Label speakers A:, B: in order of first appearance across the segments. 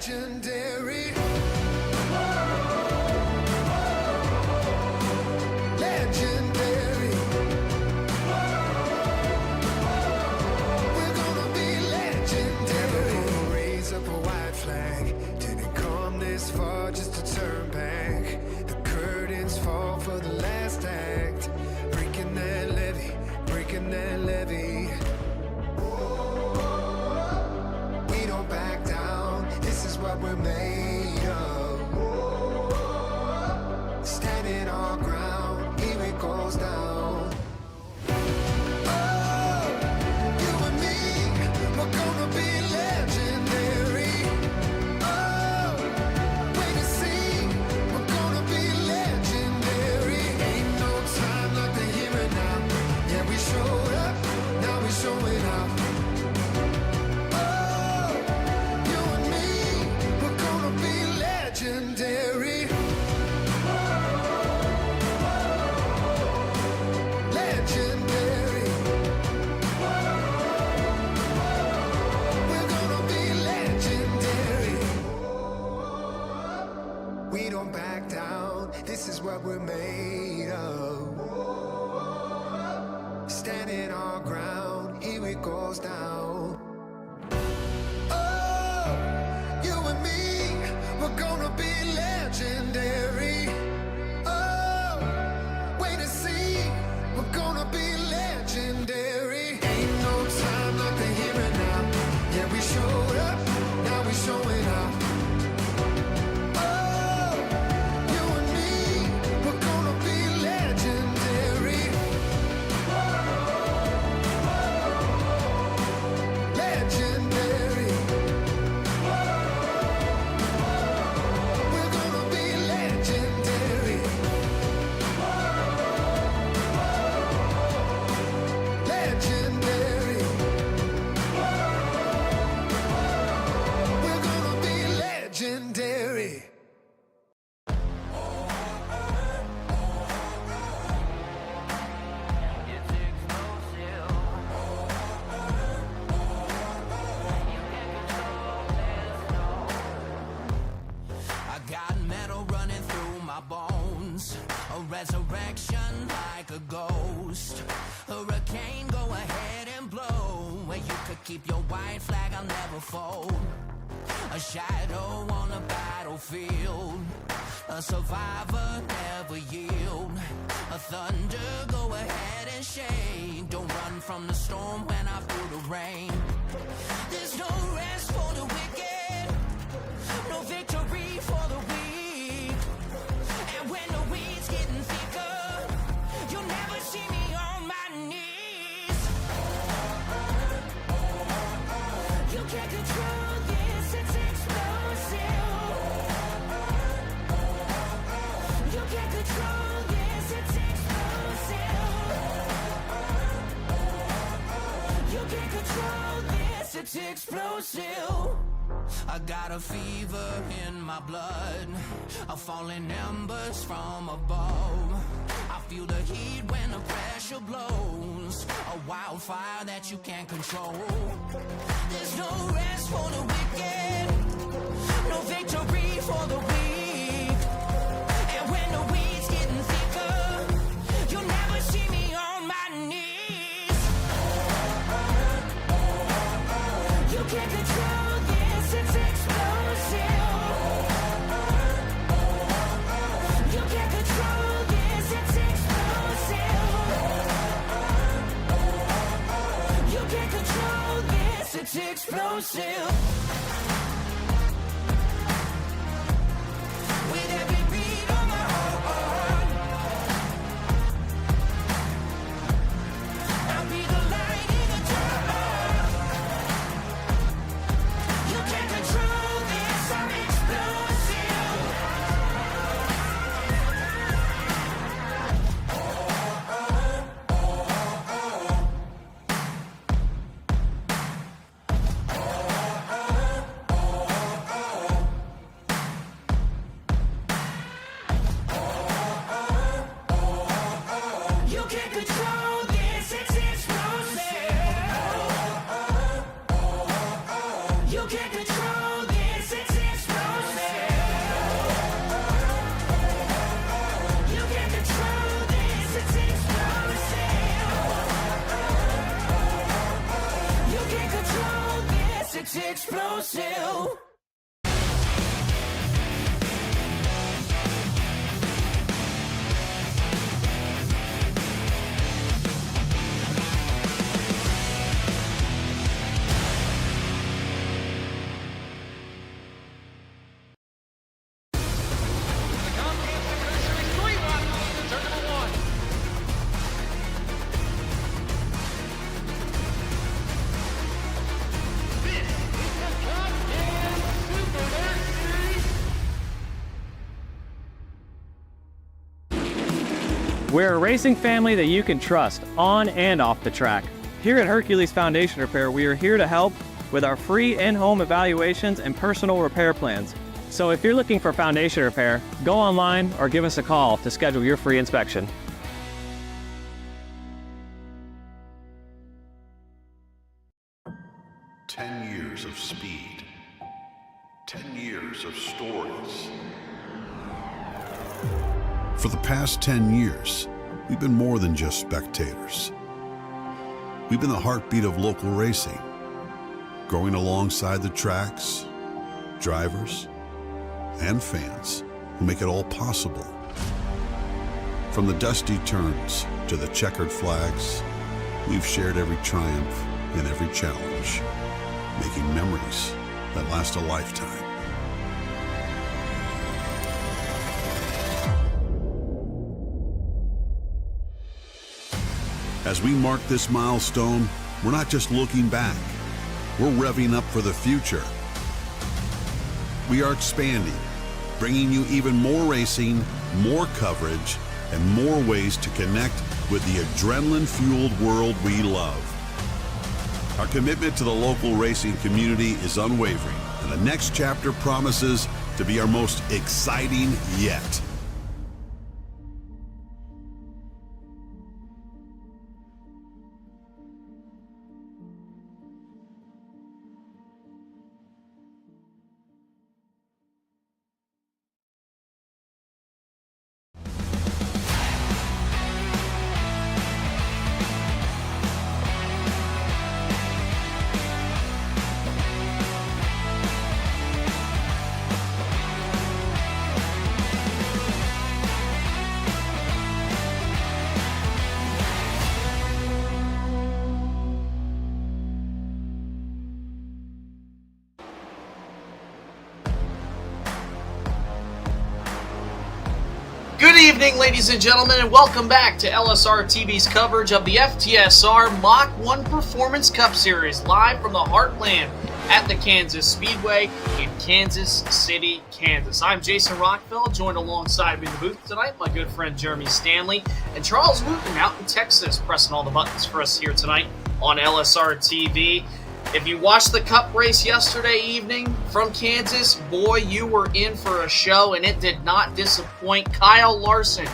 A: legendary. Legendary. We're gonna be legendary. Never raise up a white flag. Didn't come this far just to turn back. The curtains fall for the last act. Breaking that levee, breaking that levee. We don't back down. This is what we're made of. Standing our ground, here it goes down. Oh, you and me, we're gonna be legendary. Oh, wait and see, we're gonna be legendary. Ain't no time like the here and now. Yeah, we showed up, now we showing out. Oh, you and me, we're gonna be legendary. Legendary. We're gonna be legendary. We don't back down. This is what we're made of. Standing our ground. Here it goes down. Oh, you and me, we're gonna be legendary. Oh, wait and see, we're gonna be legendary. Ain't no time like the here and now. Yeah, we showed up, now we showing out. Oh, you and me, we're gonna be legendary. Legendary. We're gonna be legendary. Legendary. We're gonna be legendary.
B: I got metal running through my bones, a resurrection like a ghost. Hurricane, go ahead and blow. Where you could keep your white flag, I'll never fold. A shadow on a battlefield, a survivor never yield. A thunder, go ahead and shake. Don't run from the storm when I feel the rain. There's no rest for the wicked, no victory for the weak. And when the weeds getting thicker, you'll never see me on my knees. You can't control this, it's explosive. You can't control this, it's explosive. You can't control this, it's explosive. I got a fever in my blood, a falling embers from above. I feel the heat when the pressure blows, a wildfire that you can't control. There's no rest for the wicked, no victory for the weak. And when the weeds getting thicker, you'll never see me on my knees. You can't control this, it's explosive. You can't control this, it's explosive. You can't control this, it's explosive. With every beat of my heart, I'll be the light in the dark. You can't control this, I'm explosive.
C: We're a racing family that you can trust on and off the track. Here at Hercules Foundation Repair, we are here to help with our free in-home evaluations and personal repair plans. So if you're looking for foundation repair, go online or give us a call to schedule your free inspection.
D: Years of speed, 10 years of stories. For the past 10 years, we've been more than just spectators. We've been the heartbeat of local racing, growing alongside the tracks, drivers, and fans who make it all possible. From the dusty turns to the checkered flags, we've shared every triumph and every challenge, making memories that last a lifetime. As we mark this milestone, we're not just looking back, we're revving up for the future. We are expanding, bringing you even more racing, more coverage, and more ways to connect with the adrenaline-fueled world we love. Our commitment to the local racing community is unwavering, and the next chapter promises to be our most exciting yet.
E: Good evening, ladies and gentlemen, and welcome back to LSRTV's coverage of the FTSR Mach 1 Performance Cup Series, live from the Heartland at the Kansas Speedway in Kansas City, Kansas. I'm Jason Rockfeld, joined alongside me in the booth tonight, my good friend Jeremy Stanley, and Charles Wooten out in Texas, pressing all the buttons for us here tonight on LSRTV. If you watched the Cup race yesterday evening from Kansas, boy, you were in for a show, and it did not disappoint. Kyle Larson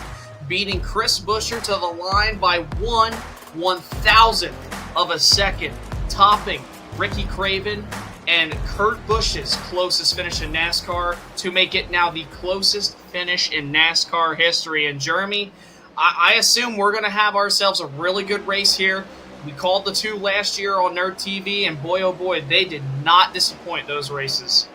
E: beating Chris Buescher to the line by 1/1000th of a second, topping Ricky Craven and Kurt Busch's closest finish in NASCAR to make it now the closest finish in NASCAR history. And Jeremy, I assume we're going to have ourselves a really good race here. We called the two last year on Nerd TV, and boy, oh boy, they did not disappoint those races.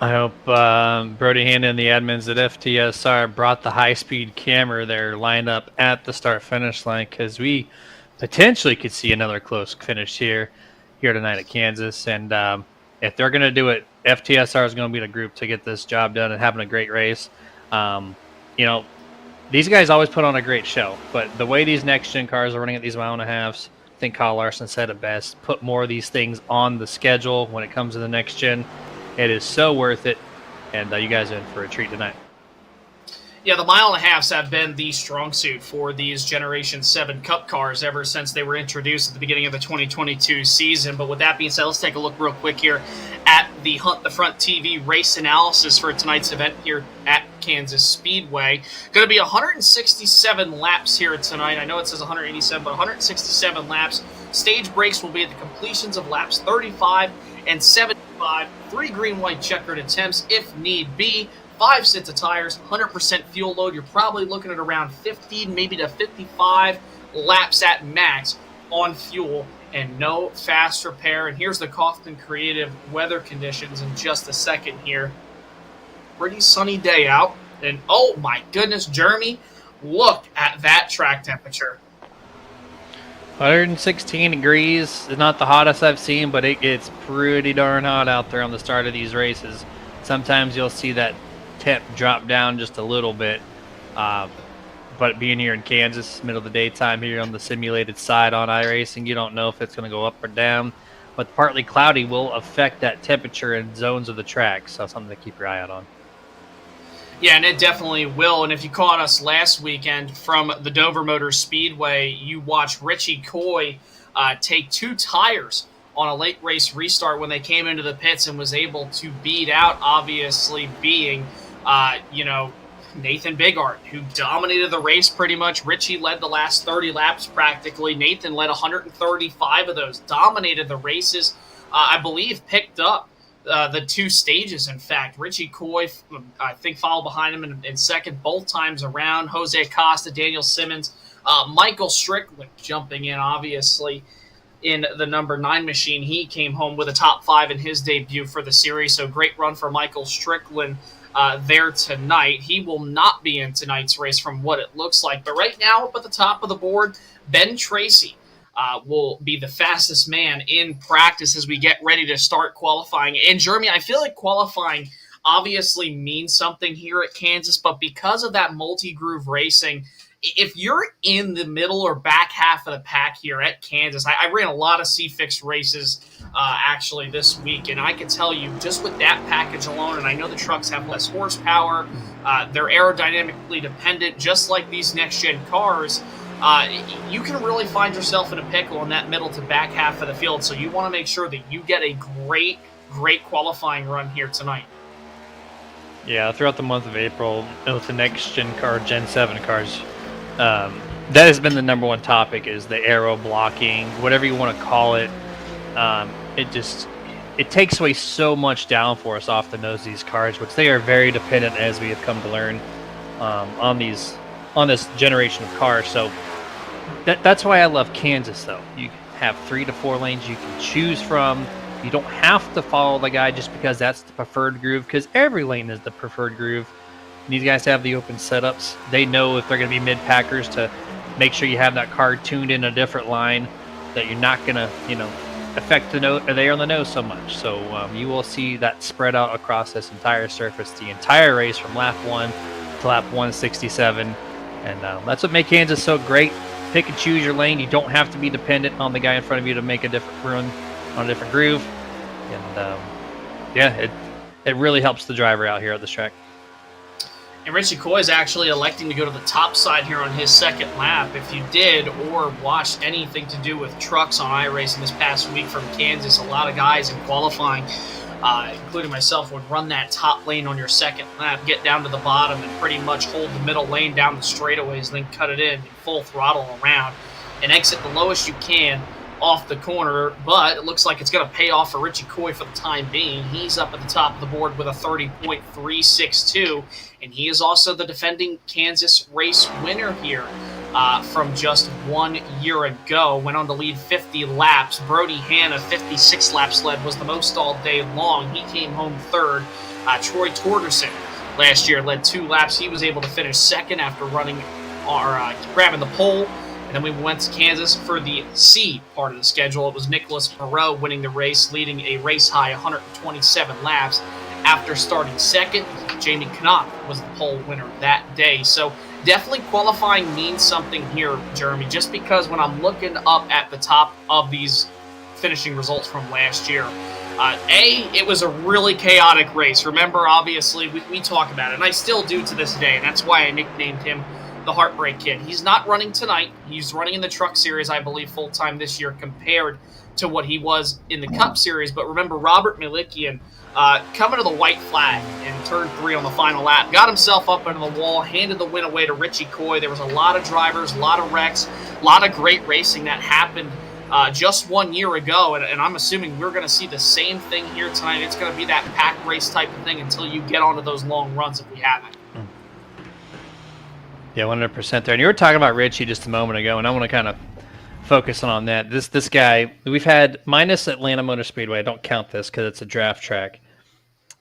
F: I hope Brody Hand and the admins at FTSR brought the high-speed camera there lined up at the start-finish line, because we potentially could see another close finish here tonight at Kansas. And if they're going to do it, FTSR is going to be the group to get this job done and having a great race. These guys always put on a great show, but the way these next-gen cars are running at these 1.5 miles, I think Kyle Larson said it best, put more of these things on the schedule when it comes to the next-gen. It is so worth it, and you guys are in for a treat tonight.
E: Yeah, the 1.5 miles have been the strong suit for these Generation 7 Cup cars ever since they were introduced at the beginning of the 2022 season. But with that being said, let's take a look real quick here at the Hunt the Front TV race analysis for tonight's event here at Kansas Speedway. Going to be 167 laps here tonight. I know it says 187, but 167 laps. Stage breaks will be at the completions of laps 35 and 75. 3 green-white checkered attempts if need be. 5 sets of tires, 100% fuel load. You're probably looking at around 50, maybe to 55 laps at max on fuel, and no fast repair. And here's the Kaufman Creative weather conditions in just a second here. Pretty sunny day out. And oh my goodness, Jeremy, look at that track temperature.
F: 116 degrees is not the hottest I've seen, but it gets pretty darn hot out there on the start of these races. Sometimes you'll see that temp drop down just a little bit, but being here in Kansas, middle of the daytime here on the simulated side on iRacing, you don't know if it's going to go up or down, but partly cloudy will affect that temperature in zones of the track, so something to keep your eye out on.
E: Yeah, and it definitely will. And if you caught us last weekend from the Dover Motor Speedway, you watched Richie Coy take 2 tires on a late race restart when they came into the pits and was able to beat out, obviously, being, Nathan Bigart, who dominated the race pretty much. Richie led the last 30 laps practically. Nathan led 135 of those, dominated the races. I believe picked up the 2 stages, in fact. Richie Coy, I think, followed behind him in second both times around. Jose Acosta, Daniel Simmons, Michael Strickland jumping in, obviously, in the number 9 machine. He came home with a top 5 in his debut for the series, so great run for Michael Strickland there tonight. He will not be in tonight's race from what it looks like, but right now up at the top of the board, Ben Tracy will be the fastest man in practice as we get ready to start qualifying. And Jeremy, I feel like qualifying obviously means something here at Kansas, but because of that multi-groove racing, if you're in the middle or back half of the pack here at Kansas, I ran a lot of C-Fix races actually this week, and I can tell you just with that package alone, and I know the trucks have less horsepower, they're aerodynamically dependent, just like these next-gen cars, you can really find yourself in a pickle in that middle to back half of the field, so you want to make sure that you get a great qualifying run here tonight.
F: Yeah, throughout the month of April, with the next-gen car, Gen 7 cars, that has been the number one topic, is the aero blocking, whatever you want to call it. It takes away so much downforce off the nose of these cars, which they are very dependent, as we have come to learn, on this generation of cars. So that's why I love Kansas, though. You have 3 to 4 lanes you can choose from. You don't have to follow the guy just because that's the preferred groove, because every lane is the preferred groove. These guys have the open setups. They know if they're going to be mid-packers to make sure you have that car tuned in a different line, that you're not going to, affect the air on the nose so much. So you will see that spread out across this entire surface, the entire race from lap 1 to lap 167. And that's what makes Kansas so great. Pick and choose your lane. You don't have to be dependent on the guy in front of you to make a different run on a different groove. And it really helps the driver out here at this track.
E: And Richie Coy is actually electing to go to the top side here on his second lap. If you did or watched anything to do with trucks on iRacing this past week from Kansas, a lot of guys in qualifying, including myself, would run that top lane on your second lap, get down to the bottom, and pretty much hold the middle lane down the straightaways, then cut it in full throttle around and exit the lowest you can off the corner. But it looks like it's going to pay off for Richie Coy for the time being. He's up at the top of the board with a 30.362, and he is also the defending Kansas race winner here from just 1 year ago. Went on to lead 50 laps. Brody Hanna, 56 laps led, was the most all day long. He came home third. Troy Torgerson last year led 2 laps. He was able to finish second after running or grabbing the pole. And then we went to Kansas for the C part of the schedule. It was Nicholas Moreau winning the race, leading a race-high 127 laps. After starting second, Jamie Knopf was the pole winner that day. So definitely qualifying means something here, Jeremy, just because when I'm looking up at the top of these finishing results from last year, it was a really chaotic race. Remember, obviously, we talk about it, and I still do to this day, and that's why I nicknamed him the Heartbreak Kid. He's not running tonight. He's running in the Truck Series, I believe, full-time this year compared to what he was in the Cup Series. But remember, Robert Malikian coming to the white flag in turn 3 on the final lap, got himself up into the wall, handed the win away to Richie Coy. There was a lot of drivers, a lot of wrecks, a lot of great racing that happened just 1 year ago, and I'm assuming we're going to see the same thing here tonight. It's going to be that pack race type of thing until you get onto those long runs if we haven't.
F: Yeah, 100% there. And you were talking about Richie just a moment ago, and I want to kind of focus on that. This guy, we've had, minus Atlanta Motor Speedway, I don't count this because it's a draft track,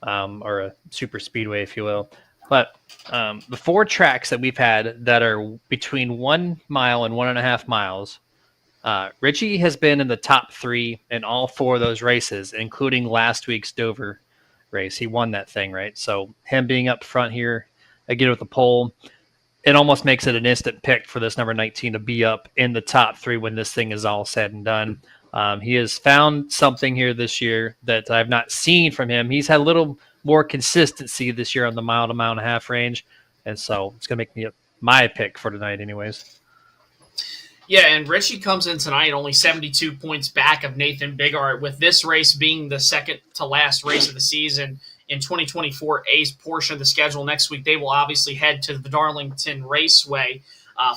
F: or a super speedway, if you will. But the 4 tracks that we've had that are between 1 mile and 1.5 miles, Richie has been in the top 3 in all 4 of those races, including last week's Dover race. He won that thing, right? So him being up front here, again with the pole, it almost makes it an instant pick for this number 19 to be up in the top 3 when this thing is all said and done. He has found something here this year that I've not seen from him. He's had a little more consistency this year on the mile to mile and a half range. And so it's going to make me my pick for tonight anyways.
E: Yeah, and Richie comes in tonight only 72 points back of Nathan Bigart, with this race being the second to last race of the season. In 2024 A's portion of the schedule next week, they will obviously head to the Darlington Raceway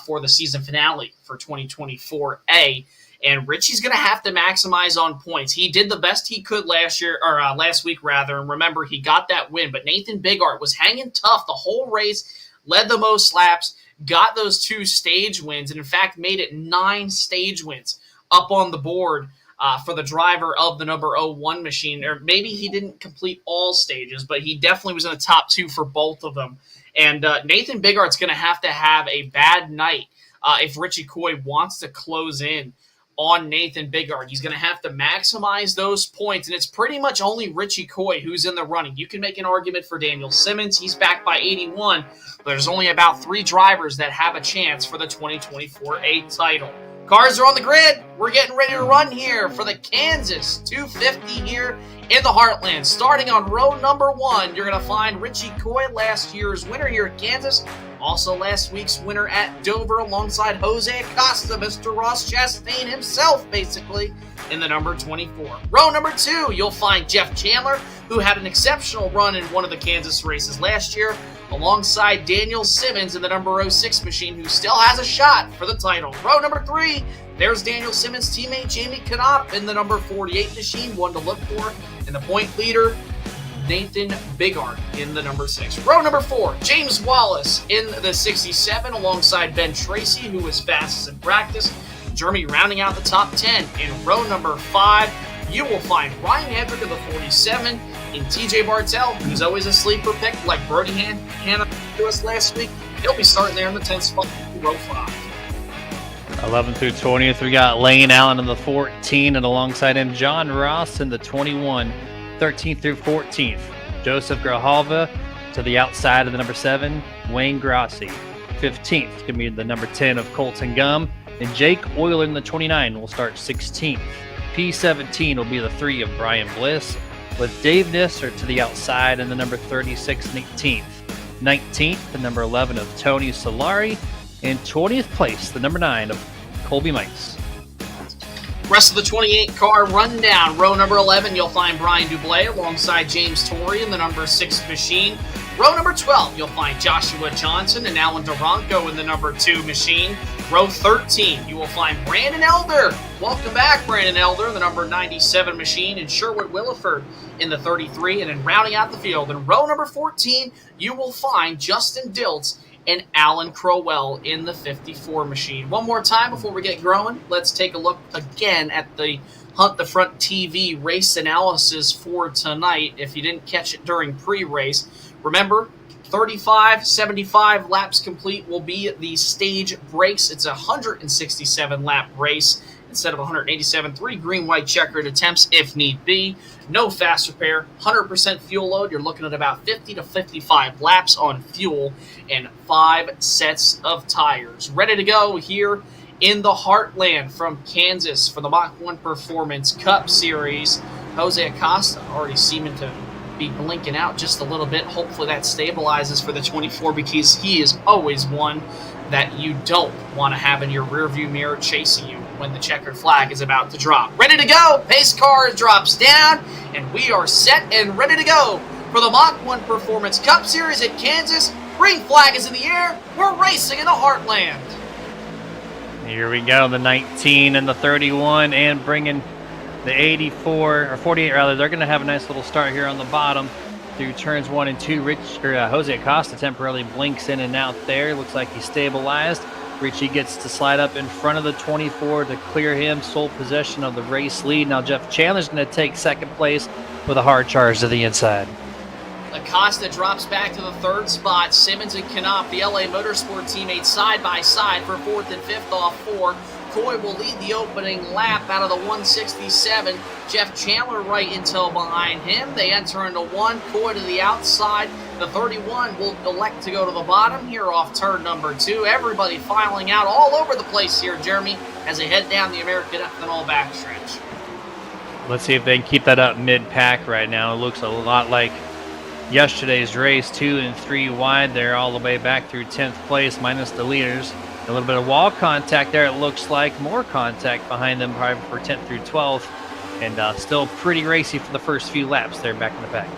E: for the season finale for 2024 A. And Richie's going to have to maximize on points. He did the best he could last week, and remember, he got that win. But Nathan Bigart was hanging tough the whole race, led the most laps, got those 2 stage wins, and in fact made it 9 stage wins up on the board for the driver of the number 01 machine. Or maybe he didn't complete all stages, but he definitely was in the top 2 for both of them. And Nathan Bigart's going to have a bad night if Richie Coy wants to close in on Nathan Bigart. He's going to have to maximize those points, and it's pretty much only Richie Coy who's in the running. You can make an argument for Daniel Simmons. He's back by 81, but there's only about 3 drivers that have a chance for the 2024 A title. Cars are on the grid. We're getting ready to run here for the Kansas 250 here in the Heartland. Starting on row number 1, you're going to find Richie Coy, last year's winner here at Kansas. Also last week's winner at Dover alongside Jose Acosta, Mr. Ross Chastain himself, basically, in the number 24. Row number 2, you'll find Jeff Chandler, who had an exceptional run in one of the Kansas races last year, alongside Daniel Simmons in the number 06 machine, who still has a shot for the title. Row number 3, there's Daniel Simmons' teammate Jamie Knopf in the number 48 machine, one to look for, and the point leader, Nathan Bigart in the number 6. Row number 4, James Wallace in the 67 alongside Ben Tracy, who was fastest in practice. Jeremy rounding out the top 10. In row number 5, you will find Ryan Hedrick in the 47 and TJ Bartell, who's always a sleeper pick like Brody Hanna to us last week. He'll be starting there in the 10th spot, row 5.
F: 11th through 20th, we got Lane Allen in the 14, and alongside him, John Ross in the 21. 13th through 14th, Joseph Grijalva to the outside of the number 7, Wayne Grassi. 15th going to be the number 10 of Colton Gum, and Jake Euler in the 29 will start 16th. P17 will be the 3 of Brian Bliss, with Dave Nisser to the outside in the number 36 and 18th. 19th, the number 11 of Tony Solari, and 20th place, the number 9 of Colby Mice.
E: Rest of the 28 car rundown. Row number 11, you'll find Brian Dublé alongside James Torrey in the number 6 machine. Row number 12, you'll find Joshua Johnson and Alan Duranco in the number 2 machine. Row 13, you will find Brandon Elder. Welcome back, Brandon Elder, in the number 97 machine, and Sherwood Williford in the 33. And then rounding out the field, in row number 14, you will find Justin Diltz and Alan Crowell in the 54 machine. One more time before we get growing, let's take a look again at the Hunt the Front TV race analysis for tonight. If you didn't catch it during pre-race, remember, 75 laps complete will be the stage breaks. It's a 167 lap race instead of 187. 3 green, white checkered attempts if need be. No fast repair, 100% fuel load. You're looking at about 50 to 55 laps on fuel and 5 sets of tires. Ready to go here in the Heartland from Kansas for the Mach 1 Performance Cup Series. Jose Acosta already seeming to be blinking out just a little bit. Hopefully that stabilizes for the 24, because he is always one that you don't want to have in your rearview mirror chasing you when the checkered flag is about to drop. Ready to go. Pace car drops down, and we are set and ready to go for the Mach 1 Performance Cup Series at Kansas. Green flag is in the air. We're racing in the Heartland.
F: Here we go, the 19 and the 31, and bringing the 84, or 48 rather. They're going to have a nice little start here on the bottom through turns 1 and 2. Jose Acosta temporarily blinks in and out there. Looks like he's stabilized. Richie gets to slide up in front of the 24 to clear him, sole possession of the race lead. Now Jeff Chandler's going to take second place with a hard charge to the inside.
E: Acosta drops back to the 3rd spot. Simmons and Knopf, the LA Motorsport teammates, side by side for 4th and 5th off 4. Coy will lead the opening lap out of the 167. Jeff Chandler right until behind him. They enter into 1. Coy to the outside. The 31 will elect to go to the bottom here off turn number 2. Everybody filing out all over the place here, Jeremy, as they head down the American Ethanol backstretch.
F: Let's see if they can keep that up mid-pack right now. It looks a lot like yesterday's race, 2 and 3 wide there all the way back through 10th place minus the leaders. A little bit of wall contact there, it looks like. More contact behind them probably for 10th through 12th. And still pretty racy for the first few laps there back in the pack.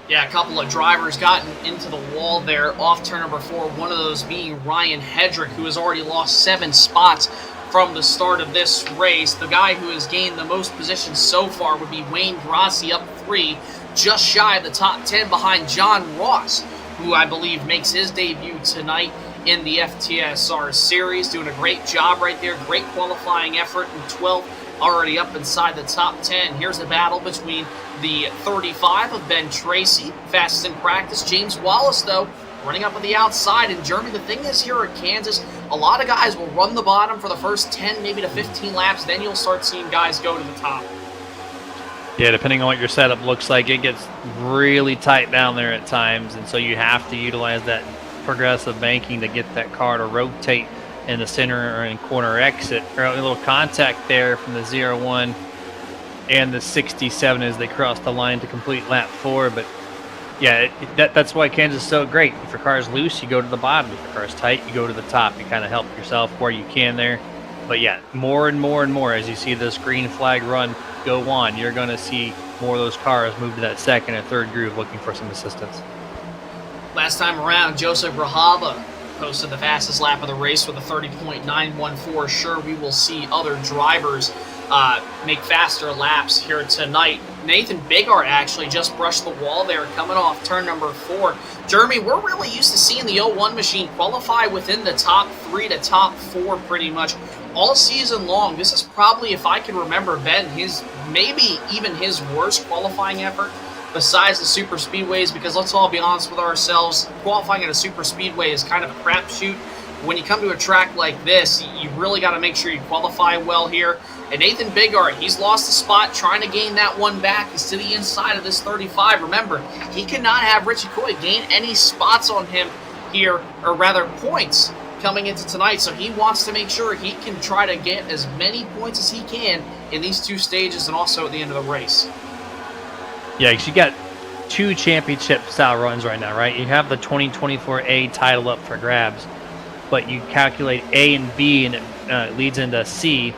E: Yeah, a couple of drivers gotten into the wall there off turn number 4, one of those being Ryan Hedrick, who has already lost 7 spots from the start of this race. The guy who has gained the most positions so far would be Wayne Grassi, up 3, just shy of the top 10 behind John Ross, who I believe makes his debut tonight in the FTSR series. Doing a great job right there, great qualifying effort in 12th, already up inside the top 10. Here's a battle between the 35 of Ben Tracy, fastest in practice. James Wallace, though, running up on the outside. And Jeremy, the thing is here at Kansas, a lot of guys will run the bottom for the first 10, maybe to 15 laps. Then you'll start seeing guys go to the top.
F: Yeah, depending on what your setup looks like, it gets really tight down there at times. And so you have to utilize that progressive banking to get that car to rotate in the center or in corner exit. A little contact there from the 0-1 and the 67 as they cross the line to complete lap 4. But yeah, that's why Kansas is so great. If your car is loose, you go to the bottom. If your car is tight, you go to the top. You kind of help yourself where you can there. But yeah, more and more and more as you see this green flag run go on, you're going to see more of those cars move to that second and third groove looking for some assistance.
E: Last time around, Joseph Rahava posted the fastest lap of the race with a 30.914. Sure, we will see other drivers make faster laps here tonight. Nathan Bigart actually just brushed the wall there coming off turn number 4. Jeremy, we're really used to seeing the 01 machine qualify within the top 3 to top 4 pretty much all season long. This is probably, if I can remember, Ben, maybe even his worst qualifying effort besides the super speedways, because let's all be honest with ourselves, qualifying at a super speedway is kind of a crapshoot. When you come to a track like this, you really got to make sure you qualify well here. And Nathan Bigart, he's lost a spot trying to gain that one back. He's to the inside of this 35. Remember, he cannot have Richie Coy gain any spots on him here, or rather points coming into tonight. So he wants to make sure he can try to get as many points as he can in these 2 stages and also at the end of the race.
F: Yeah, because you got 2 championship-style runs right now, right? You have the 2024 A title up for grabs, but you calculate A and B, and it leads into C,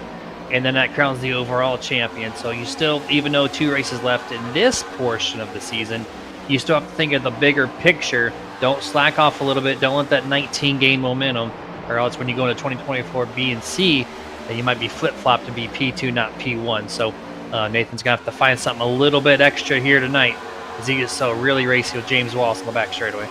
F: and then that crowns the overall champion. So you still, even though 2 races left in this portion of the season, you still have to think of the bigger picture. Don't slack off a little bit. Don't let that 19 gain momentum, or else when you go into 2024 B and C, you might be flip-flopped to be P2, not P1. So Nathan's going to have to find something a little bit extra here tonight as he gets so really racy with James Wallace on the back straightaway.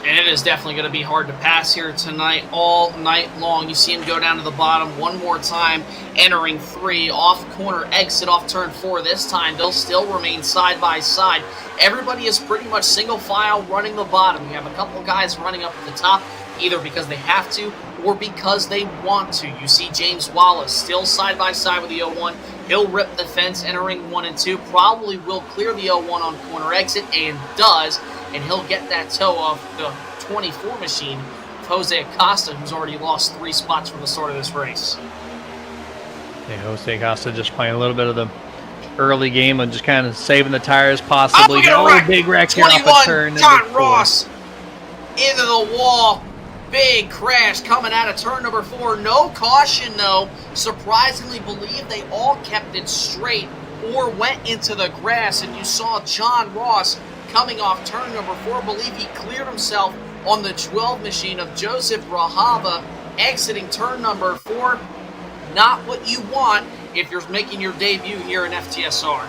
E: And it is definitely going to be hard to pass here tonight, all night long. You see him go down to the bottom one more time, entering 3, off corner exit, off turn 4 this time. They'll still remain side by side. Everybody is pretty much single file running the bottom. You have a couple guys running up at the top, either because they have to or because they want to. You see James Wallace still side by side with the 01. He'll rip the fence entering 1 and 2. Probably will clear the 01 on corner exit, and does. And he'll get that toe off the 24 machine of Jose Acosta, who's already lost 3 spots from the start of this race.
F: Yeah, Jose Acosta just playing a little bit of the early game and just kind of saving the tires possibly. Big wreck here off a turn.
E: John Ross into the wall. Big crash coming out of turn number 4. No caution, though. Surprisingly, believe they all kept it straight or went into the grass. And you saw John Ross coming off turn number 4. Believe he cleared himself on the 12 machine of Joseph Rahava exiting turn number 4. Not what you want if you're making your debut here in FTSR.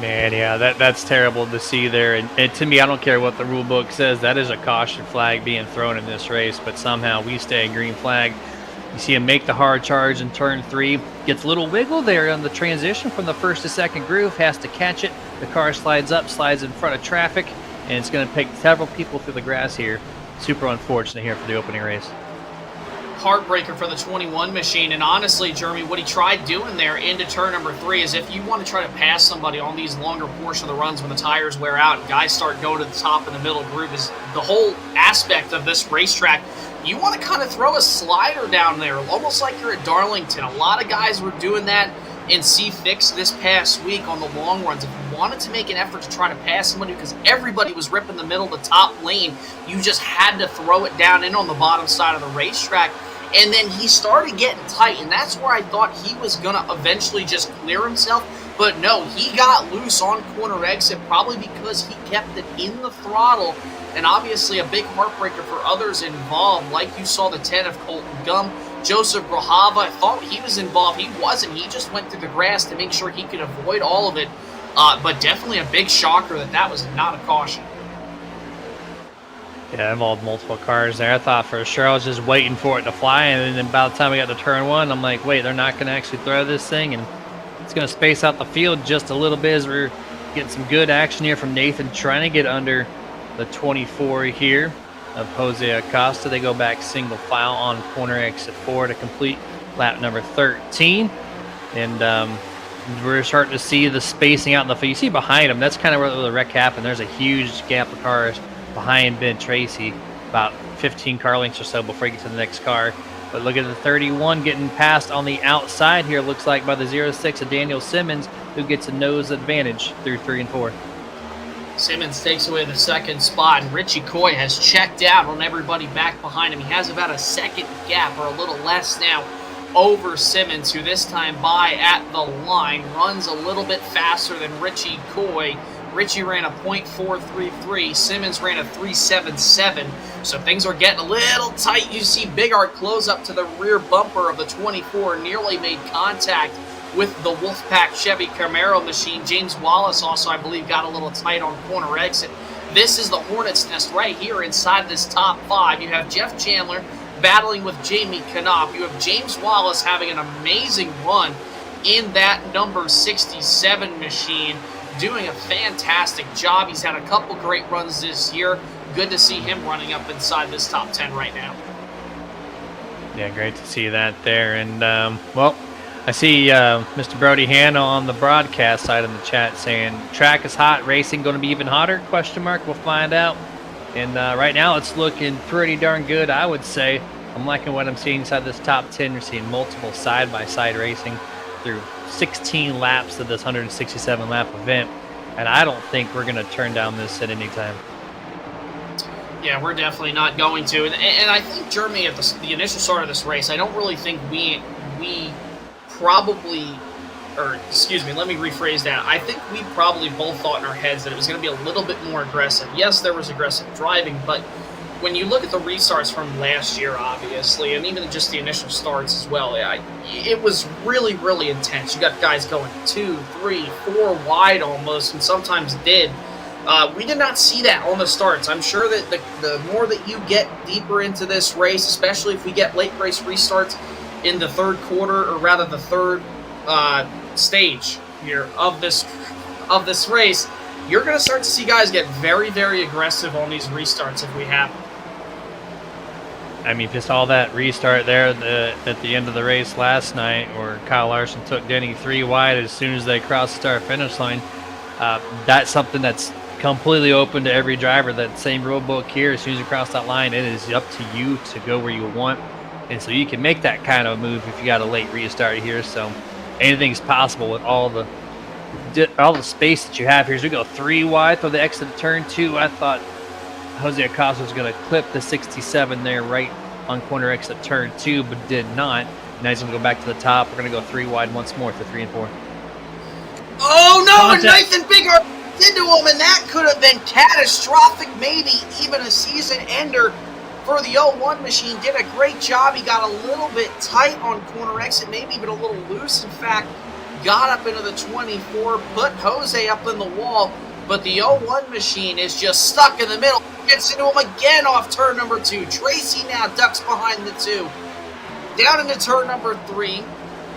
F: Man, yeah, that's terrible to see there. And to me, I don't care what the rule book says. That is a caution flag being thrown in this race, but somehow we stay in green flag. You see him make the hard charge in turn 3. Gets a little wiggle there on the transition from the first to second groove. Has to catch it. The car slides up, slides in front of traffic, and it's going to take several people through the grass here. Super unfortunate here for the opening race.
E: Heartbreaker for the 21 machine. And honestly, Jeremy, what he tried doing there into turn number 3 is if you want to try to pass somebody on these longer portion of the runs when the tires wear out and guys start going to the top and the middle groove, is the whole aspect of this racetrack. You want to kind of throw a slider down there, almost like you're at Darlington. A lot of guys were doing that in C-Fix this past week on the long runs. If you wanted to make an effort to try to pass somebody because everybody was ripping the middle of the top lane. You just had to throw it down in on the bottom side of the racetrack. And then he started getting tight, and that's where I thought he was going to eventually just clear himself. But no, he got loose on corner exit, probably because he kept it in the throttle. And obviously a big heartbreaker for others involved, like you saw the 10 of Colton Gum. Joseph Grajava, I thought he was involved. He wasn't. He just went through the grass to make sure he could avoid all of it. But definitely a big shocker that was not a caution.
F: Yeah, involved multiple cars there. I thought for sure I was just waiting for it to fly, and then by the time we got to turn one, I'm like, wait, they're not going to actually throw this thing, and it's going to space out the field just a little bit as we're getting some good action here from Nathan trying to get under the 24 here of Jose Acosta. They go back single file on corner exit 4 to complete lap number 13, and we're starting to see the spacing out in the field. You see behind them, that's kind of where the wreck happened. There's a huge gap of cars behind Ben Tracy, about 15 car lengths or so before you get to the next car. But look at the 31 getting passed on the outside here, looks like by the 06 of Daniel Simmons, who gets a nose advantage through 3 and 4.
E: Simmons takes away the second spot, and Richie Coy has checked out on everybody back behind him. He has about a second gap, or a little less now, over Simmons, who this time by at the line runs a little bit faster than Richie Coy. Richie ran a .433. Simmons ran a .377. So things are getting a little tight. You see Big Art close up to the rear bumper of the 24, nearly made contact with the Wolfpack Chevy Camaro machine. James Wallace also, I believe, got a little tight on corner exit. This is the Hornet's Nest right here inside this top 5. You have Jeff Chandler battling with Jamie Knopp. You have James Wallace having an amazing run in that number 67 machine, doing a fantastic job. He's had a couple great runs this year. Good to see him running up inside this top 10 right now.
F: Yeah, great to see that there. And, well, I see Mr. Brody Hanna on the broadcast side in the chat saying, track is hot, racing going to be even hotter? Question mark. We'll find out. And right now it's looking pretty darn good, I would say. I'm liking what I'm seeing inside this top 10. You're seeing multiple side-by-side racing through 16 laps of this 167-lap event, and I don't think we're going to turn down this at any time.
E: Yeah, we're definitely not going to. And I think, Jeremy, at the initial start of this race, I don't really think we probably, or excuse me, let me rephrase that. I think we probably both thought in our heads that it was going to be a little bit more aggressive. Yes, there was aggressive driving, but when you look at the restarts from last year, obviously, and even just the initial starts as well, it was really, really intense. You got guys going 2, 3, 4 wide almost, and sometimes did. We did not see that on the starts. I'm sure that the more that you get deeper into this race, especially if we get late race restarts in the third quarter, or rather the third stage here of this race, you're going to start to see guys get very, very aggressive on these restarts if we have them.
F: I mean, just all that restart there at the end of the race last night where Kyle Larson took Denny 3 wide as soon as they crossed the start-finish line. That's something that's completely open to every driver. That same rule book here, as soon as you cross that line, it is up to you to go where you want. And so you can make that kind of move if you got a late restart here. So anything's possible with all the space that you have here. As we go 3 wide for the exit of turn 2, I thought Jose Acosta was going to clip the 67 there right on corner exit turn 2, but did not. Now he's going to go back to the top. We're going to go 3 wide once more for 3 and 4.
E: Oh no, and Nathan Bigart into him, and that could have been catastrophic, maybe even a season ender for the 01 machine. Did a great job. He got a little bit tight on corner exit, maybe even a little loose, in fact. Got up into the 24, put Jose up in the wall, but the 01 machine is just stuck in the middle. Gets into him again off turn number 2. Tracy now ducks behind the 2. Down into turn number 3,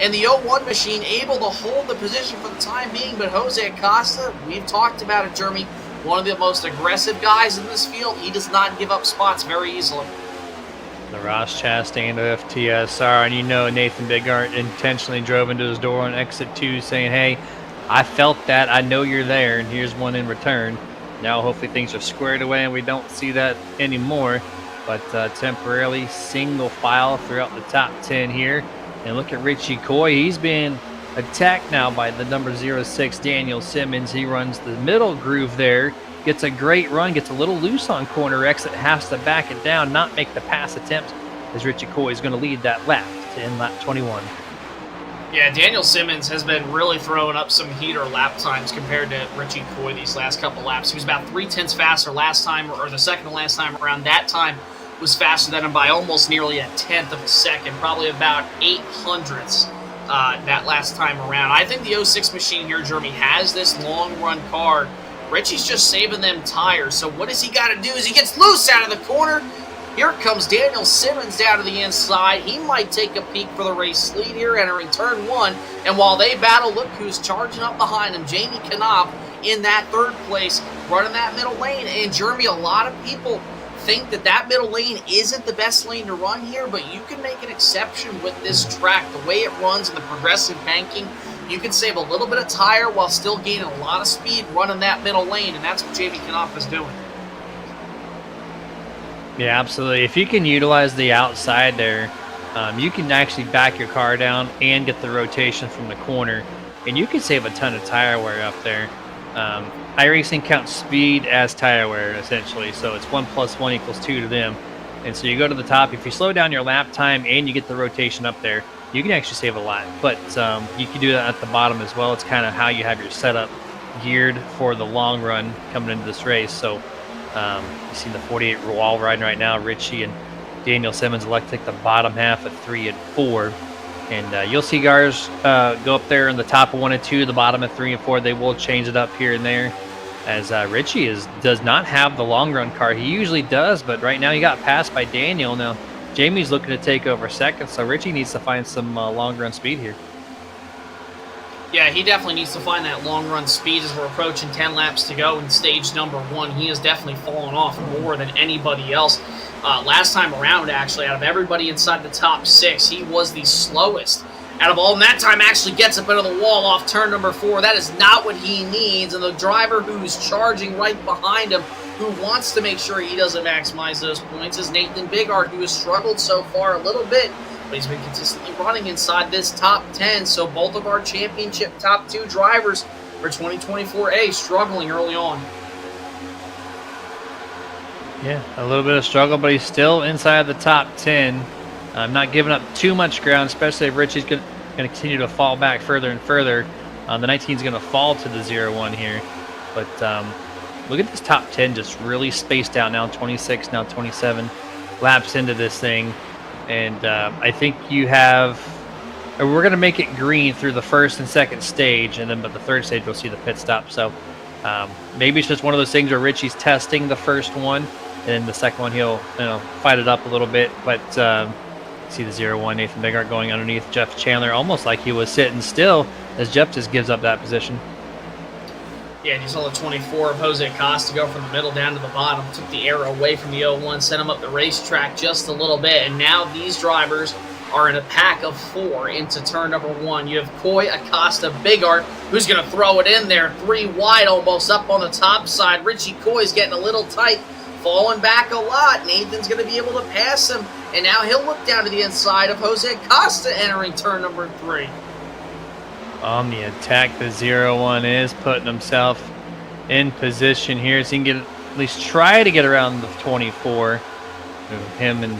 E: and the 01 machine able to hold the position for the time being, but Jose Acosta, we've talked about it, Jeremy, one of the most aggressive guys in this field. He does not give up spots very easily.
F: The Ross Chastain of FTSR, and you know Nathan Bigart intentionally drove into his door on exit 2 saying, hey, I felt that, I know you're there, and here's one in return. Now hopefully things are squared away and we don't see that anymore, but temporarily single file throughout the top 10 here. And look at Richie Coy, he's been Attacked now by the number 06, Daniel Simmons. He runs the middle groove there, gets a great run, gets a little loose on corner exit, has to back it down, not make the pass attempt, as Richie Coy is going to lead that lap to end lap 21.
E: Yeah, Daniel Simmons has been really throwing up some heater lap times compared to Richie Coy these last couple laps. He was about 0.3 faster last time, or the second to last time around. That time was faster than him by almost nearly a tenth of a second, probably about 0.08 that last time around. I think the 06 machine here, Jeremy, has this long run car. Richie's just saving them tires. So what does he got to do as he gets loose out of the corner? Here comes Daniel Simmons down to the inside. He might take a peek for the race lead here entering turn 1. And while they battle, look who's charging up behind him. Jamie Knopf in that third place, running that middle lane. And Jeremy, a lot of people think that middle lane isn't the best lane to run here, but you can make an exception with this track. The way it runs and the progressive banking, you can save a little bit of tire while still gaining a lot of speed running that middle lane, and that's what Jamie Knopf is doing.
F: Yeah, absolutely. If you can utilize the outside there, you can actually back your car down and get the rotation from the corner, and you can save a ton of tire wear up there. iRacing counts speed as tire wear, essentially, so it's 1 + 1 = 2 to them. And so you go to the top. If you slow down your lap time and you get the rotation up there, you can actually save a lot. But you can do that at the bottom as well. It's kind of how you have your setup geared for the long run coming into this race. So you see the 48 wall riding right now. Richie and Daniel Simmons elect to take the bottom half at 3 and 4. And you'll see cars go up there in the top of 1 and 2, the bottom at 3 and 4. They will change it up here and there, as Richie does not have the long run car. He usually does, but right now he got passed by Daniel. Now Jamie's looking to take over second, so Richie needs to find some long run speed here.
E: Yeah, he definitely needs to find that long run speed as we're approaching 10 laps to go in stage number 1. He has definitely fallen off more than anybody else. Last time around, actually, out of everybody inside the top 6, he was the slowest out of all. And that time actually gets up into the wall off turn number 4. That is not what he needs. And the driver who's charging right behind him, who wants to make sure he doesn't maximize those points, is Nathan Bigart, who has struggled so far a little bit, but he's been consistently running inside this top 10. So both of our championship top 2 drivers for 2024A struggling early on.
F: Yeah, a little bit of struggle, but he's still inside the top 10. Not giving up too much ground, especially if Richie's going to continue to fall back further and further. The 19 is going to fall to the 0-1 here. But look at this top 10 just really spaced out now. 26, now 27 laps into this thing. And I think you have... We're going to make it green through the first and second stage, and then but the third stage we'll see the pit stop. So maybe it's just one of those things where Richie's testing the first one, and then the second one he'll fight it up a little bit. But see the 0-1 Nathan Bigart going underneath Jeff Chandler, almost like he was sitting still as Jeff just gives up that position.
E: Yeah, and you saw the 24 of Jose Costa go from the middle down to the bottom, took the air away from the 0-1, sent him up the racetrack just a little bit, and now these drivers are in a pack of 4 into turn number 1. You have Coy, Acosta, Bigart, who's going to throw it in there, 3 wide almost up on the top side. Richie Coy's getting a little tight, falling back a lot. Nathan's going to be able to pass him, and now he'll look down to the inside of Jose Costa entering turn number 3.
F: On the attack, the 0-1 is putting himself in position here so he can get at least try to get around the 24. Him and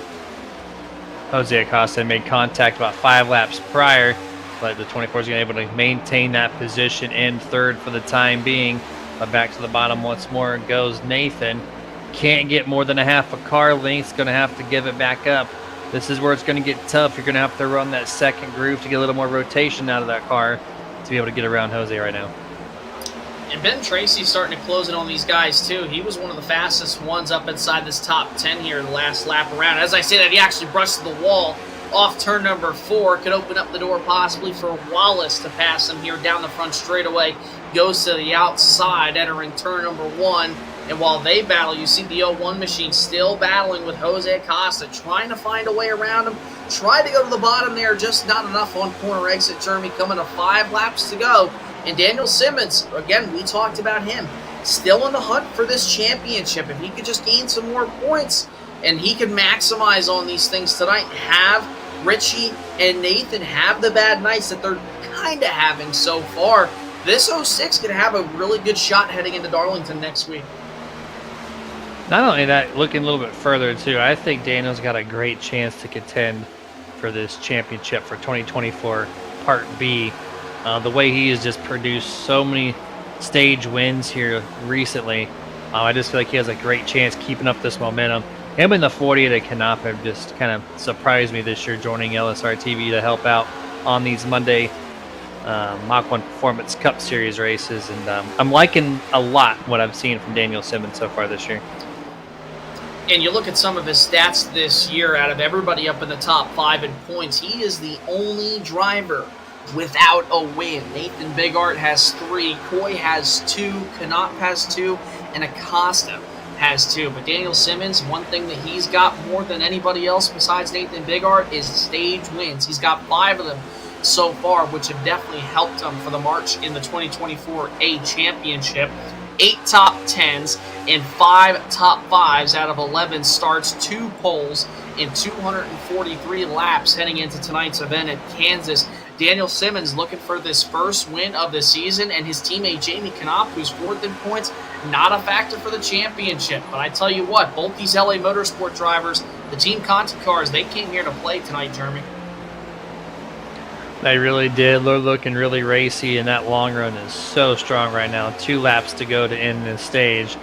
F: Jose Acosta made contact about 5 laps prior, but the 24 is going to be able to maintain that position in third for the time being. But back to the bottom once more goes Nathan. Can't get more than a half a car length. Going to have to give it back up. This is where it's going to get tough. You're going to have to run that second groove to get a little more rotation out of that car to be able to get around Jose right now.
E: And Ben Tracy's starting to close in on these guys too. He was one of the fastest ones up inside this top 10 here in the last lap around. As I say that, he actually brushed the wall off turn number 4. Could open up the door possibly for Wallace to pass him here down the front straightaway. Goes to the outside, entering turn number 1. And while they battle, you see the 0-1 machine still battling with Jose Acosta, trying to find a way around him. Tried to go to the bottom there, just not enough on corner exit. Jeremy coming to 5 laps to go. And Daniel Simmons, again, we talked about him, still in the hunt for this championship. If he could just gain some more points and he could maximize on these things tonight, have Richie and Nathan have the bad nights that they're kind of having so far, this 06 could have a really good shot heading into Darlington next week.
F: Not only that, looking a little bit further too, I think Daniel's got a great chance to contend for this championship for 2024 Part B. The way he has just produced so many stage wins here recently, I just feel like he has a great chance keeping up this momentum. Him and the 40 at Canop have just kind of surprised me this year, joining LSRTV to help out on these Monday Mach 1 Performance Cup Series races, and I'm liking a lot what I've seen from Daniel Simmons so far this year.
E: And you look at some of his stats this year, out of everybody up in the top 5 in points, he is the only driver without a win. Nathan Bigart has 3, Coy has 2, Canop has 2, and Acosta has 2. But Daniel Simmons, one thing that he's got more than anybody else besides Nathan Bigart is stage wins. He's got 5 of them so far, which have definitely helped him for the march in the 2024 A Championship. 8 top 10s and 5 top 5s out of 11 starts, 2 poles in 243 laps heading into tonight's event at Kansas. Daniel Simmons looking for this first win of the season, and his teammate Jamie Canop, who's 4th in points, not a factor for the championship. But I tell you what, both these LA Motorsport drivers, the Team Conti cars, they came here to play tonight, Jeremy.
F: They really did. They're looking really racy, and that long run is so strong right now. 2 laps to go to end this stage,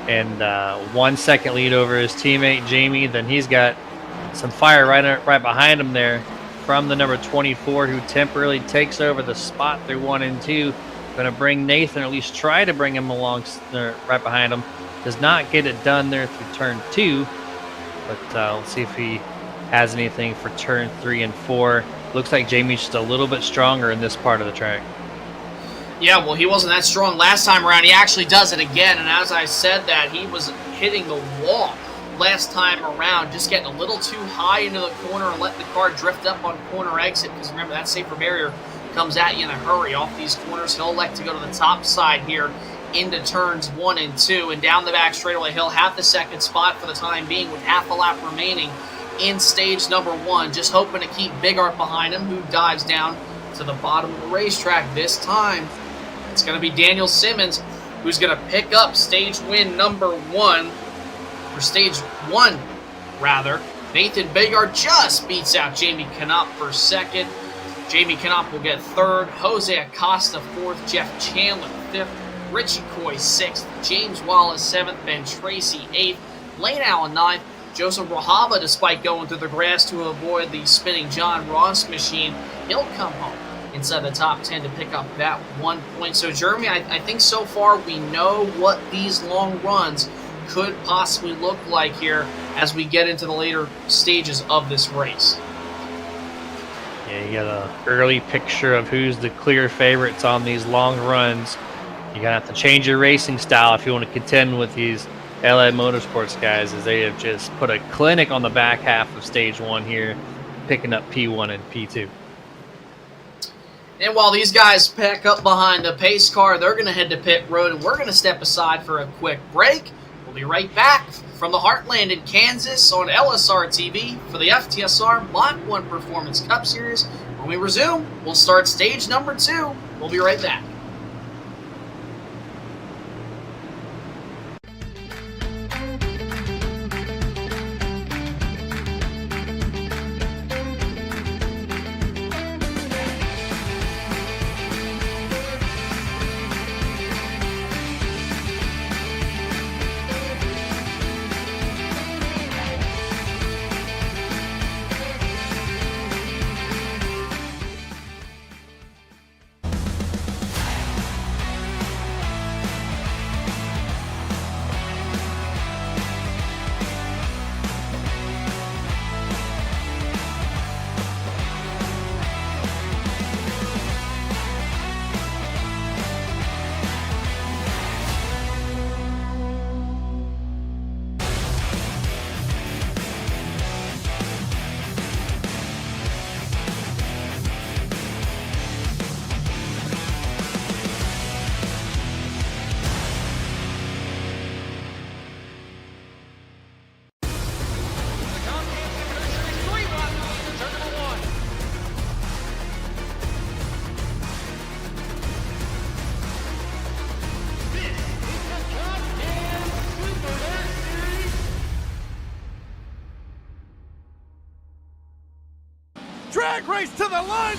F: and 1 second lead over his teammate Jamie. Then he's got some fire right behind him there from the number 24, who temporarily takes over the spot through 1 and 2. Going to bring Nathan, or at least try to bring him along right behind him. Does not get it done there through turn 2, but let's see if he has anything for turn 3 and 4. Looks like Jamie's just a little bit stronger in this part of the track.
E: Yeah, well, he wasn't that strong last time around. He actually does it again, and as I said that, he was hitting the wall last time around, just getting a little too high into the corner and letting the car drift up on corner exit, because remember, that safer barrier comes at you in a hurry off these corners. He'll elect to go to the top side here into turns 1 and 2, and down the back straightaway, he'll have the second spot for the time being with half a lap remaining in stage number 1, just hoping to keep Bigart behind him, who dives down to the bottom of the racetrack. This time, it's going to be Daniel Simmons who's going to pick up stage win number 1, or stage 1, rather. Nathan Bigart just beats out Jamie Canop for second. Jamie Canop will get 3rd. Jose Acosta 4th. Jeff Chandler 5th. Richie Coy 6th. James Wallace 7th. Ben Tracy 8th. Lane Allen 9th. Joseph Rojava, despite going through the grass to avoid the spinning John Ross machine, he'll come home inside the top 10 to pick up that 1 point. So, Jeremy, I think so far we know what these long runs could possibly look like here as we get into the later stages of this race.
F: Yeah, you got an early picture of who's the clear favorites on these long runs. You're going to have to change your racing style if you want to contend with these LA Motorsports guys, as they have just put a clinic on the back half of stage 1 here, picking up P1 and P2.
E: And while these guys pack up behind the pace car, they're going to head to pit road, and we're going to step aside for a quick break. We'll be right back from the Heartland in Kansas on LSRTV for the FTSR Mach 1 Performance Cup Series. When we resume, we'll start stage number 2. We'll be right back.
A: drag race to the line.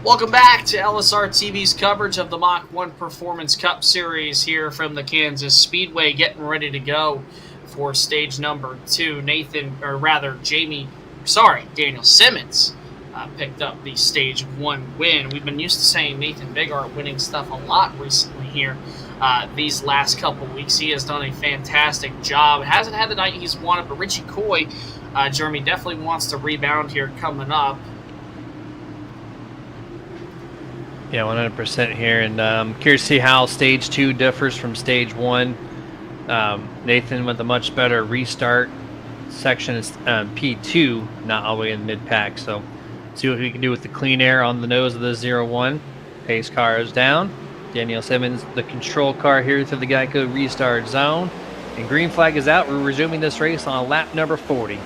E: Welcome back to LSRTV's coverage of the Mach 1 Performance Cup Series here from the Kansas Speedway, getting ready to go for stage number 2. Daniel Simmons picked up the stage 1 win. We've been used to saying Nathan Bigart winning stuff a lot recently here these last couple weeks. He has done a fantastic job. Hasn't had the night he's wanted, but Richie Coy, Jeremy, definitely wants to rebound here coming up.
F: Yeah, 100% here, and curious to see how stage 2 differs from stage 1. Nathan with a much better restart section is P2, not all the way in mid-pack, so see what we can do with the clean air on the nose of the 0-1. Pace car is down. Daniel Simmons, the control car here through the Geico restart zone, and green flag is out. We're resuming this race on lap number 40.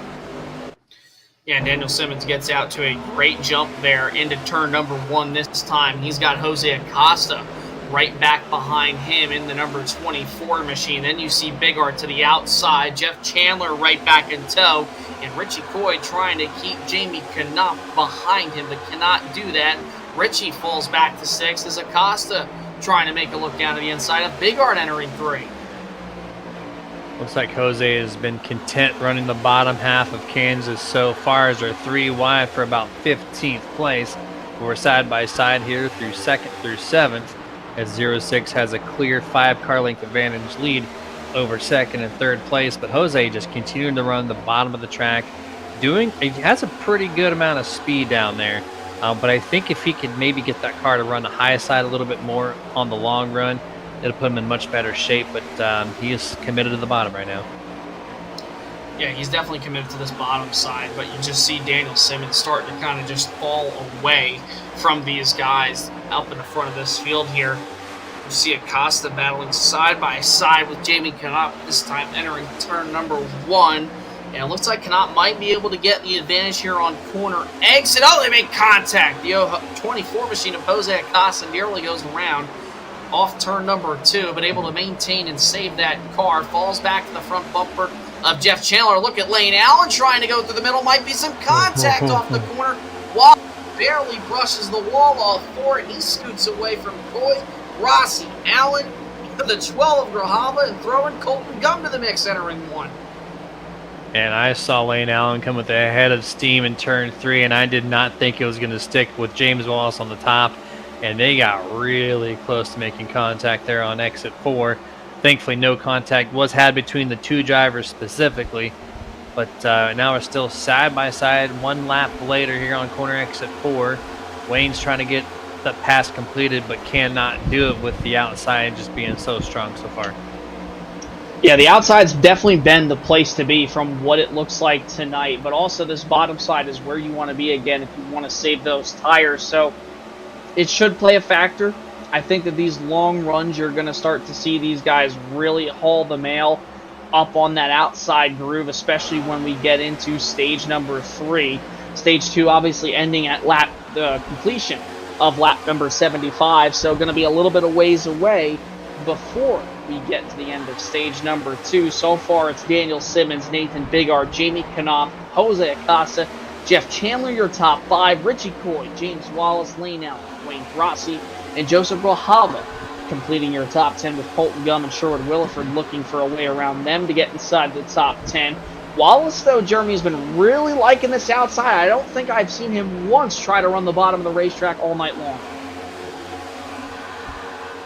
E: Yeah, Daniel Simmons gets out to a great jump there into turn number 1 this time. He's got Jose Acosta right back behind him in the number 24 machine. Then you see Bigart to the outside, Jeff Chandler right back in tow, and Richie Coy trying to keep Jamie Knopf behind him, but cannot do that. Richie falls back to 6 as Acosta trying to make a look down to the inside of Bigart entering 3.
F: Looks like Jose has been content running the bottom half of Kansas so far, as they're 3 wide for about 15th place. We're side by side here through 2nd through 7th, as 06 has a clear 5-car length advantage lead over 2nd and 3rd place. But Jose just continuing to run the bottom of the track. He has a pretty good amount of speed down there, but I think if he could maybe get that car to run the high side a little bit more on the long run, it'll put him in much better shape, but he is committed to the bottom right now.
E: Yeah, he's definitely committed to this bottom side, but you just see Daniel Simmons starting to kind of just fall away from these guys up in the front of this field here. You see Acosta battling side by side with Jamie Knopf, this time entering turn number 1. And it looks like Knopf might be able to get the advantage here on corner exit. Oh, they make contact. The 24 machine of Jose Acosta nearly goes around off turn number 2, but able to maintain and save that car. Falls back to the front bumper of Jeff Chandler. Look at Lane Allen trying to go through the middle. Might be some contact off the corner. Wallace barely brushes the wall off for it. He scoots away from Coy, Rossi, Allen, the 12 of Grajava, and throwing Colton Gum to the mix, entering 1.
F: And I saw Lane Allen come with a head of steam in turn 3, and I did not think it was going to stick with James Wallace on the top. And they got really close to making contact there on exit 4. Thankfully, no contact was had between the 2 drivers specifically. But now we're still side by side, 1 lap later here on corner exit 4. Wayne's trying to get the pass completed, but cannot do it with the outside just being so strong so far.
G: Yeah, the outside's definitely been the place to be from what it looks like tonight. But also this bottom side is where you want to be again if you want to save those tires. So it should play a factor. I think that these long runs, you're going to start to see these guys really haul the mail up on that outside groove, especially when we get into stage number 3. Stage 2 obviously ending at completion of lap number 75, so going to be a little bit of ways away before we get to the end of stage number 2. So far, it's Daniel Simmons, Nathan Bigart, Jamie Knopf, Jose Acosta, Jeff Chandler, your top 5, Richie Coy, James Wallace, Lane Allen, Wayne Rossi, and Joseph Grajava completing your top 10, with Colton Gum and Sherwood Williford looking for a way around them to get inside the top 10. Wallace, though, Jeremy, has been really liking this outside. I don't think I've seen him once try to run the bottom of the racetrack all night long.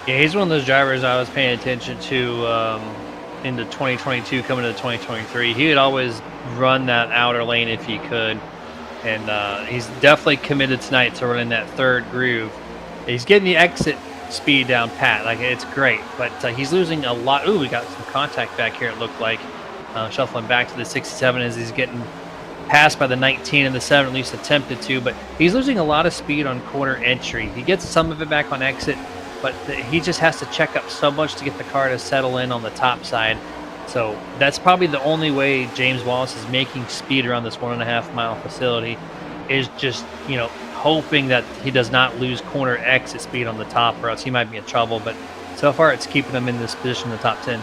F: Yeah, he's one of those drivers I was paying attention to into 2022, coming to 2023. He would always run that outer lane if he could, and he's definitely committed tonight to running that third groove. He's getting the exit speed down pat, like it's great, but he's losing a lot. Ooh, we got some contact back here, it looked like. Shuffling back to the 67 as he's getting passed by the 19 and the 7, at least attempted to, but he's losing a lot of speed on corner entry. He gets some of it back on exit, but he just has to check up so much to get the car to settle in on the top side. So that's probably the only way James Wallace is making speed around this 1.5 mile facility, is just, you know, hoping that he does not lose corner exit speed on the top, or else he might be in trouble. But so far it's keeping him in this position in the top 10.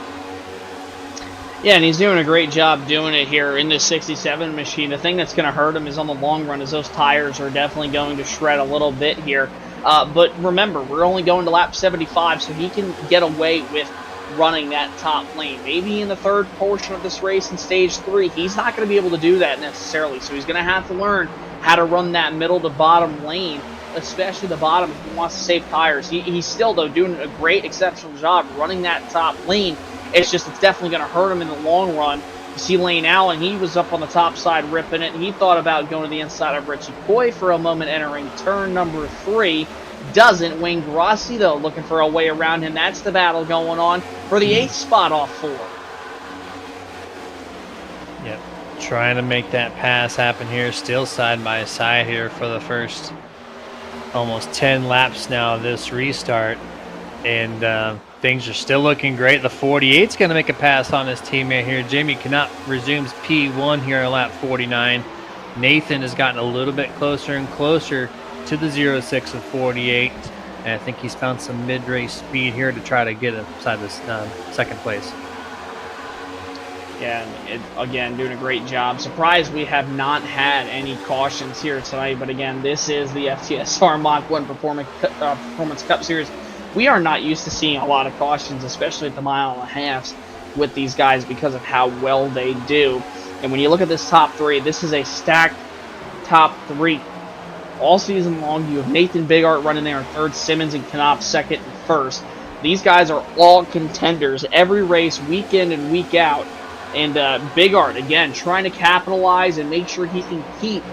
G: Yeah, and he's doing a great job doing it here in this 67 machine. The thing that's going to hurt him is on the long run, is those tires are definitely going to shred a little bit here. But remember, we're only going to lap 75, so he can get away with running that top lane. Maybe in the third portion of this race in stage 3, he's not going to be able to do that necessarily. So he's going to have to learn how to run that middle to bottom lane, especially the bottom if he wants to save tires. He's still, though, doing a great, exceptional job running that top lane. It's definitely going to hurt him in the long run. You see Lane Allen, he was up on the top side ripping it, and he thought about going to the inside of Richie Coy for a moment entering turn number 3. Doesn't. Wayne Grossi, though, looking for a way around him. That's the battle going on for the 8th spot off 4.
F: Yep, trying to make that pass happen here. Still side by side here for the first almost 10 laps now of this restart. And things are still looking great. The 48's going to make a pass on his teammate here. Jamie Knott resumes P1 here on lap 49. Nathan has gotten a little bit closer and closer to the 06 of 48. And I think he's found some mid-race speed here to try to get inside this second place.
G: Yeah, again, doing a great job. Surprised we have not had any cautions here tonight. But again, this is the FTSR Mach 1 Performance Cup Series. We are not used to seeing a lot of cautions, especially at the 1.5 miles with these guys, because of how well they do. And when you look at this top 3, this is a stacked top 3. All season long, you have Nathan Bigart running there in 3rd, Simmons and Knopf 2nd and 1st. These guys are all contenders every race, week in and week out. And Bigart, again, trying to capitalize and make sure he can keep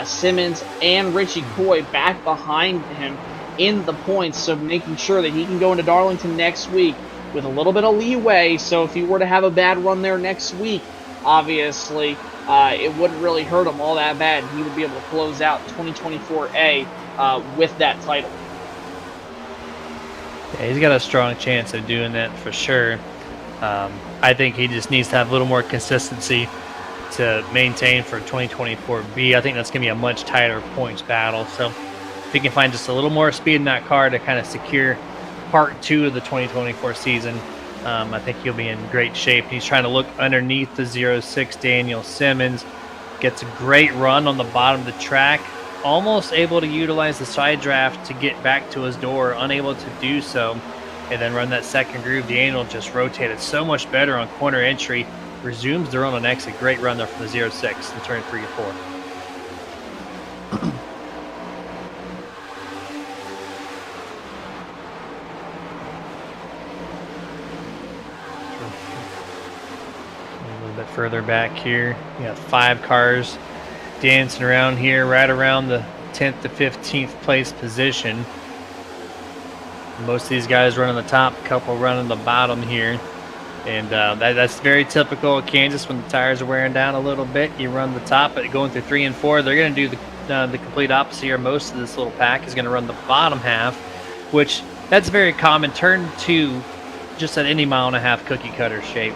G: Simmons and Richie Coy back behind him in the points, so making sure that he can go into Darlington next week with a little bit of leeway, so if he were to have a bad run there next week, obviously it wouldn't really hurt him all that bad. He would be able to close out 2024A with that title.
F: Yeah, he's got a strong chance of doing that for sure. I think he just needs to have a little more consistency to maintain for 2024B. I think that's going to be a much tighter points battle, so if he can find just a little more speed in that car to kind of secure part 2 of the 2024 season, I think he'll be in great shape. He's trying to look underneath the 06 Daniel Simmons. Gets a great run on the bottom of the track. Almost able to utilize the side draft to get back to his door. Unable to do so. And then run that second groove. Daniel just rotated so much better on corner entry. Resumes the run on exit. Great run there from the 06 in turn 3 and 4. Further back here, you got 5 cars dancing around here, right around the 10th to 15th place position. Most of these guys running the top, a couple running the bottom here, and that's very typical of Kansas. When the tires are wearing down a little bit, you run the top. But going through 3 and 4, they're going to do the complete opposite here. Most of this little pack is going to run the bottom half, which that's very common. Turn 2, just at any 1.5 mile cookie cutter shape.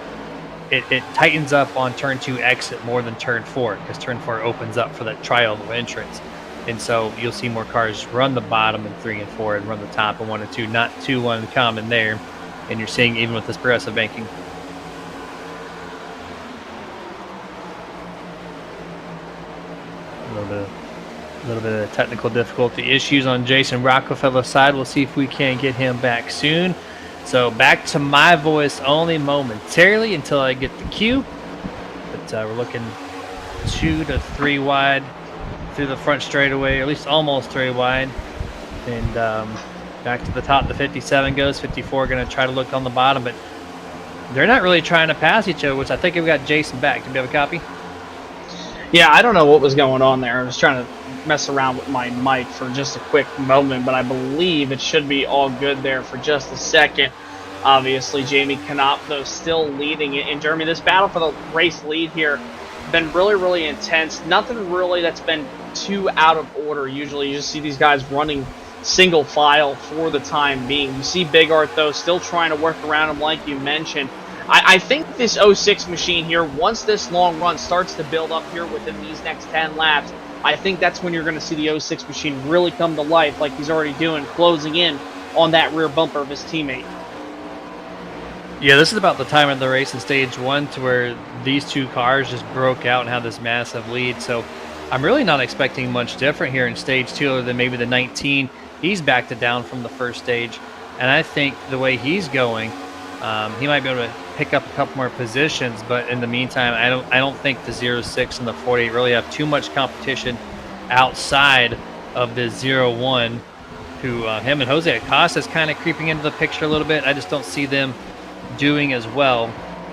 F: It tightens up on turn 2 exit more than turn 4, because turn 4 opens up for that tri-oval entrance. And so you'll see more cars run the bottom in 3 and 4 and run the top in 1 and 2, not 2 uncommon there. And you're seeing even with this progressive banking. A little bit of technical difficulty issues on Jason Rockefeller's side. We'll see if we can get him back soon. So back to my voice only momentarily until I get the cue. But we're looking 2 to 3 wide through the front straightaway, or at least almost 3 wide. And Back to the top, the 57 goes. 54 going to try to look on the bottom, but they're not really trying to pass each other, which I think we've got Jason back. Do we have a copy?
G: Yeah, I don't know what was going on there. I was trying to mess around with my mic for just a quick moment, but I believe it should be all good there for just a second. Obviously, Jamie Knopp, though, still leading it. And Jeremy, this battle for the race lead here been really, really intense. Nothing really that's been too out of order. Usually you just see these guys running single file for the time being. You see Big Art, though, still trying to work around him like you mentioned. I think this 06 machine here, once this long run starts to build up here within these next 10 laps, I think that's when you're going to see the 06 machine really come to life like he's already doing, closing in on that rear bumper of his teammate.
F: Yeah, this is about the time of the race in stage 1 to where these two cars just broke out and had this massive lead. So I'm really not expecting much different here in stage 2 other than maybe the 19. He's backed it down from the first stage. And I think the way he's going, he might be able to pick up a couple more positions. But in the meantime, I don't think the 06 and the 48 really have too much competition outside of the 01, who him and Jose Acosta is kind of creeping into the picture a little bit. I just don't see them doing as well,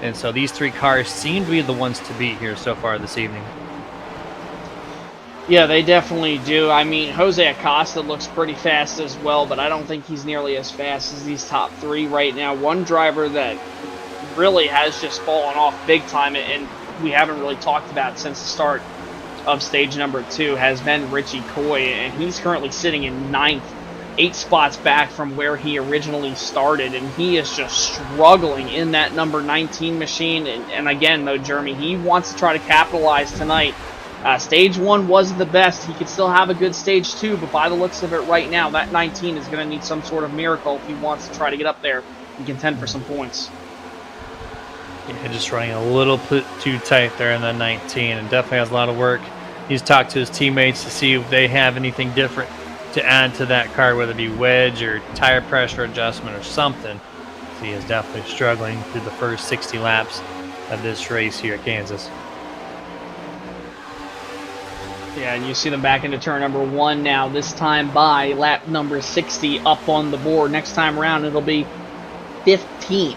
F: and so these three cars seem to be the ones to beat here so far this evening.
G: Yeah, they definitely do. I mean, Jose Acosta looks pretty fast as well, but I don't think he's nearly as fast as these top three right now. One driver that really has just fallen off big time, and we haven't really talked about since the start of stage number 2, has been Richie Coy, and he's currently sitting in 9th, 8 spots back from where he originally started, and he is just struggling in that number 19 machine. And again, though, Jeremy, he wants to try to capitalize tonight. Stage 1 wasn't the best. He could still have a good stage 2, but by the looks of it right now, that 19 is going to need some sort of miracle if he wants to try to get up there and contend for some points.
F: Yeah, just running a little bit too tight there in the 19, and definitely has a lot of work. He's talked to his teammates to see if they have anything different to add to that car, whether it be wedge or tire pressure adjustment or something. So he is definitely struggling through the first 60 laps of this race here at Kansas.
G: Yeah, and you see them back into turn number 1 now, this time by lap number 60 up on the board. Next time around, it'll be 15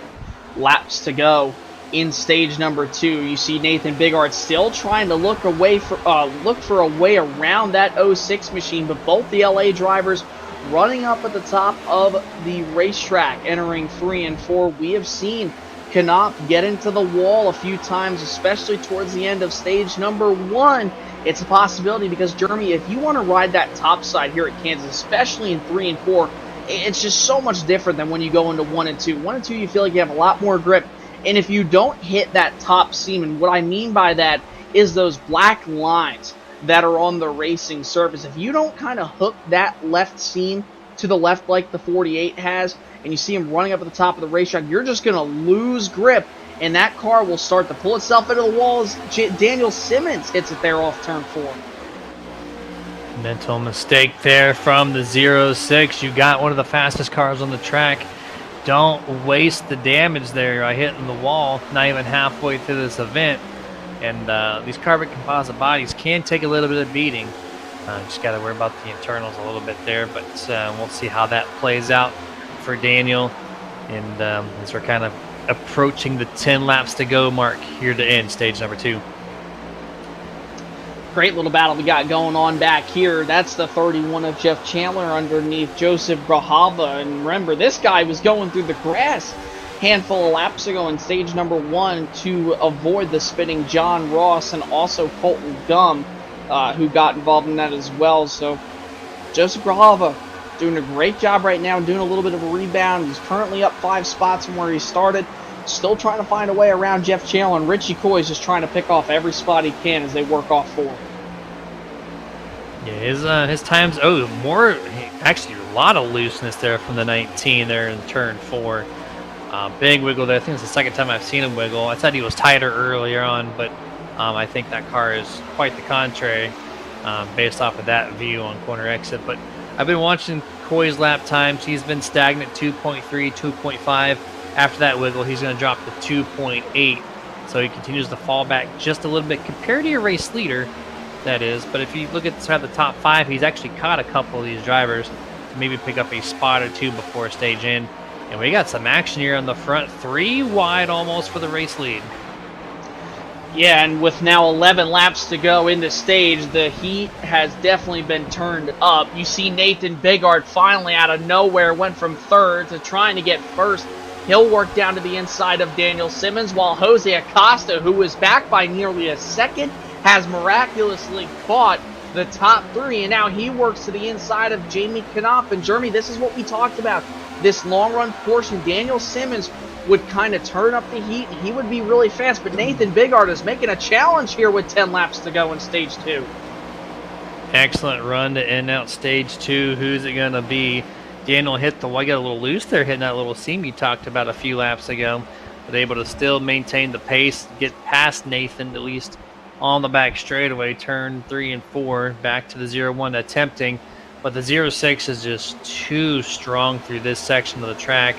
G: laps to go in stage number 2. You see Nathan Bigart still trying to look for a way around that 06 machine, but both the LA drivers running up at the top of the racetrack, entering 3 and 4. We have seen Knopp get into the wall a few times, especially towards the end of stage number 1. It's a possibility because, Jeremy, if you want to ride that top side here at Kansas, especially in 3 and 4, it's just so much different than when you go into 1 and 2. 1 and 2, you feel like you have a lot more grip. And if you don't hit that top seam, and what I mean by that is those black lines that are on the racing surface, if you don't kind of hook that left seam to the left like the 48 has, and you see him running up at the top of the racetrack, you're just going to lose grip, and that car will start to pull itself into the walls. Daniel Simmons hits it there off turn 4.
F: Mental mistake there from the 06. You got one of the fastest cars on the track. Don't waste the damage there by hitting the wall, not even halfway through this event. And these carbon composite bodies can take a little bit of beating. Just got to worry about the internals a little bit there, but we'll see how that plays out for Daniel. And as we're kind of approaching the 10 laps to go mark here to end stage number 2.
G: Great little battle we got going on back here. That's the 31 of Jeff Chandler underneath Joseph Grajava. And remember, this guy was going through the grass handful of laps ago in stage number 1 to avoid the spinning John Ross and also Colton Gum, who got involved in that as well. So Joseph Grajava doing a great job right now, doing a little bit of a rebound. He's currently up 5 spots from where he started. Still trying to find a way around Jeff Chandler, and Richie Coy is just trying to pick off every spot he can as they work off 4.
F: Yeah, his times, actually a lot of looseness there from the 19 there in turn 4. Big wiggle there. I think it's the second time I've seen him wiggle. I thought he was tighter earlier on, but I think that car is quite the contrary based off of that view on corner exit. But I've been watching Coy's lap times. He's been stagnant 2.3, 2.5. After that wiggle, he's going to drop to 2.8. So he continues to fall back just a little bit compared to your race leader, that is. But if you look at the top 5, he's actually caught a couple of these drivers. to maybe pick up a spot or two before stage in. And we got some action here on the front, 3 wide almost for the race lead.
G: Yeah, and with now 11 laps to go in the stage, the heat has definitely been turned up. You see Nathan Bigard finally out of nowhere went from third to trying to get first. He'll work down to the inside of Daniel Simmons, while Jose Acosta, who was back by nearly a second, has miraculously caught the top 3, and now he works to the inside of Jamie Knopf. And Jeremy, this is what we talked about. This long run portion, Daniel Simmons would kind of turn up the heat, and he would be really fast, but Nathan Bigard is making a challenge here with 10 laps to go in stage 2.
F: Excellent run to end out stage 2. Who's it going to be? Daniel hit the got a little loose there, hitting that little seam you talked about a few laps ago, but able to still maintain the pace, get past Nathan at least on the back straightaway, turn 3 and 4, back to the 0-1 attempting, but the 0-6 is just too strong through this section of the track.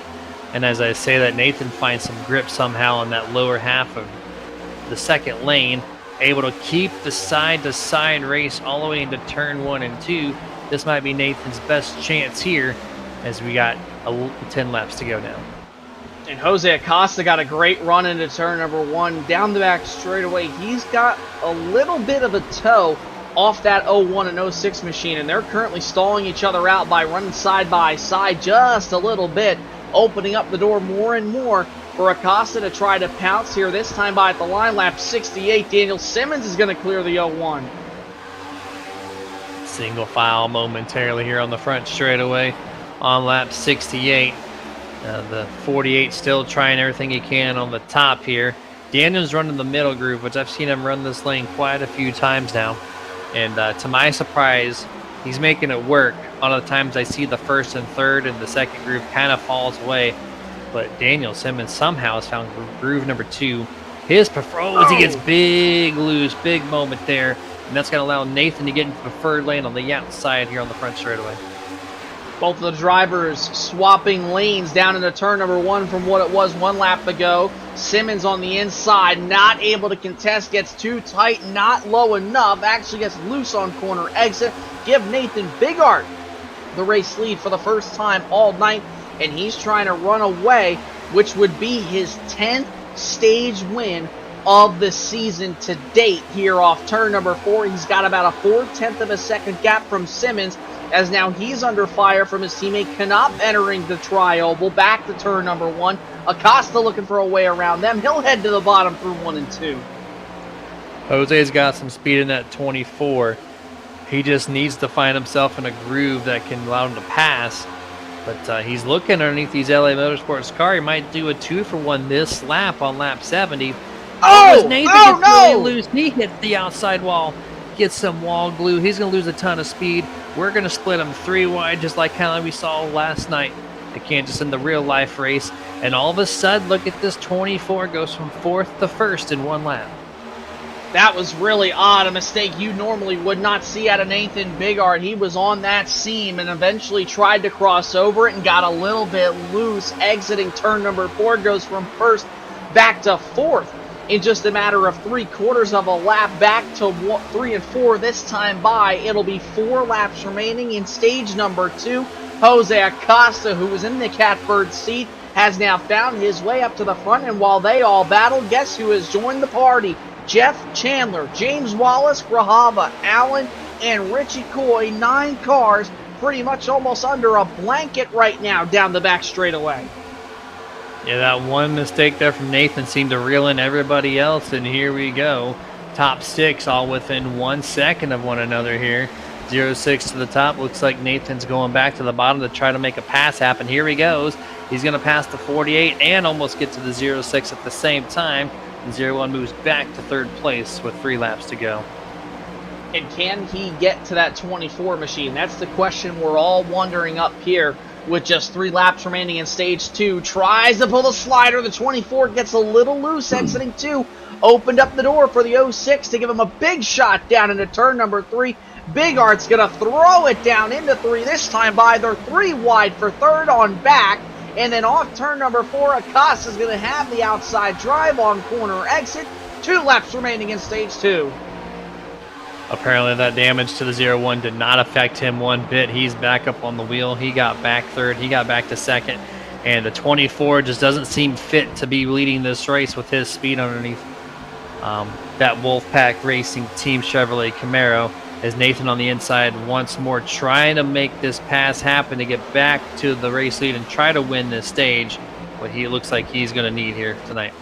F: And as I say that, Nathan finds some grip somehow in that lower half of the second lane, able to keep the side-to-side race all the way into turn 1 and 2. This might be Nathan's best chance here as we got 10 laps to go now.
G: And Jose Acosta got a great run into turn number 1. Down the back straightaway, he's got a little bit of a toe off that 01 and 06 machine, and they're currently stalling each other out by running side by side just a little bit, opening up the door more and more for Acosta to try to pounce here. This time by at the line, lap 68, Daniel Simmons is going to clear the 01.
F: Single file momentarily here on the front straightaway on lap 68. The 48 still trying everything he can on the top here. Daniel's running the middle groove, which I've seen him run this lane quite a few times now. And to my surprise, he's making it work. A lot of the times I see the first and third and the second groove kind of falls away. But Daniel Simmons somehow has found groove number 2. His preferred, he gets big loose, big moment there. And that's going to allow Nathan to get into the preferred lane on the outside here on the front straightaway.
G: Both of the drivers swapping lanes down into turn number 1 from what it was 1 lap ago. Simmons on the inside, not able to contest, gets too tight, not low enough, actually gets loose on corner exit. Give Nathan Bigard the race lead for the first time all night, and he's trying to run away, which would be his 10th stage win of the season to date here off turn number 4. He's got about a 4/10 of a second gap from Simmons, as now he's under fire from his teammate Knopf entering the tri-oval back to turn number 1. Acosta looking for a way around them. He'll head to the bottom through 1 and 2.
F: Jose's got some speed in that 24. He just needs to find himself in a groove that can allow him to pass. But he's looking underneath these LA Motorsports car. He might do a 2-for-1 this lap on lap 70. Nathan gets really loose. He hits the outside wall, gets some wall glue. He's going to lose a ton of speed. We're going to split him 3 wide, just like how we saw last night at Kansas in the real-life race. And all of a sudden, look at this 24 goes from 4th to 1st in 1 lap.
G: That was really odd, a mistake you normally would not see out of Nathan Bigard. He was on that seam and eventually tried to cross over it and got a little bit loose. Exiting turn number 4, goes from 1st back to 4th in just a matter of 3/4 of a lap, back to 3 and 4 this time by. It'll be 4 laps remaining in stage number 2. Jose Acosta, who was in the catbird seat, has now found his way up to the front, and while they all battle, guess who has joined the party? Jeff Chandler, James Wallace, Grahava, Allen, and Richie Coy. 9 cars pretty much almost under a blanket right now down the back straightaway.
F: Yeah, that one mistake there from Nathan seemed to reel in everybody else, and here we go. Top 6 all within 1 second of one another here. 0-6 to the top. Looks like Nathan's going back to the bottom to try to make a pass happen. Here he goes. He's going to pass the 48 and almost get to the 0-6 at the same time. 0-1 moves back to 3rd place with 3 laps to go.
G: And can he get to that 24 machine? That's the question we're all wondering up here with just 3 laps remaining in stage 2. Tries to pull the slider. The 24 gets a little loose exiting 2. Opened up the door for the 06 to give him a big shot down into turn number 3. Bigart's going to throw it down into 3 this time by. They're 3 wide for 3rd on back. And then off turn number 4, Acosta's going to have the outside drive on corner exit. 2 laps remaining in stage 2.
F: Apparently that damage to the 0-1 did not affect him one bit. He's back up on the wheel. He got back third. He got back to second. And the 24 just doesn't seem fit to be leading this race with his speed underneath that Wolfpack Racing Team Chevrolet Camaro. As Nathan on the inside once more trying to make this pass happen to get back to the race lead and try to win this stage. What he looks like he's going to need here tonight.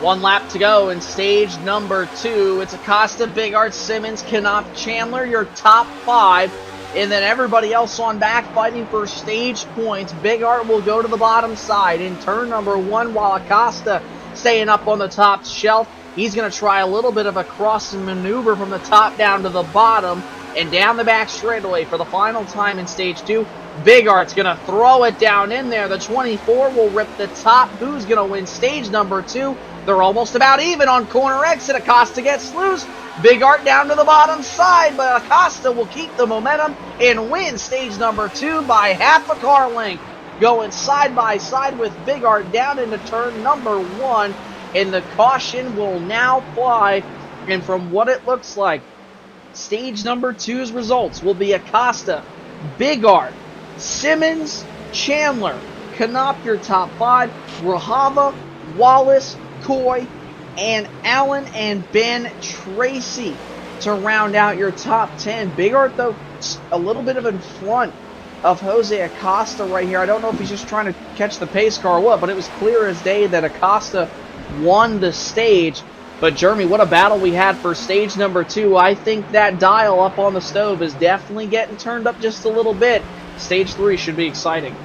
G: 1 lap to go in stage number 2. It's Acosta, Bigart, Simmons, Knopf, Chandler, your top 5. And then everybody else on back fighting for stage points. Bigart will go to the bottom side in turn number 1 while Acosta staying up on the top shelf. He's going to try a little bit of a crossing maneuver from the top down to the bottom and down the back straightaway for the final time in stage 2. Bigart's going to throw it down in there. The 24 will rip the top. Who's going to win stage number 2? They're almost about even on corner exit. Acosta gets loose. Bigart down to the bottom side, but Acosta will keep the momentum and win stage number 2 by half a car length. Going side by side with Bigart down into turn number 1, and the caution will now fly. And from what it looks like, stage number 2's results will be Acosta, Bigart, Simmons, Chandler, Knopf, your top 5, Rahava, Wallace, Coy, and Allen and Ben Tracy to round out your top 10. Bigart, though, a little bit of in front of Jose Acosta right here. I don't know if he's just trying to catch the pace car or what, but it was clear as day that Acosta won the stage. But Jeremy, what a battle we had for stage number 2. I think that dial up on the stove is definitely getting turned up just a little bit. Stage 3 should be exciting.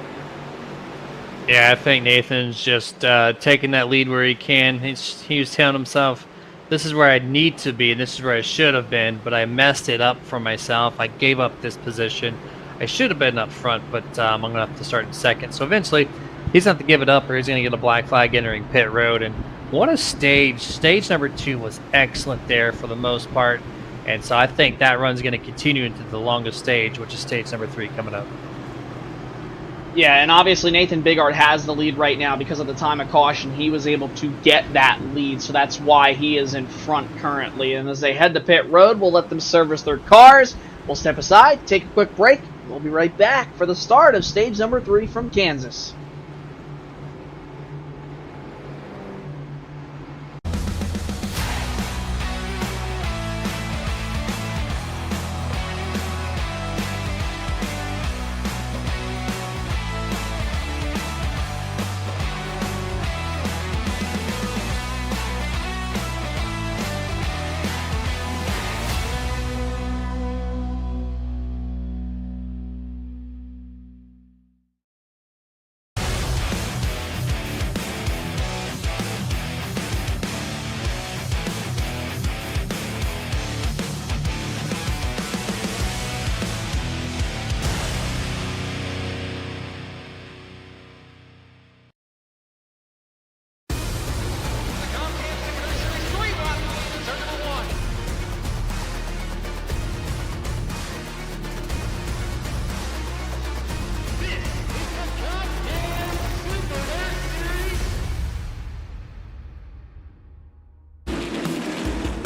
F: Yeah, I think Nathan's just taking that lead where he can. He was telling himself, this is where I need to be, and this is where I should have been, but I messed it up for myself. I gave up this position. I should have been up front, but I'm going to have to start in second. So eventually, he's going to have to give it up, or he's going to get a black flag entering pit road. And what a stage. Stage number 2 was excellent there for the most part. And so I think that run's going to continue into the longest stage, which is stage number 3 coming up.
G: Yeah, and obviously Nathan Bigart has the lead right now because of the time of caution. He was able to get that lead, so that's why he is in front currently. And as they head to pit road, we'll let them service their cars. We'll step aside, take a quick break. We'll be right back for the start of stage number 3 from Kansas.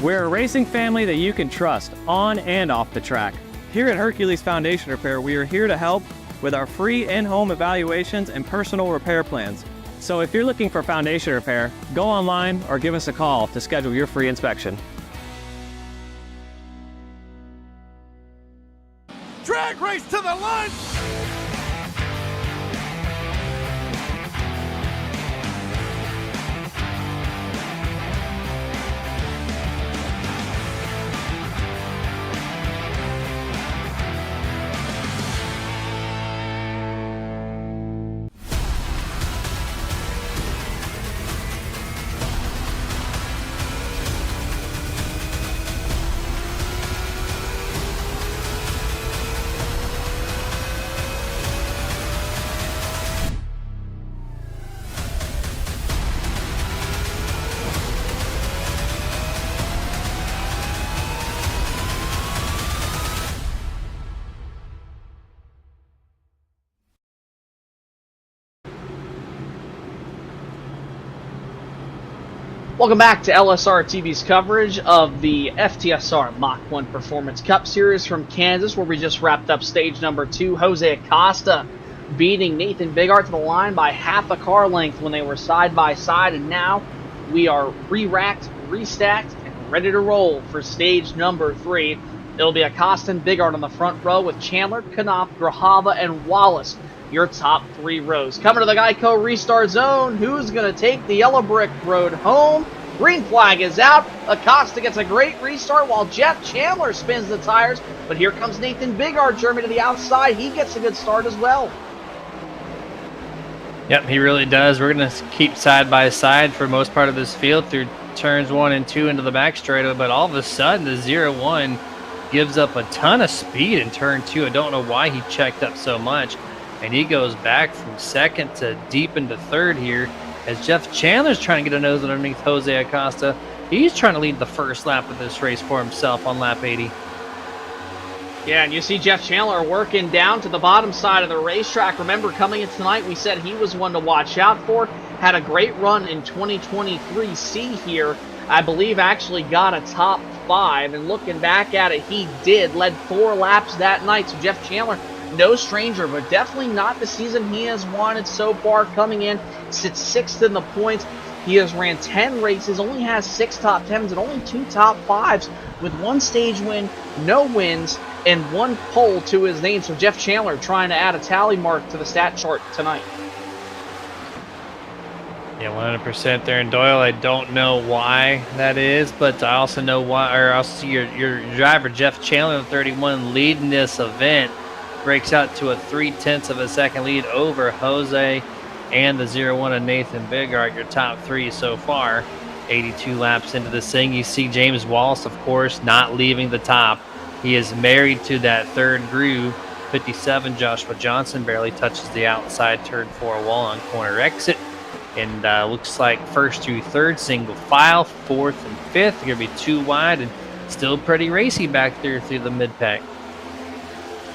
C: We're a racing family that you can trust on and off the track. Here at Hercules Foundation Repair, we are here to help with our free in-home evaluations and personal repair plans. So if you're looking for foundation repair, go online or give us a call to schedule your free inspection.
A: Drag race to the line!
G: Welcome back to LSRTV's coverage of the FTSR Mach 1 Performance Cup Series from Kansas, where we just wrapped up stage number 2. Jose Acosta beating Nathan Bigart to the line by half a car length when they were side by side, and now we are re-racked, restacked, and ready to roll for stage number 3. It'll be Acosta and Bigart on the front row with Chandler, Knopf, Grajava, and Wallace, your top 3 rows. Coming to the Geico restart zone, who's going to take the yellow brick road home? Green flag is out. Acosta gets a great restart while Jeff Chandler spins the tires. But here comes Nathan Bigart, Jeremy, to the outside. He gets a good start as well.
F: Yep, he really does. We're going to keep side by side for most part of this field through turns 1 and 2 into the back straightaway. But all of a sudden, the 0-1 gives up a ton of speed in turn 2. I don't know why he checked up so much. And he goes back from second to deep into third here as Jeff Chandler's trying to get a nose underneath Jose Acosta. He's trying to lead the first lap of this race for himself on lap 80.
G: Yeah, and you see Jeff Chandler working down to the bottom side of the racetrack. Remember, coming in tonight, we said he was one to watch out for. Had a great run in 2023C here. I believe actually got a top 5, and looking back at it, he did. Led 4 laps that night, so Jeff Chandler, no stranger, but definitely not the season he has wanted so far. Coming in, sits 6th in the points. He has ran 10 races, only has 6 top 10s and only 2 top 5s, with 1 stage win, no wins, and 1 pole to his name. So Jeff Chandler trying to add a tally mark to the stat chart tonight.
F: Yeah, 100% there. And Doyle, I don't know why that is, but I also know why, or I'll see your driver, Jeff Chandler, 31, leading this event, breaks out to a 0.3 of a second lead over Jose and the 0-1 of Nathan Bigart, your top 3 so far. 82 laps into this thing. You see James Wallace, of course, not leaving the top. He is married to that third groove. 57, Joshua Johnson barely touches the outside turn 4 wall on corner exit. And looks like first to third single file, 4th and 5th. Going to be 2 wide and still pretty racy back there through the mid-pack.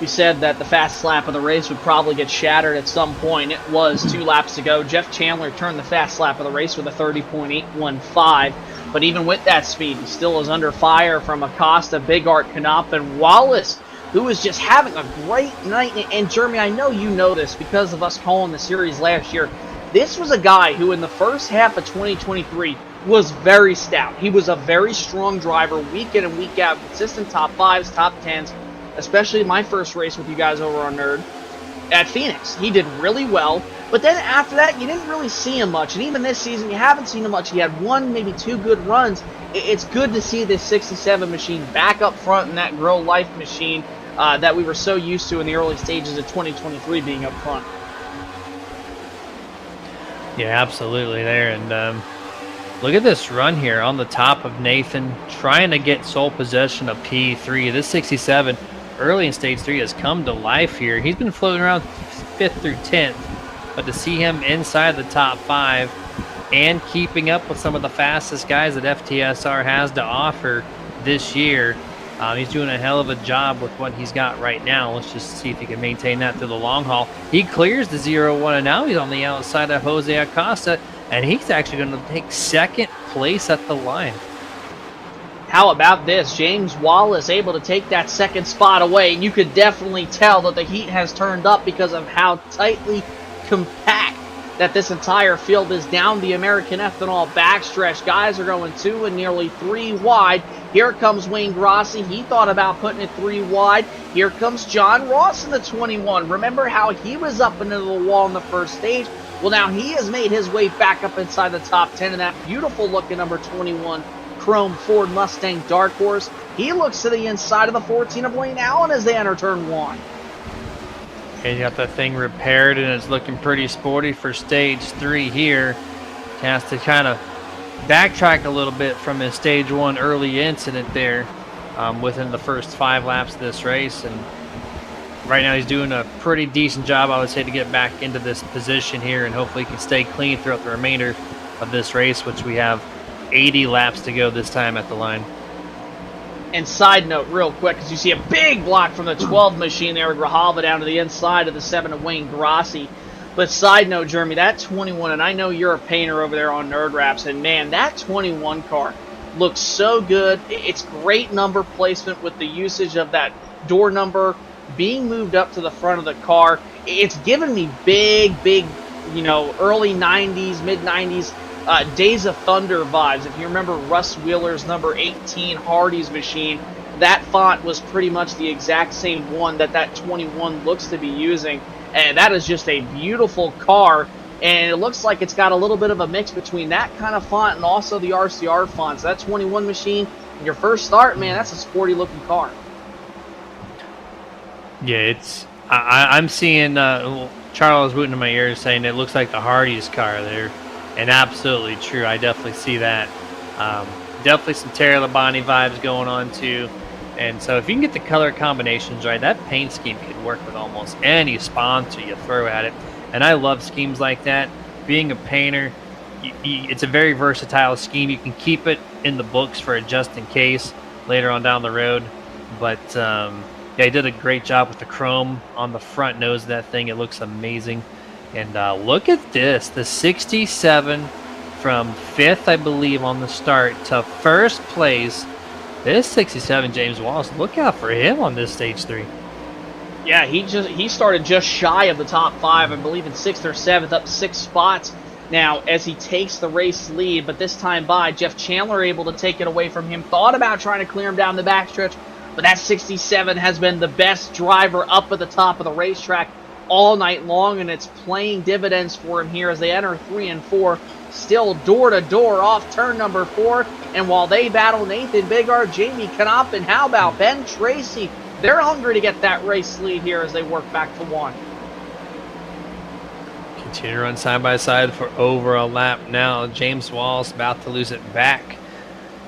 G: We said that the fastest lap of the race would probably get shattered at some point. It was 2 laps to go. Jeff Chandler turned the fast lap of the race with a 30.815. But even with that speed, he still is under fire from Acosta, Bigart, Knopf, and Wallace, who is just having a great night. And Jeremy, I know you know this because of us calling the series last year. This was a guy who in the first half of 2023 was very stout. He was a very strong driver week in and week out, consistent top 5s, top 10s, especially my first race with you guys over on Nerd at Phoenix. He did really well, but then after that, you didn't really see him much. And even this season, you haven't seen him much. He had 1, maybe 2 good runs. It's good to see this 67 machine back up front in that Grow Life machine that we were so used to in the early stages of 2023 being up front.
F: Yeah, absolutely there. And look at this run here on the top of Nathan, trying to get sole possession of P3. This 67 early in stage 3 has come to life here. He's been floating around 5th through 10th, but to see him inside the top 5 and keeping up with some of the fastest guys that FTSR has to offer this year, he's doing a hell of a job with what he's got right now. Let's just see if he can maintain that through the long haul. He clears the 0-1, and now he's on the outside of Jose Acosta, and he's actually going to take 2nd place at the line.
G: How about this? James Wallace able to take that 2nd spot away, and you could definitely tell that the heat has turned up because of how tightly compact that this entire field is down the American Ethanol backstretch. Guys are going 2 and nearly 3 wide. Here comes Wayne Grossi. He thought about putting it 3 wide. Here comes John Ross in the 21. Remember how he was up into the wall in the first stage? Well, now he has made his way back up inside the top 10 in that beautiful looking number 21 Chrome Ford Mustang Dark Horse. He looks to the inside of the 14 of Wayne Allen as they enter turn 1.
F: He's got that thing repaired, and it's looking pretty sporty for stage 3 here. He has to kind of backtrack a little bit from his stage 1 early incident there within the first 5 laps of this race. And right now he's doing a pretty decent job, I would say, to get back into this position here, and hopefully he can stay clean throughout the remainder of this race, which we have 80 laps to go this time at the line.
G: And side note real quick, because you see a big block from the 12 machine there with Grajava down to the inside of the 7 of Wayne Grossi. But side note, Jeremy, that 21, and I know you're a painter over there on Nerd Wraps, and man, that 21 car looks so good. It's great number placement with the usage of that door number being moved up to the front of the car. It's given me big, early 90s, mid 90s Days of Thunder vibes. If you remember Russ Wheeler's number 18 Hardy's machine, that font was pretty much the exact same one that 21 looks to be using. And that is just a beautiful car. And it looks like it's got a little bit of a mix between that kind of font and also the RCR font. So that 21 machine, your first start, man, that's a sporty looking car.
F: Yeah, I'm seeing Charles Wooten in my ears saying it looks like the Hardy's car there. And absolutely true. I definitely see that. Definitely some Terry Labonte vibes going on too. And so if you can get the color combinations right, that paint scheme could work with almost any sponsor you throw at it. And I love schemes like that. Being a painter, it's a very versatile scheme. You can keep it in the books for a just in case later on down the road. But yeah, he did a great job with the chrome on the front nose of that thing. It looks amazing. And look at this, the 67 from 5th, I believe, on the start to first place. This 67 James Wallace, look out for him on this stage 3.
G: Yeah, he started just shy of the top 5, I believe in 6th or 7th, up 6 spots now as he takes the race lead. But this time by, Jeff Chandler able to take it away from him. Thought about trying to clear him down the backstretch, but that 67 has been the best driver up at the top of the racetrack all night long, and it's playing dividends for him here as they enter 3 and 4. Still door to door off turn number 4, and while they battle Nathan Bigard, Jamie Knopp, and how about Ben Tracy? They're hungry to get that race lead here as they work back to 1.
F: Continue to run side by side for over a lap now. James Wallace about to lose it back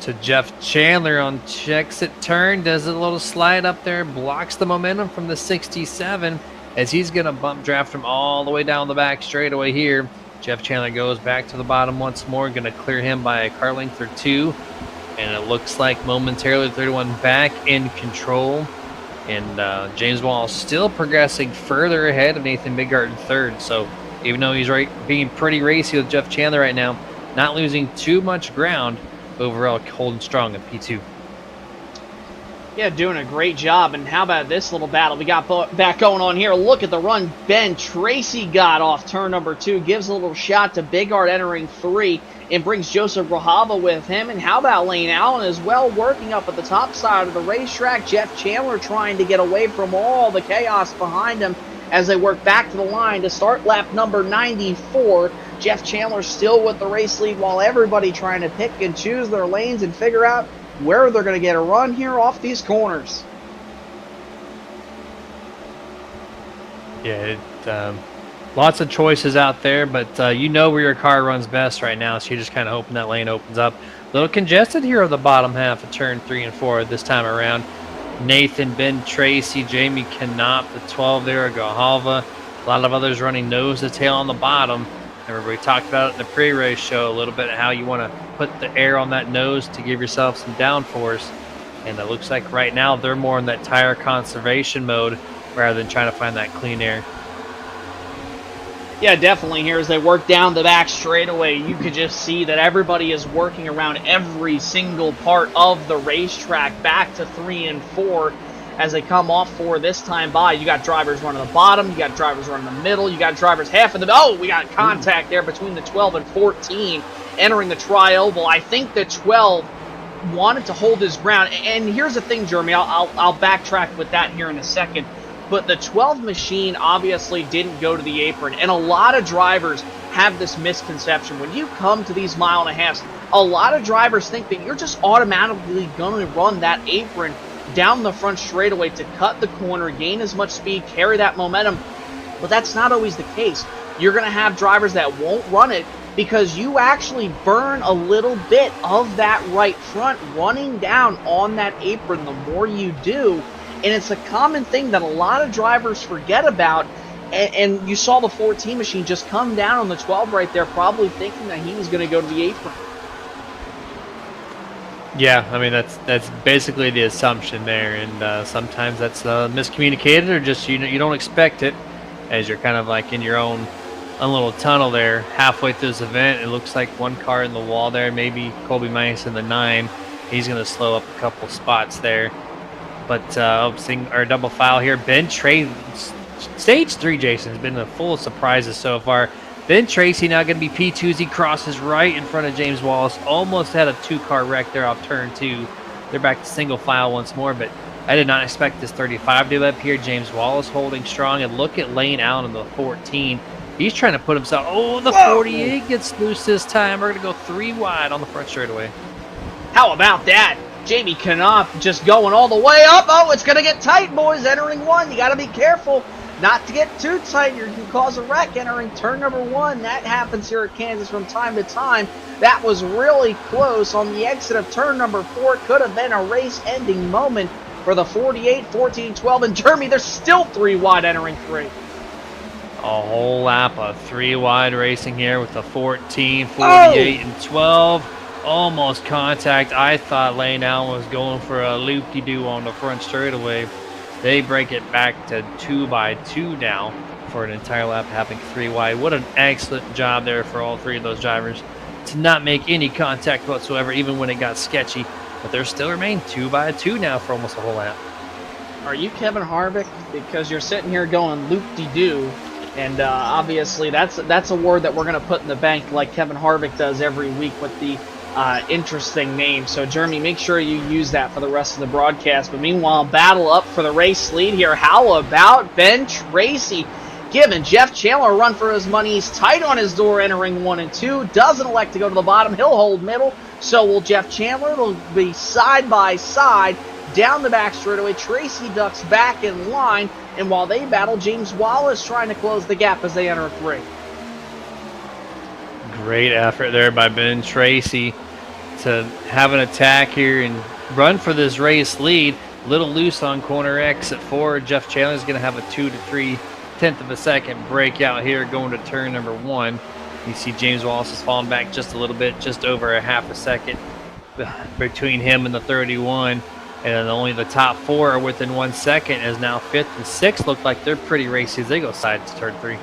F: to Jeff Chandler on exit turn. Does a little slide up there, blocks the momentum from the 67 as he's going to bump draft him all the way down the back straightaway here. Jeff Chandler goes back to the bottom once more, going to clear him by a car length or 2. And it looks like momentarily 31 back in control. And James Wallace still progressing further ahead of Nathan Bigard in 3rd. So even though he's being pretty racy with Jeff Chandler right now, not losing too much ground, overall holding strong in P2.
G: Yeah, doing a great job. And how about this little battle we got back going on here? Look at the run Ben Tracy got off turn number 2. Gives a little shot to Bigard entering 3 and brings Joseph Grajava with him. And how about Lane Allen as well, working up at the top side of the racetrack. Jeff Chandler trying to get away from all the chaos behind him as they work back to the line to start lap number 94. Jeff Chandler still with the race lead while everybody trying to pick and choose their lanes and figure out where they're going to get a run here off these corners.
F: Yeah, lots of choices out there, but you know where your car runs best right now, so you're just kind of hoping that lane opens up. A little congested here of the bottom half of turn 3 and 4 this time around. Nathan, Ben Tracy, Jamie Knopp, the 12 there, Gahalva. A lot of others running nose to tail on the bottom. Remember, we talked about it in the pre-race show a little bit, how you want to put the air on that nose to give yourself some downforce. And it looks like right now they're more in that tire conservation mode rather than trying to find that clean air.
G: Yeah, definitely. Here as they work down the back straightaway, you could just see that everybody is working around every single part of the racetrack back to 3 and 4 as they come off 4 this time by. You got drivers running the bottom, you got drivers running the middle, you got drivers half of the... Oh, we got contact there between the 12 and 14 entering the tri-oval. I think the 12 wanted to hold his ground. And here's the thing, Jeremy, I'll backtrack with that here in a second. But the 12 machine obviously didn't go to the apron, and a lot of drivers have this misconception. When you come to these mile and a halves, a lot of drivers think that you're just automatically going to run that apron down the front straightaway to cut the corner, gain as much speed, carry that momentum. But that's not always the case. You're going to have drivers that won't run it because you actually burn a little bit of that right front running down on that apron the more you do. And it's a common thing that a lot of drivers forget about. And you saw the 14 machine just come down on the 12 right there, probably thinking that he was going to go to the apron.
F: Yeah, I mean, that's basically the assumption there. And sometimes that's miscommunicated or just you don't expect it as you're kind of like in your own a little tunnel there halfway through this event. It looks like one car in the wall there, maybe Colby Minus in the 9. He's going to slow up a couple spots there. But seeing our double file here, Ben Tracy, stage 3, Jason, has been full of surprises so far. Ben Tracy now going to be P2 as he crosses right in front of James Wallace. Almost had a 2-car wreck there off turn 2. They're back to single file once more, but I did not expect this 35 to be up here. James Wallace holding strong, and look at Lane Allen in the 14. He's trying to put himself. Oh, the 48 gets loose this time. We're going to go 3 wide on the front straightaway.
G: How about that? Jamie Knopf just going all the way up. Oh, it's going to get tight, boys. Entering 1. You got to be careful not to get too tight. You can cause a wreck entering turn number 1. That happens here at Kansas from time to time. That was really close on the exit of turn number 4. Could have been a race-ending moment for the 48, 14, 12. And Jeremy, there's still 3 wide entering 3.
F: A whole lap of 3 wide racing here with the 14, 48, and 12. Almost contact. I thought Lane Allen was going for a loop-de-doo on the front straightaway. They break it back to 2 by 2 now for an entire lap, having 3 wide. What an excellent job there for all 3 of those drivers to not make any contact whatsoever, even when it got sketchy. But there still remain 2 by 2 now for almost a whole lap.
G: Are you Kevin Harvick? Because you're sitting here going loop-de-doo, and obviously that's a word that we're going to put in the bank like Kevin Harvick does every week with the interesting name. So, Jeremy, make sure you use that for the rest of the broadcast. But meanwhile, battle up for the race lead here. How about Ben Tracy giving Jeff Chandler a run for his money? He's tight on his door entering 1 and 2. Doesn't elect to go to the bottom. He'll hold middle. So will Jeff Chandler. It'll be side by side down the back straightaway. Tracy ducks back in line. And while they battle, James Wallace trying to close the gap as they enter 3.
F: Great effort there by Ben Tracy to have an attack here and run for this race lead. A little loose on corner X at 4. Jeff Chandler's going to have a 2 to 3 tenth of a second breakout here going to turn number 1. You see James Wallace has fallen back just a little bit, just over a half a second between him and the 31. And only the top 4 are within 1 second, as now 5th and 6th look like they're pretty racy as they go side to turn 3.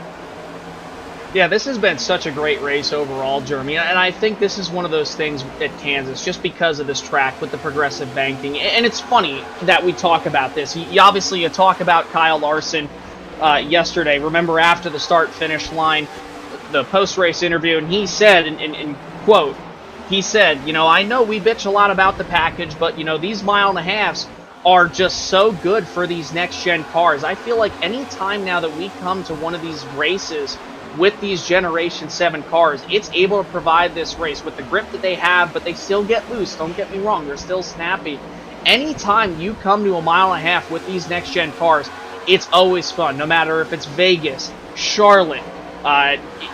G: Yeah, this has been such a great race overall, Jeremy, and I think this is one of those things at Kansas, just because of this track with the progressive banking. And it's funny that we talk about this. Obviously, you talk about Kyle Larson yesterday. Remember, after the start-finish line, the post-race interview, and he said, in quote, he said, I know we bitch a lot about the package, but, these mile and a halves are just so good for these next-gen cars. I feel like any time now that we come to one of these races with these Generation 7 cars, it's able to provide this race with the grip that they have, but they still get loose. Don't get me wrong, they're still snappy. Anytime you come to a mile and a half with these next-gen cars, it's always fun, no matter if it's Vegas, Charlotte,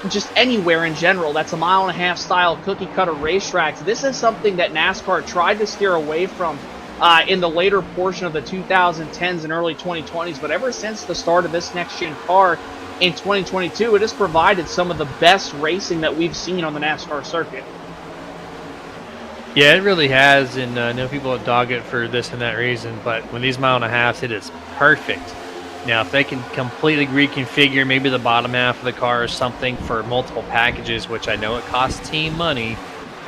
G: just anywhere in general. That's a mile and a half style cookie-cutter racetracks. This is something that NASCAR tried to steer away from in the later portion of the 2010s and early 2020s, but ever since the start of this next-gen car, in 2022, it has provided some of the best racing that we've seen on the NASCAR circuit.
F: Yeah, it really has, and I know people dog it for this and that reason, but when these mile and a halves, it is perfect. Now, if they can completely reconfigure maybe the bottom half of the car or something for multiple packages, which I know it costs team money,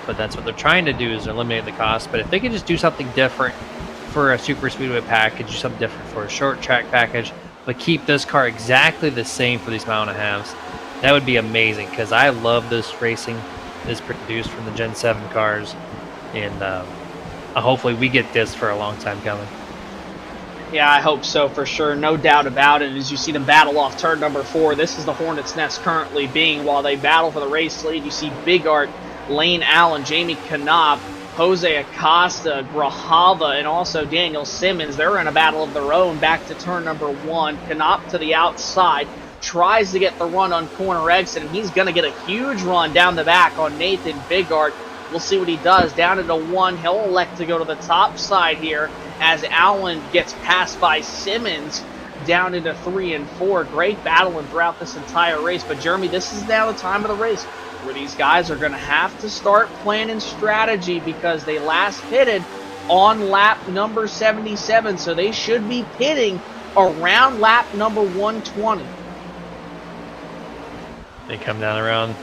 F: but that's what they're trying to do, is eliminate the cost. But if they can just do something different for a super speedway package, do something different for a short track package, but keep this car exactly the same for these mile and a halves, that would be amazing, because I love this racing that's produced from the Gen 7 cars, and hopefully we get this for a long time coming.
G: Yeah, I hope so, for sure. No doubt about it. As you see them battle off turn number 4, this is the Hornets' Nest currently being. While they battle for the race lead, you see Big Art, Lane Allen, Jamie Knopf, Jose Acosta, Grajava, and also Daniel Simmons. They're in a battle of their own back to turn number 1. Knopf to the outside, tries to get the run on corner exit, and he's going to get a huge run down the back on Nathan Bigart. We'll see what he does. Down into 1, he'll elect to go to the top side here as Allen gets passed by Simmons down into 3 and 4. Great battling throughout this entire race. But, Jeremy, this is now the time of the race where these guys are going to have to start planning strategy, because they last pitted on lap number 77, so they should be pitting around lap number 120.
F: They come down around.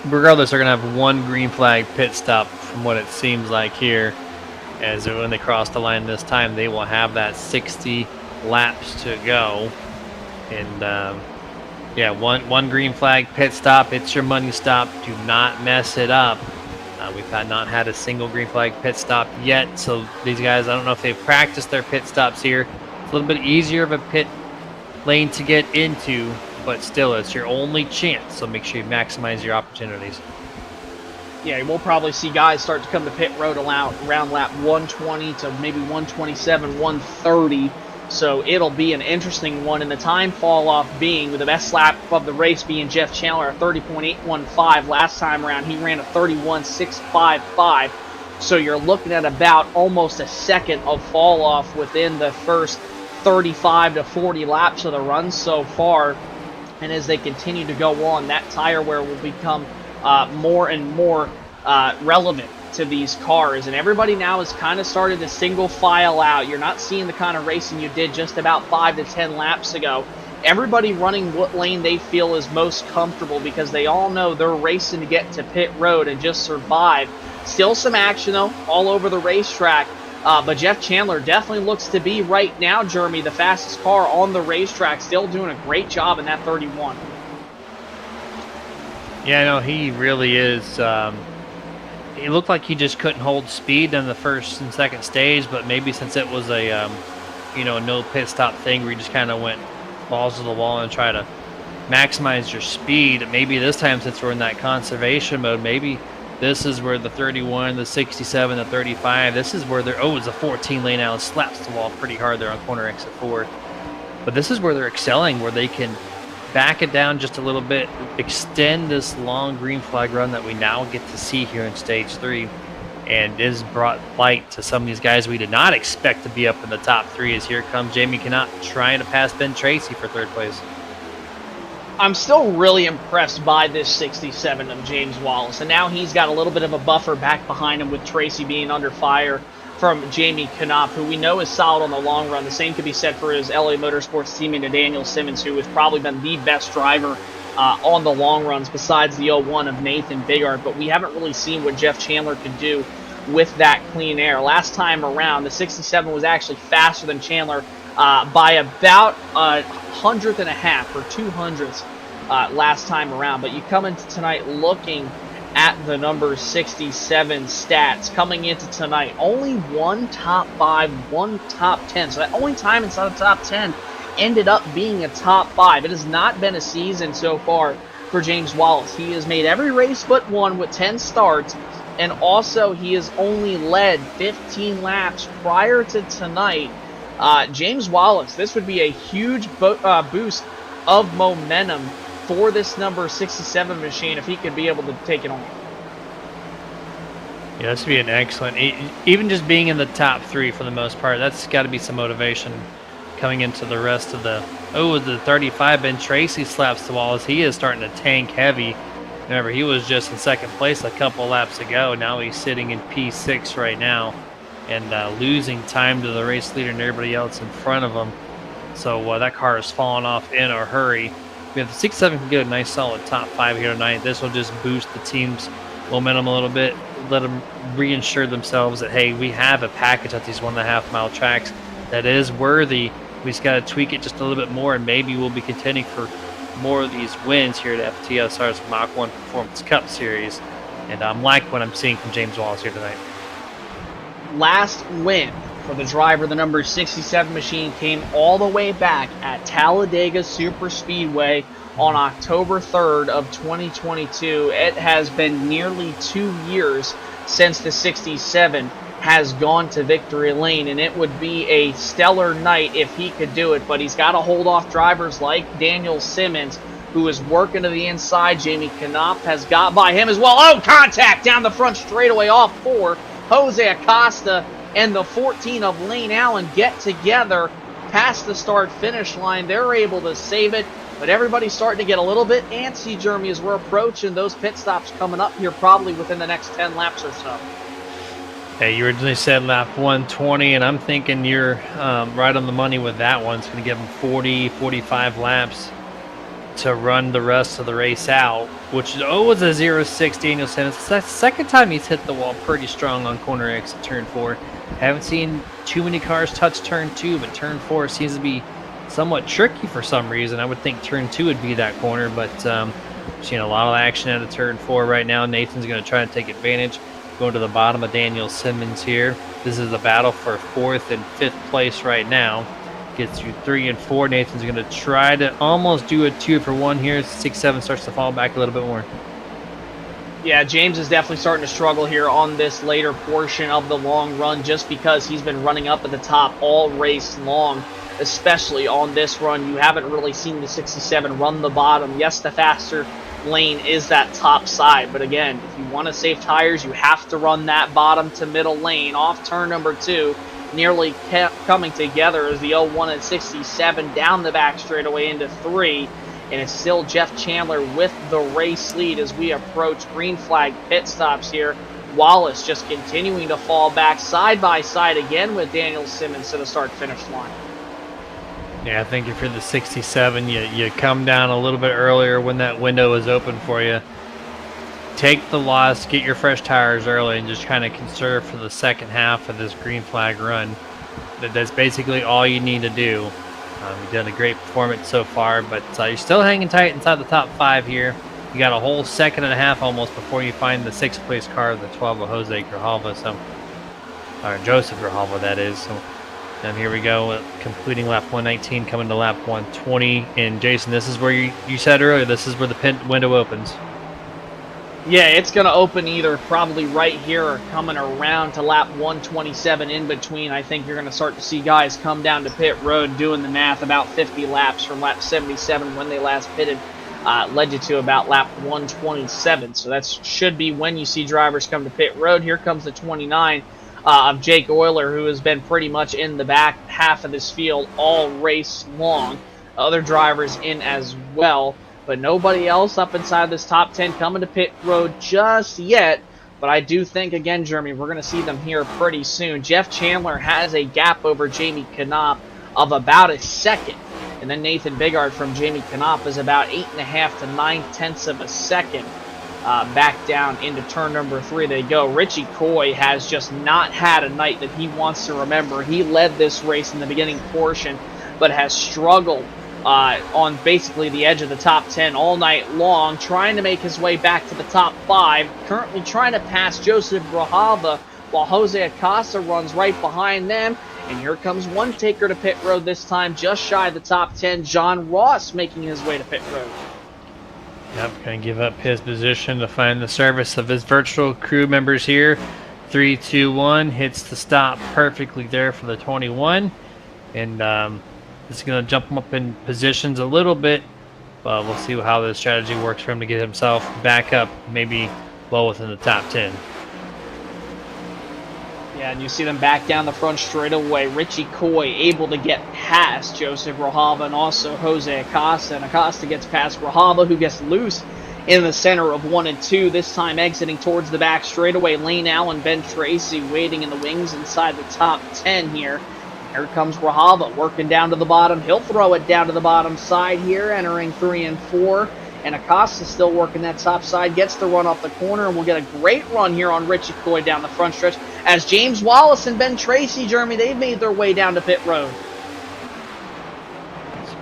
F: Regardless, they're going to have one green flag pit stop from what it seems like here. As when they cross the line this time, they will have that 60 laps to go. And yeah, one green flag pit stop. It's your money stop. Do not mess it up. We've not had a single green flag pit stop yet. So these guys, I don't know if they've practiced their pit stops here. It's a little bit easier of a pit lane to get into, but still, it's your only chance. So make sure you maximize your opportunities.
G: Yeah, we'll probably see guys start to come to pit road around lap 120 to maybe 127, 130. So it'll be an interesting one, and the time fall off being, with the best lap of the race being Jeff Chandler at 30.815 last time around. He ran a 31.655. So you're looking at about almost a second of fall off within the first 35 to 40 laps of the run so far. And as they continue to go on, that tire wear will become more and more relevant to these cars, and everybody now has kind of started to single file out. You're not seeing the kind of racing you did just about 5 to 10 laps ago. Everybody running what lane they feel is most comfortable, because they all know they're racing to get to pit road and just survive. Still some action though all over the racetrack, but Jeff Chandler definitely looks to be right now, Jeremy, the fastest car on the racetrack, still doing a great job in that 31.
F: Yeah, no, he really is. It looked like he just couldn't hold speed in the first and second stage, but maybe since it was a no pit stop thing where you just kind of went balls to the wall and try to maximize your speed, maybe this time, since we're in that conservation mode, maybe this is where the 31, the 67, the 35, this is where they're, it's a 14 lane out, slaps the wall pretty hard there on corner exit 4. But this is where they're excelling, where they can back it down just a little bit, extend this long green flag run that we now get to see here in stage 3, and is brought light to some of these guys we did not expect to be up in the top 3, as here comes Jamie Cannot trying to pass Ben Tracy for 3rd place.
G: I'm still really impressed by this 67 of James Wallace, and now he's got a little bit of a buffer back behind him with Tracy being under fire from Jamie Knopf, who we know is solid on the long run. The same could be said for his LA Motorsports teammate Daniel Simmons, who has probably been the best driver on the long runs besides the 01 of Nathan Bigart. But we haven't really seen what Jeff Chandler could do with that clean air. Last time around, the 67 was actually faster than Chandler by about a hundredth and a half, or 200ths last time around. But you come into tonight looking at the number 67 stats coming into tonight. Only one top 5, one top 10. So that only time inside the top 10 ended up being a top 5. It has not been a season so far for James Wallace. He has made every race but one with 10 starts, and also he has only led 15 laps prior to tonight. James Wallace, this would be a huge boost of momentum for this number 67 machine if he could be able to take it on.
F: Yeah, this would be an excellent, even just being in the top 3 for the most part, that's got to be some motivation coming into the rest of the, the 35. Ben Tracy slaps the wall as he is starting to tank heavy. Remember, he was just in 2nd place a couple laps ago. Now he's sitting in P6 right now and losing time to the race leader and everybody else in front of him. So that car is falling off in a hurry. If the 67 can get a nice solid top 5 here tonight, this will just boost the team's momentum a little bit, let them reinsure themselves that, hey, we have a package at these 1.5 mile tracks that is worthy. We just got to tweak it just a little bit more, and maybe we'll be contending for more of these wins here at FTSR's Mach 1 Performance Cup Series. And I'm like what I'm seeing from James Wallace here tonight.
G: Last win for the driver, the number 67 machine, came all the way back at Talladega Superspeedway on October 3rd of 2022. It has been nearly 2 years since the 67 has gone to victory lane, and it would be a stellar night if he could do it, but he's got to hold off drivers like Daniel Simmons, who is working to the inside. Jamie Knopf has got by him as well. Oh, contact down the front straightaway off 4. Jose Acosta and the 14 of Lane Allen get together past the start-finish line. They're able to save it, but everybody's starting to get a little bit antsy, Jeremy, as we're approaching those pit stops coming up here probably within the next 10 laps or so.
F: Hey, you originally said lap 120, and I'm thinking you're right on the money with that one. It's going to give them 40, 45 laps to run the rest of the race out, which was a 0.6 Daniel Simmons. It's the second time he's hit the wall pretty strong on corner exit turn 4. Haven't seen too many cars touch turn 2, but turn 4 seems to be somewhat tricky for some reason. I would think turn 2 would be that corner, but seeing a lot of action out of turn 4 right now. Nathan's going to try to take advantage. Going to the bottom of Daniel Simmons here. This is the battle for 4th and 5th place right now. Gets you 3 and 4. Nathan's going to try to almost do a 2 for 1 here. 6-7 starts to fall back a little bit more.
G: Yeah, James is definitely starting to struggle here on this later portion of the long run just because he's been running up at the top all race long, especially on this run. You haven't really seen the 67 run the bottom. Yes, the faster lane is that top side, but again, if you want to save tires, you have to run that bottom to middle lane off turn number 2. Nearly kept coming together as the 01 and 67 down the back straightaway into 3, and it's still Jeff Chandler with the race lead as we approach green flag pit stops here. Wallace just continuing to fall back side by side again with Daniel Simmons to the start-finish line.
F: Yeah, I think if you're the 67, you come down a little bit earlier when that window is open for you. Take the loss, get your fresh tires early, and just kind of conserve for the second half of this green flag run. That's basically all you need to do. You've done a great performance so far, but you're still hanging tight inside the top 5 here. You got a whole second and a half almost before you find the 6th place car, the 12 of Jose Grijalva, or Joseph Grijalva, that is. So, and here we go, completing lap 119, coming to lap 120. And Jason, this is where you said earlier, this is where the pit window opens.
G: Yeah, it's going to open either probably right here or coming around to lap 127 in between. I think you're going to start to see guys come down to pit road doing the math. About 50 laps from lap 77 when they last pitted led you to about lap 127. So that should be when you see drivers come to pit road. Here comes the 29 of Jake Euler, who has been pretty much in the back half of this field all race long. Other drivers in as well, but nobody else up inside this top 10 coming to pit road just yet. But I do think, again, Jeremy, we're going to see them here pretty soon. Jeff Chandler has a gap over Jamie Knopp of about a second. And then Nathan Bigard from Jamie Knopp is about 8.5 to 9/10 of a second. Back down into turn number 3 they go. Richie Coy has just not had a night that he wants to remember. He led this race in the beginning portion, but has struggled on basically the edge of the top 10 all night long, trying to make his way back to the top 5. Currently trying to pass Joseph Grijalva while Jose Acosta runs right behind them. And here comes one taker to pit road this time, just shy of the top 10. John Ross making his way to pit road.
F: Yep, going to give up his position to find the service of his virtual crew members here. 3, 2, 1, hits the stop perfectly there for the 21. And this is going to jump him up in positions a little bit. But we'll see how the strategy works for him to get himself back up, maybe well within the top 10.
G: Yeah, and you see them back down the front straight away. Richie Coy able to get past Joseph Grijalva and also Jose Acosta. And Acosta gets past Grijalva, who gets loose in the center of 1 and 2. This time exiting towards the back straightaway. Lane Allen, Ben Tracy waiting in the wings inside the top 10 here. Here comes Grijalva working down to the bottom. He'll throw it down to the bottom side here, entering 3 and 4. And Acosta still working that top side, gets the run off the corner, and we'll get a great run here on Richie Coy down the front stretch as James Wallace and Ben Tracy, Jeremy, they've made their way down to pit road.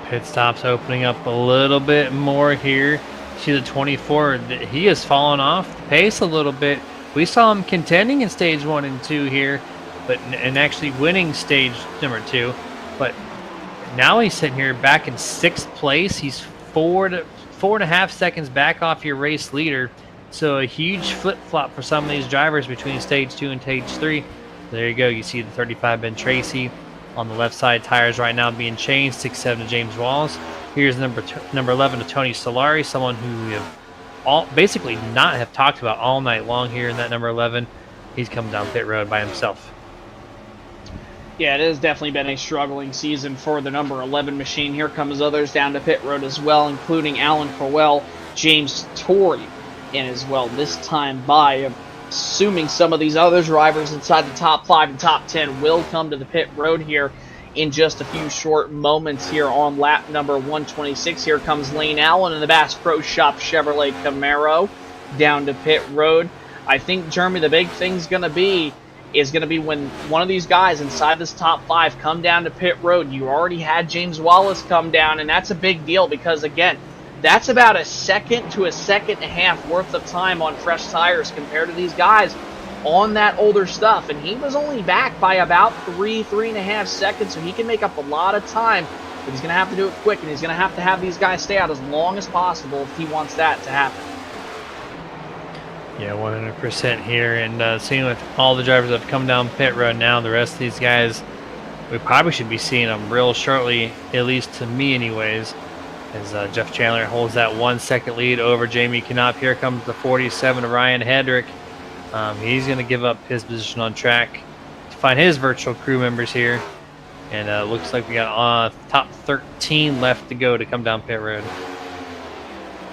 F: Pit stops opening up a little bit more here. See the 24, he has fallen off the pace a little bit. We saw him contending in stage 1 and 2 here, and actually winning stage number 2. But now he's sitting here back in 6th place. He's 4.5 seconds back off your race leader. So a huge flip-flop for some of these drivers between stage 2 and stage 3. There you go. You see the 35 Ben Tracy on the left side. Tires right now being changed. 6-7 to James Wallace. Here's number 11 to Tony Solari, someone who we have basically not have talked about all night long here in that number 11. He's coming down pit road by himself.
G: Yeah, it has definitely been a struggling season for the number 11 machine. Here comes others down to pit road as well, including Alan Crowell, James Torrey, and as well this time by assuming some of these other drivers inside the top 5 and top 10 will come to the pit road here in just a few short moments here on lap number 126. Here comes Lane Allen in the Bass Pro Shop Chevrolet Camaro down to pit road. I think, Jeremy, the big thing's going to be when one of these guys inside this top 5 come down to pit road. You already had James Wallace come down, and that's a big deal because, again, that's about a second to a second and a half worth of time on fresh tires compared to these guys on that older stuff. And he was only back by about 3.5 seconds, so he can make up a lot of time, but he's going to have to do it quick, and he's going to have these guys stay out as long as possible if he wants that to happen.
F: Yeah, 100% here. And seeing with all the drivers that have come down pit road now, the rest of these guys, we probably should be seeing them real shortly, at least to me anyways, as Jeff Chandler holds that 1 second lead over Jamie Knopp. Here comes the 47 Ryan Hedrick. He's going to give up his position on track to find his virtual crew members here. And looks like we got top 13 left to go to come down pit road.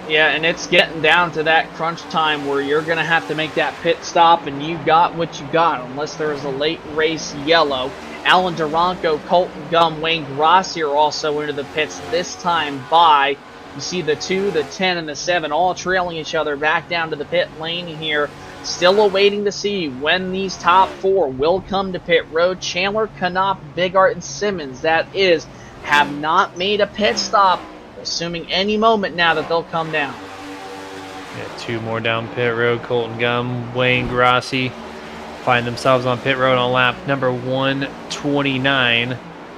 G: Yeah, and it's getting down to that crunch time where you're going to have to make that pit stop, and you got what you got, unless there is a late race yellow. Alan Duranco, Colton Gum, Wayne Grossi are also into the pits, this time by, you see the 2, the 10, and the 7 all trailing each other back down to the pit lane here. Still awaiting to see when these top 4 will come to pit road. Chandler, Knopp, Bigart, and Simmons, that is, have not made a pit stop. Assuming any moment now that they'll come down.
F: Yeah, 2 more down pit road. Colton Gum, Wayne Grossi find themselves on pit road on lap number 129.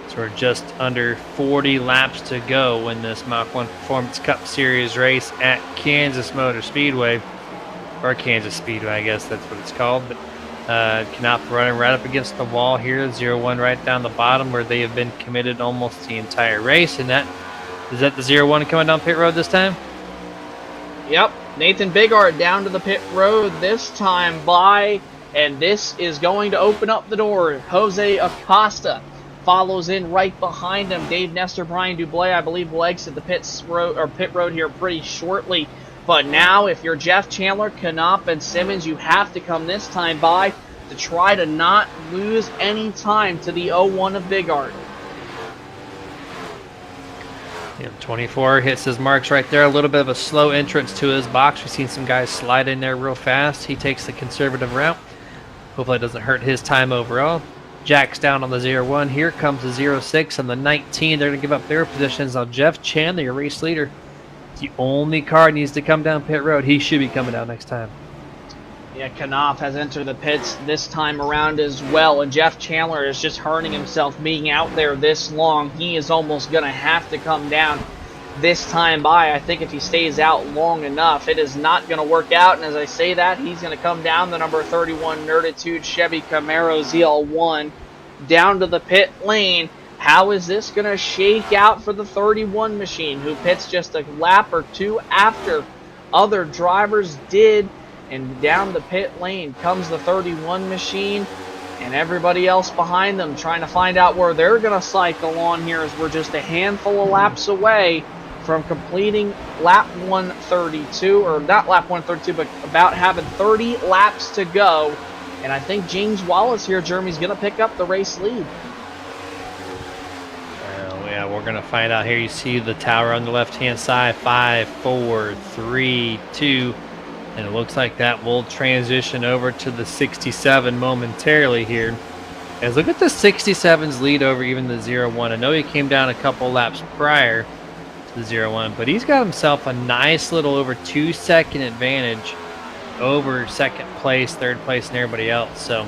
F: So we're just under 40 laps to go in this Mach 1 Performance Cup Series race at Kansas Motor Speedway. Or Kansas Speedway, I guess that's what it's called. But Knopp running right up against the wall here. 0-1 right down the bottom where they have been committed almost the entire race. And that is that the 0-1 coming down pit road this time?
G: Yep. Nathan Bigart down to the pit road this time by, and this is going to open up the door. Jose Acosta follows in right behind him. Dave Nestor, Brian Dublé, I believe, will exit the pit road here pretty shortly. But now, if you're Jeff Chandler, Knopp, and Simmons, you have to come this time by to try to not lose any time to the 0-1 of Bigart.
F: Yeah, 24 hits his marks right there. A little bit of a slow entrance to his box. We've seen some guys slide in there real fast. He takes the conservative route. Hopefully it doesn't hurt his time overall. Jack's down on the 0-1. Here comes the 0-6 and the 19. They're going to give up their positions. Now Jeff Chandler, your race leader, the only car needs to come down pit road. He should be coming down next time.
G: Yeah, Knopp has entered the pits this time around as well, and Jeff Chandler is just hurting himself being out there this long. He is almost going to have to come down this time by. I think if he stays out long enough, it is not going to work out, and as I say that, he's going to come down the number 31 Nerditude Chevy Camaro ZL1 down to the pit lane. How is this going to shake out for the 31 machine, who pits just a lap or 2 after other drivers did? And down the pit lane comes the 31 machine and everybody else behind them trying to find out where they're going to cycle on here, as we're just a handful of laps away from completing lap 132, or not lap 132, but about having 30 laps to go. And I think James Wallace here, Jeremy's going to pick up the race lead.
F: Yeah, we're going to find out here. You see the tower on the left-hand side. 5, 4, 3, 2. And it looks like that will transition over to the 67 momentarily here. As look at the 67's lead over even the 0-1. I know he came down a couple laps prior to the 0-1, but he's got himself a nice little over 2-second advantage over second place, third place, and everybody else. So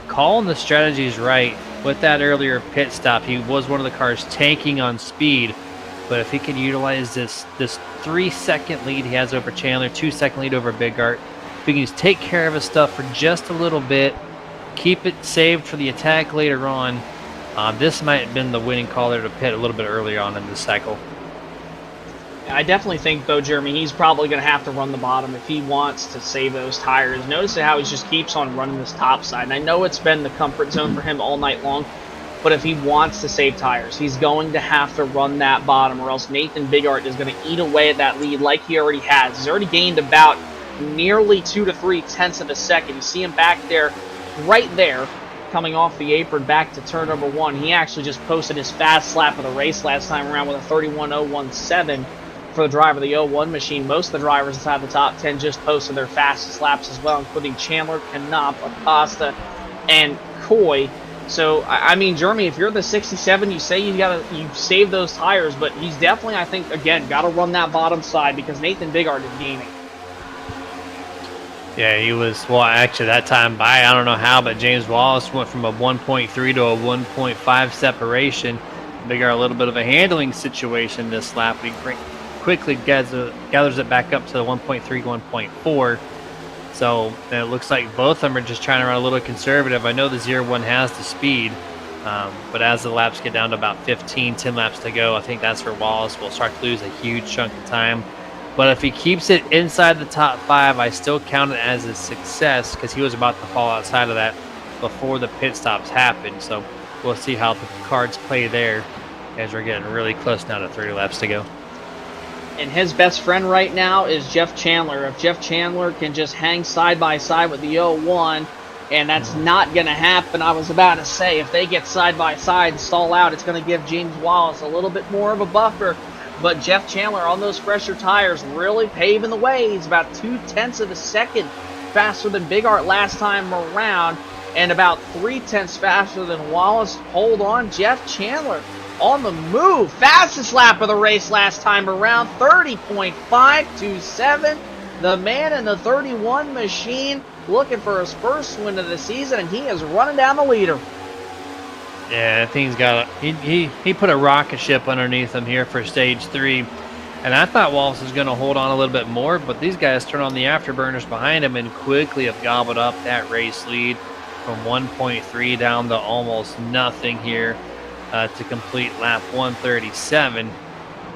F: calling the strategies right. With that earlier pit stop, he was one of the cars tanking on speed. But if he can utilize this 3-second lead he has over Chandler, 2-second lead over Bigart, if he can just take care of his stuff for just a little bit, keep it saved for the attack later on, this might have been the winning call there to pit a little bit earlier on in this cycle.
G: I definitely think, though, Jeremy, he's probably going to have to run the bottom if he wants to save those tires. Notice how he just keeps on running this top side. And I know it's been the comfort zone for him all night long, but if he wants to save tires, he's going to have to run that bottom, or else Nathan Bigart is going to eat away at that lead like he already has. He's already gained about nearly 2 to 3 tenths of a second. You see him back there, right there, coming off the apron back to turn number 1. He actually just posted his fast lap of the race last time around with a 31.017 for the driver of the 01 machine. Most of the drivers inside the top 10 just posted their fastest laps as well, including Chandler, Knopf, Acosta, and Coy. So, I mean, Jeremy, if you're the 67, you say you save those tires, but he's definitely, I think, again, got to run that bottom side because Nathan Bigart is gaining.
F: Yeah, he was, well, actually, that time by, I don't know how, but James Wallace went from a 1.3 to a 1.5 separation. Bigart a little bit of a handling situation this lap. He quickly gathers it back up to the 1.3, 1.4. So it looks like both of them are just trying to run a little conservative. I know the 0-1 has the speed, but as the laps get down to about 10 laps to go, I think that's where Wallace will start to lose a huge chunk of time. But if he keeps it inside the top 5, I still count it as a success because he was about to fall outside of that before the pit stops happened. So we'll see how the cards play there as we're getting really close now to 30 laps to go.
G: And his best friend right now is Jeff Chandler. If Jeff Chandler can just hang side by side with the 01, and that's not going to happen, I was about to say, if they get side by side and stall out, it's going to give James Wallace a little bit more of a buffer. But Jeff Chandler on those fresher tires really paving the way. He's about 0.2 of a second faster than Bigart last time around, and about 0.3 faster than Wallace. Hold on, Jeff Chandler on the move. Fastest lap of the race last time around, 30.527. The man in the 31 machine looking for his first win of the season, and he is running down the leader.
F: Yeah, I think he's got he put a rocket ship underneath him here for stage 3. And I thought Wallace was going to hold on a little bit more, but these guys turn on the afterburners behind him and quickly have gobbled up that race lead from 1.3 down to almost nothing here. To complete lap 137.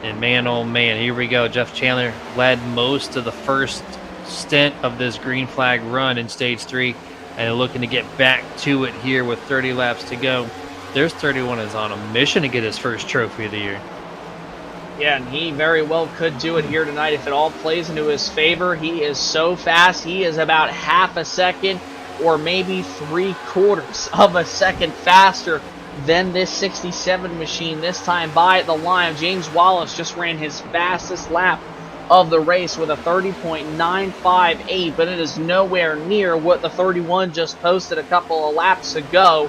F: And man, oh man, here we go. Jeff Chandler led most of the first stint of this green flag run in stage 3 and looking to get back to it here with 30 laps to go. There's 31 is on a mission to get his first trophy of the year.
G: Yeah, and he very well could do it here tonight if it all plays into his favor. He is so fast. He is about half a second or maybe 3/4 of a second faster than this 67 machine this time by at the line. James Wallace just ran his fastest lap of the race with a 30.958, but it is nowhere near what the 31 just posted a couple of laps ago.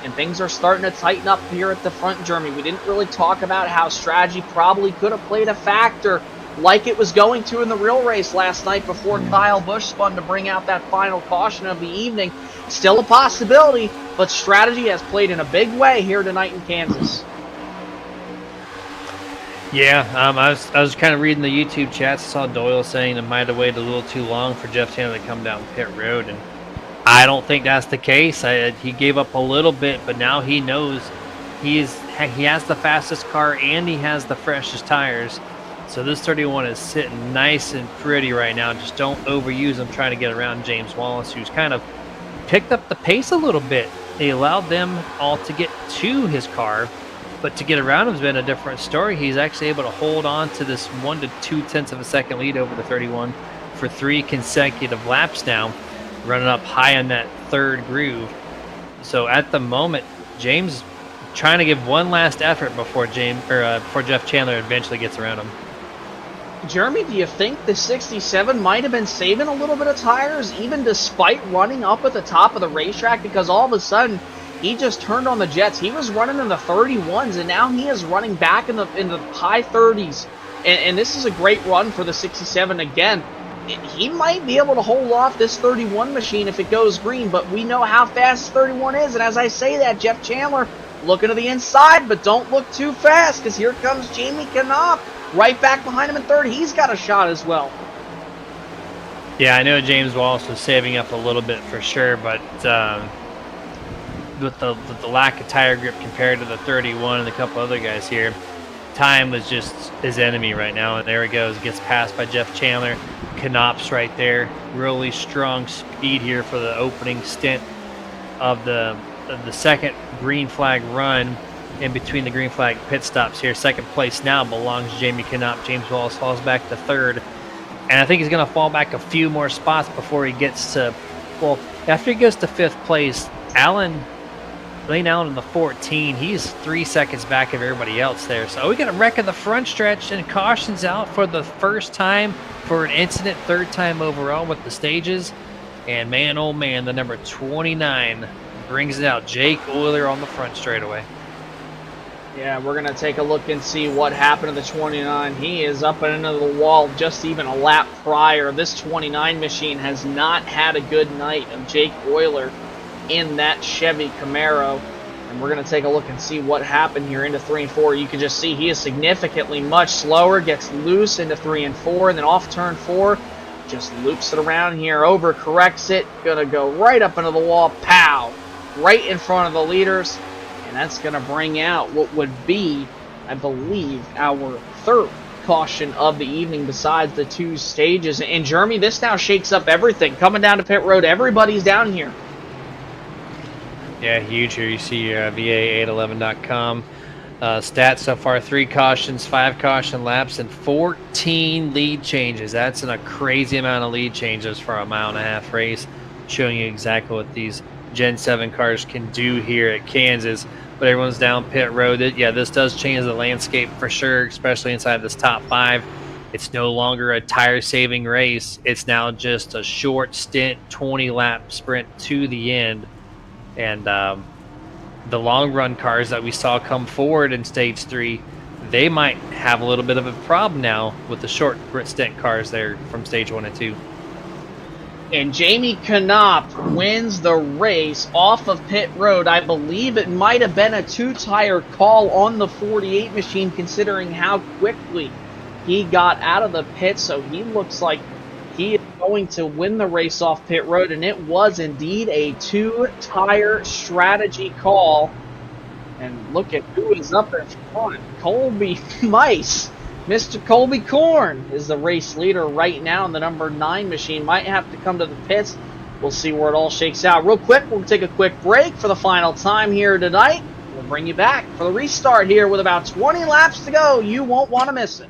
G: And things are starting to tighten up here at the front, Jeremy. We didn't really talk about how strategy probably could have played a factor like it was going to in the real race last night before Kyle Busch spun to bring out that final caution of the evening. Still a possibility, but strategy has played in a big way here tonight in Kansas.
F: Yeah, I was kind of reading the YouTube chats. I saw Doyle saying it might have waited a little too long for Jeff Chandler to come down pit road, and I don't think that's the case. He gave up a little bit, but now he knows he has the fastest car and he has the freshest tires. So this 31 is sitting nice and pretty right now. Just don't overuse him trying to get around James Wallace, who's kind of picked up the pace a little bit. He allowed them all to get to his car, but to get around him has been a different story. He's actually able to hold on to this 1 to 2/10 of a second lead over the 31 for 3 consecutive laps now, running up high in that third groove. So at the moment, James trying to give one last effort before Jeff Chandler eventually gets around him.
G: Jeremy, do you think the 67 might have been saving a little bit of tires, even despite running up at the top of the racetrack? Because all of a sudden, he just turned on the jets. He was running in the 31s, and now he is running back in the high 30s. And this is a great run for the 67 again. He might be able to hold off this 31 machine if it goes green, but we know how fast 31 is. And as I say that, Jeff Chandler looking to the inside, but don't look too fast, because here comes Jamie Knopf right back behind him in third. He's got a shot as well.
F: Yeah, I know James Wallace was saving up a little bit for sure, but with the lack of tire grip compared to the 31 and a couple other guys here, time was just his enemy right now. And there he goes, gets passed by Jeff Chandler. Knopf's right there. Really strong speed here for the opening stint of the second green flag run. In between the green flag pit stops here. Second place now belongs to Jamie Knopf. James Wallace falls back to third. And I think he's going to fall back a few more spots before he gets to, well, after he goes to 5th place, Alan Lane Allen in the 14. He's 3 seconds back of everybody else there. So we got a wreck in the front stretch and cautions out for the first time for an incident, third time overall with the stages. And man, oh man, the number 29 brings it out. Jake Euler on the front straightaway.
G: Yeah, we're going to take a look and see what happened to the 29. He is up and into the wall just even a lap prior. This 29 machine has not had a good night of Jake Euler in that Chevy Camaro. And we're going to take a look and see what happened here into 3 and 4. You can just see he is significantly much slower, gets loose into 3 and 4, and then off turn 4, just loops it around here, overcorrects it, going to go right up into the wall, pow, right in front of the leaders. And that's going to bring out what would be, I believe, our third caution of the evening besides the 2 stages. And Jeremy, this now shakes up everything. Coming down to pit road, everybody's down here.
F: Yeah, huge here. You see VA811.com. Stats so far, 3 cautions, 5 caution laps, and 14 lead changes. That's a crazy amount of lead changes for a 1.5 mile race, showing you exactly what these Gen 7 cars can do here at Kansas. But everyone's down pit road. Yeah, this does change the landscape for sure, especially inside this top 5. It's no longer a tire-saving race. It's now just a short stint, 20-lap sprint to the end. And the long-run cars that we saw come forward in Stage 3, they might have a little bit of a problem now with the short stint cars there from Stage 1 and 2.
G: And Jamie Knopp wins the race off of pit road. I believe it might have been a 2-tire call on the 48 machine considering how quickly he got out of the pit. So he looks like he is going to win the race off pit road. And it was indeed a 2-tire strategy call. And look at who is up in front. Colby Mice. Mr. Colby Korn is the race leader right now, and the number 9 machine might have to come to the pits. We'll see where it all shakes out. Real quick, we'll take a quick break for the final time here tonight. We'll bring you back for the restart here with about 20 laps to go. You won't want to miss it.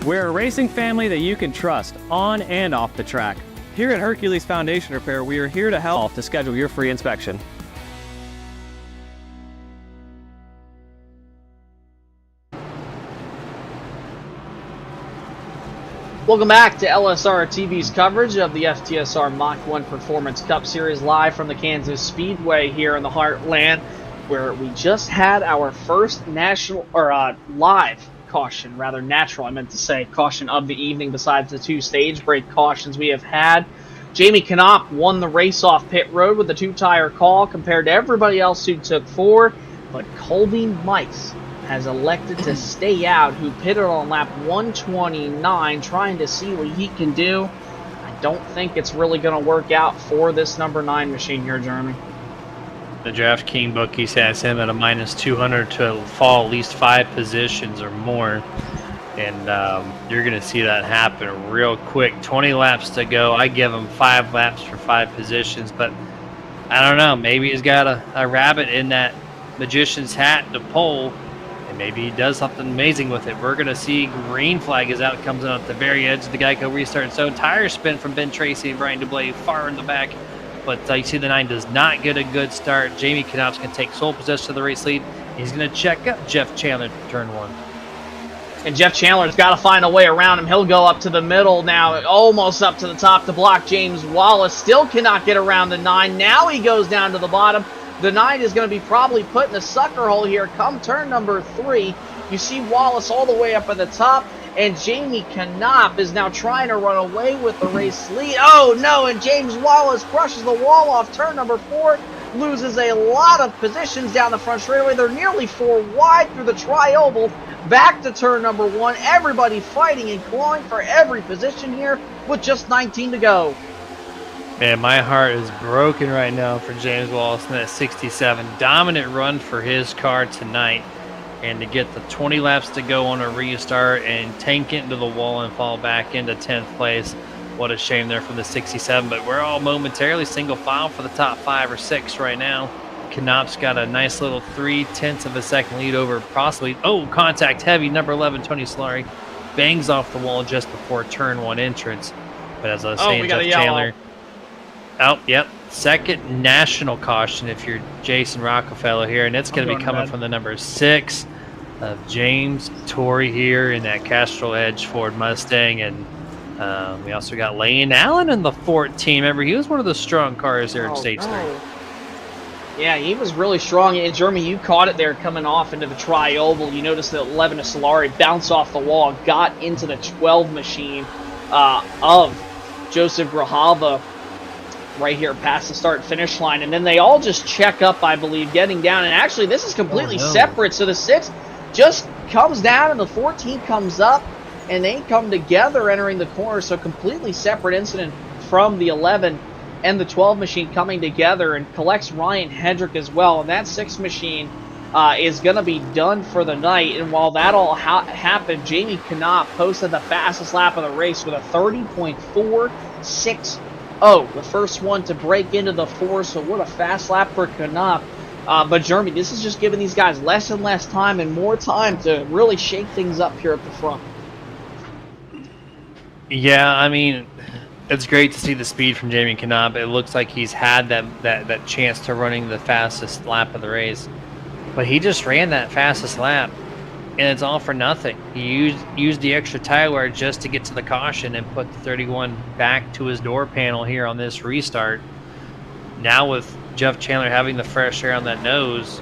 C: We're a racing family that you can trust on and off the track. Here at Hercules Foundation Repair, we are here to help to schedule your free inspection.
G: Welcome back to LSRTV's coverage of the FTSR Mach 1 Performance Cup Series live from the Kansas Speedway here in the Heartland, where we just had our first live caution, rather natural, I meant to say, caution of the evening besides the 2 stage break cautions we have had. Jamie Knopp won the race off pit road with a 2-tire call compared to everybody else who took 4, but Colby Mice has elected to stay out, who pitted on lap 129, trying to see what he can do. I don't think it's really going to work out for this number 9 machine here, Jeremy.
F: The DraftKings bookies has him at a -200 to fall at least 5 positions or more. And you're going to see that happen real quick. 20 laps to go. I give him 5 laps for 5 positions, but I don't know. Maybe he's got a rabbit in that magician's hat to pull, and maybe he does something amazing with it. We're going to see green flag is out, comes in at the very edge of the Geico restart zone. Tire spin from Ben Tracy and Brian DeBlay far in the back. But you see the 9 does not get a good start. Jamie Knopf's going to take sole possession of the race lead. He's going to check up Jeff Chandler to turn 1.
G: And Jeff Chandler's got to find a way around him. He'll go up to the middle now, almost up to the top to block James Wallace. Still cannot get around the 9. Now he goes down to the bottom. The 9 is going to be probably put in a sucker hole here come turn number 3. You see Wallace all the way up at the top, and Jamie Knopf is now trying to run away with the race lead. Oh, no, and James Wallace brushes the wall off turn number 4. Loses a lot of positions down the front straightaway. They're nearly 4 wide through the tri-oval. Back to turn number 1. Everybody fighting and clawing for every position here with just 19 to go.
F: Man, my heart is broken right now for James Wallace in that 67. Dominant run for his car tonight. And to get the 20 laps to go on a restart and tank it into the wall and fall back into 10th place. What a shame there from the 67. But we're all momentarily single file for the top 5 or 6 right now. Knopf's got a nice little 0.3 of a second lead over possibly, contact heavy, number 11, Tony Solari, bangs off the wall just before turn 1 entrance. But as I was saying, Jeff Chandler, second national caution if you're Jason Rockefeller here, and it's going to be coming from the number 6 of James Torrey here in that Castrol Edge Ford Mustang. And we also got Lane Allen in the 14. Remember, he was one of the strong cars there in Stage 3.
G: Yeah, he was really strong. And Jeremy, you caught it there coming off into the tri-oval. You noticed that 11 of Solari bounced off the wall, got into the 12 machine of Joseph Grijalva right here past the start-finish line. And then they all just check up, I believe, getting down. And actually, this is completely separate. So the 6 just comes down and the 14 comes up, and they come together entering the corner. So completely separate incident from the 11 and the 12 machine coming together, and collects Ryan Hendrick as well. And that 6 machine is going to be done for the night. And while that all happened, Jamie Knopf posted the fastest lap of the race with a 30.460. The first one to break into the 4, so what a fast lap for Knopf. But Jeremy, this is just giving these guys less and less time and more time to really shake things up here at the front.
F: Yeah, I mean, it's great to see the speed from Jamie Knopf. It looks like he's had that chance to running the fastest lap of the race. But he just ran that fastest lap, and it's all for nothing. He used the extra tire wear just to get to the caution and put the 31 back to his door panel here on this restart. Now with Jeff Chandler having the fresh air on that nose,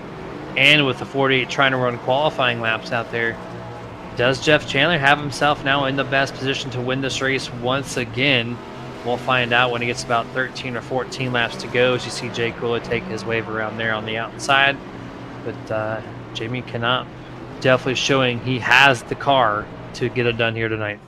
F: and with the 48 trying to run qualifying laps out there, does Jeff Chandler have himself now in the best position to win this race once again? We'll find out when he gets about 13 or 14 laps to go, as you see Jay Kula take his wave around there on the outside. But Jamie Knopf definitely showing he has the car to get it done here tonight.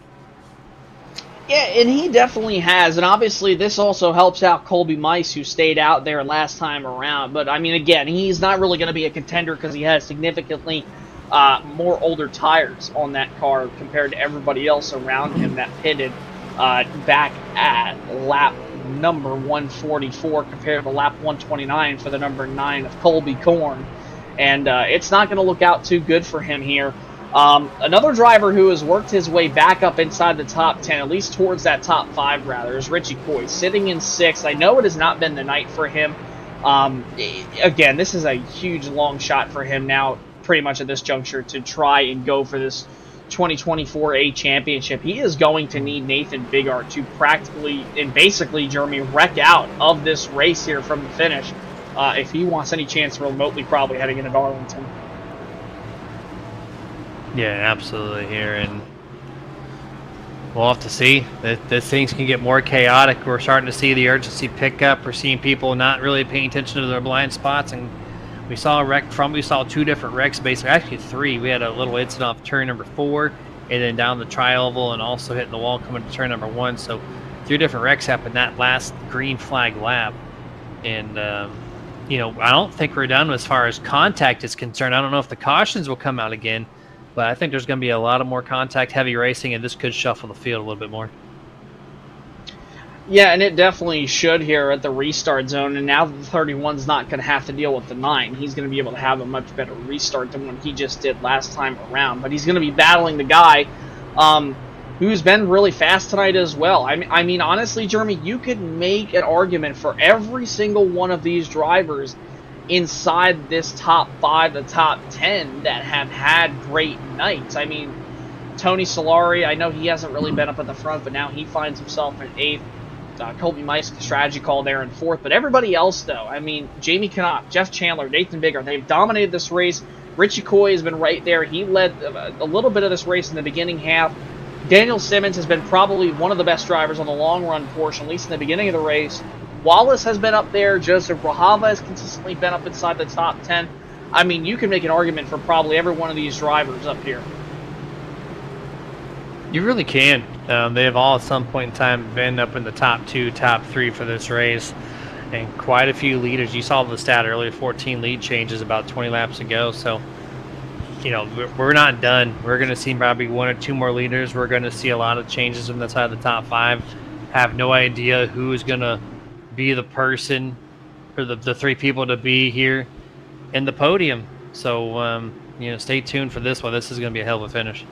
G: Yeah, and he definitely has. And obviously this also helps out Colby Mice, who stayed out there last time around. But, I mean, again, he's not really going to be a contender because he has significantly more older tires on that car compared to everybody else around him that pitted back at lap number 144 compared to lap 129 for the number 9 of Colby Korn. And it's not going to look out too good for him here. Another driver who has worked his way back up inside the top 10, at least towards that top 5 rather, is Richie Coy, sitting in 6th. I know it has not been the night for him. Again, this is a huge long shot for him now, pretty much at this juncture, to try and go for this 2024 A championship. He is going to need Nathan Bigart to practically and basically, Jeremy, wreck out of this race here from the finish if he wants any chance remotely probably heading into Darlington.
F: Yeah, absolutely here, and we'll have to see. That things can get more chaotic. We're starting to see the urgency pick up. We're seeing people not really paying attention to their blind spots, and we saw 2 different wrecks, basically, actually 3. We had a little incident off turn number 4, and then down the tri-oval, and also hitting the wall coming to turn number 1. So 3 different wrecks happened that last green flag lap. And, I don't think we're done as far as contact is concerned. I don't know if the cautions will come out again, but I think there's going to be a lot of more contact-heavy racing, and this could shuffle the field a little bit more.
G: Yeah, and it definitely should here at the restart zone. And now the 31's not going to have to deal with the 9. He's going to be able to have a much better restart than what he just did last time around. But he's going to be battling the guy who's been really fast tonight as well. I mean, honestly, Jeremy, you could make an argument for every single one of these drivers inside this top 5, the top 10 that have had great nights. I mean, Tony Solari, I know he hasn't really been up at the front, but now he finds himself in 8th. Colby Mice, the strategy call there in 4th. But everybody else, though, I mean, Jamie Knopp, Jeff Chandler, Nathan Biggar, they've dominated this race. Richie Coy has been right there. He led a little bit of this race in the beginning half. Daniel Simmons has been probably one of the best drivers on the long run portion, at least in the beginning of the race. Wallace has been up there. Joseph Brahava has consistently been up inside the top 10. I mean, you can make an argument for probably every one of these drivers up here.
F: You really can. They have all at some point in time been up in the top 2, top 3 for this race. And quite a few leaders. You saw the stat earlier, 14 lead changes about 20 laps ago. So, you know, we're not done. We're going to see probably 1 or 2 more leaders. We're going to see a lot of changes from the side of the top 5. Have no idea who is going to be the person or the 3 people to be here in the podium. So, you know, stay tuned for this one. This is going to be a hell of a finish.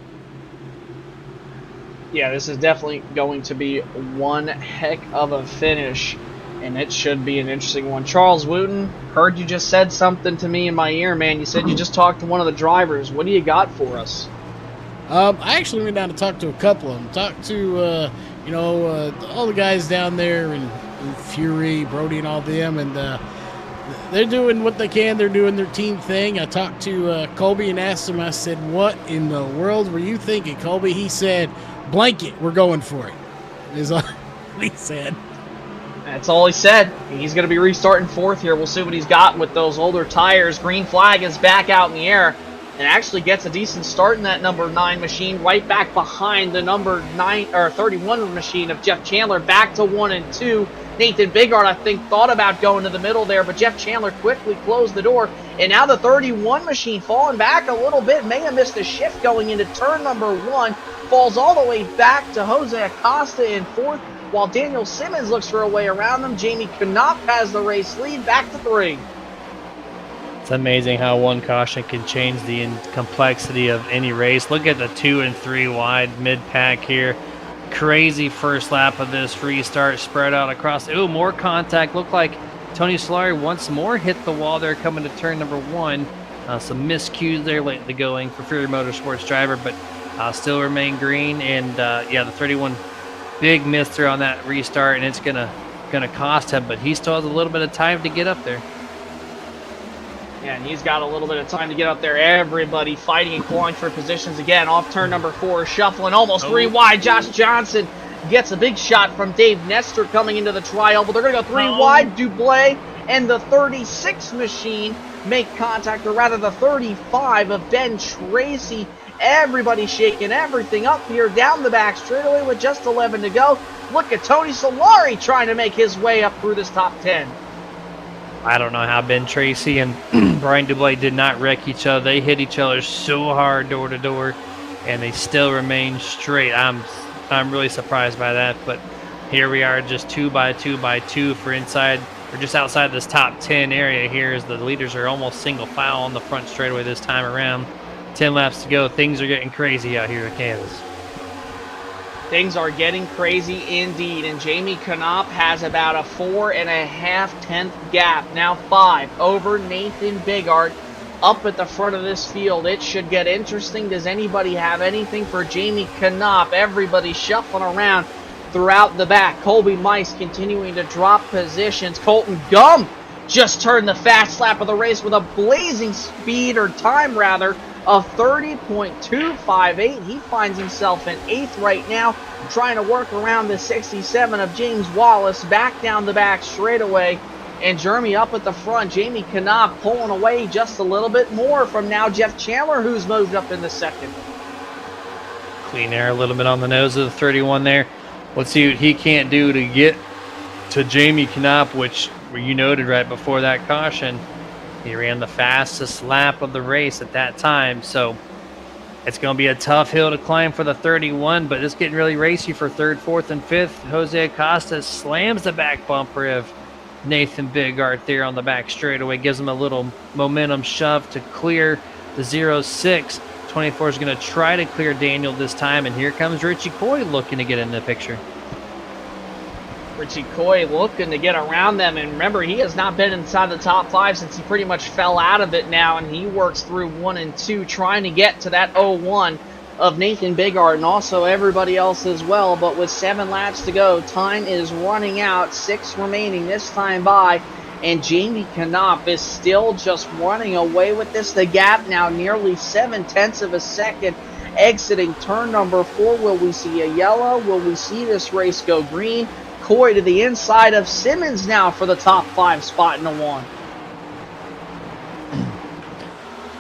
G: Yeah, this is definitely going to be one heck of a finish, and it should be an interesting one. Charles Wooten, heard you just said something to me in my ear, man. You said you just talked to one of the drivers. What do you got for us?
H: I actually went down to talk to a couple of them. Talked to, all the guys down there and Fury, Brody, and all them, and they're doing what they can. They're doing their team thing. I talked to Colby and asked him, I said, what in the world were you thinking, Colby? He said, blanket, we're going for it, is all he said.
G: That's all he said. He's going to be restarting 4th here. We'll see what he's got with those older tires. Green flag is back out in the air and actually gets a decent start in that number 9 machine, right back behind the number 31 machine of Jeff Chandler, back to 1 and 2. Nathan Bigard, I think, thought about going to the middle there, but Jeff Chandler quickly closed the door. And now the 31 machine falling back a little bit, may have missed a shift going into turn number 1, falls all the way back to Jose Acosta in 4th, while Daniel Simmons looks for a way around him. Jamie Knopp has the race lead, back to 3.
F: It's amazing how one caution can change the complexity of any race. Look at the 2 and 3 wide mid-pack here. Crazy first lap of this restart, spread out across. Ooh, more contact. Looked like Tony Solari once more hit the wall there coming to turn number 1. Some miscues there lately going for Fury Motorsports driver, but still remain green. And yeah, the 31 big miss there on that restart, and it's gonna cost him, but he still has a little bit of time to get up there.
G: Yeah, and he's got a little bit of time to get up there. Everybody fighting and clawing for positions again. Off turn number 4, shuffling almost 3 wide. Josh Johnson gets a big shot from Dave Nestor coming into the tri-oval. They're going to go 3 wide. Dublé and the 36 machine make contact, or rather the 35 of Ben Tracy. Everybody shaking everything up here down the back straightaway with just 11 to go. Look at Tony Solari trying to make his way up through this top 10.
F: I don't know how Ben Tracy and Brian Dublé did not wreck each other. They hit each other so hard door to door, and they still remain straight. I'm really surprised by that, but here we are, just 2 by 2 by 2 for inside, or just outside this top 10 area here, as the leaders are almost single file on the front straightaway this time around. 10 laps to go. Things are getting crazy out here in Kansas.
G: Things are getting crazy indeed, and Jamie Knopp has about a 4.5 gap, now 5 over Nathan Bigard up at the front of this field. It should get interesting. Does anybody have anything for Jamie Knopp? Everybody shuffling around throughout the back. Colby Mice continuing to drop positions. Colton Gum just turned the fast lap of the race with a blazing speed, or time rather, of 30.258. He finds himself in 8th right now, trying to work around the 67 of James Wallace, back down the back straightaway. And Jeremy up at the front. Jamie Knopp pulling away just a little bit more from now Jeff Chandler, who's moved up in the 2nd.
F: Clean air a little bit on the nose of the 31 there. Let's see what he can't do to get to Jamie Knopp, which you noted right before that caution. He ran the fastest lap of the race at that time, so It's going to be a tough hill to climb for the 31, but it's getting really racy for 3rd, 4th, and 5th. Jose Acosta slams the back bumper of Nathan Bigart there on the back straightaway, gives him a little momentum shove to clear the 0-6. 24 is going to try to clear Daniel this time, and here comes Richie Coy looking to get in the picture.
G: Richie Coy looking to get around them, and remember, he has not been inside the top 5 since he pretty much fell out of it now, and he works through 1 and 2, trying to get to that 0-1 of Nathan Bigart and also everybody else as well. But with 7 laps to go, time is running out, 6 remaining this time by, and Jamie Knopf is still just running away with this. The gap now nearly 7/10 of a second. Exiting turn number 4, will we see a yellow? Will we see this race go green? Coy to the inside of Simmons now for the top 5 spot in the 1.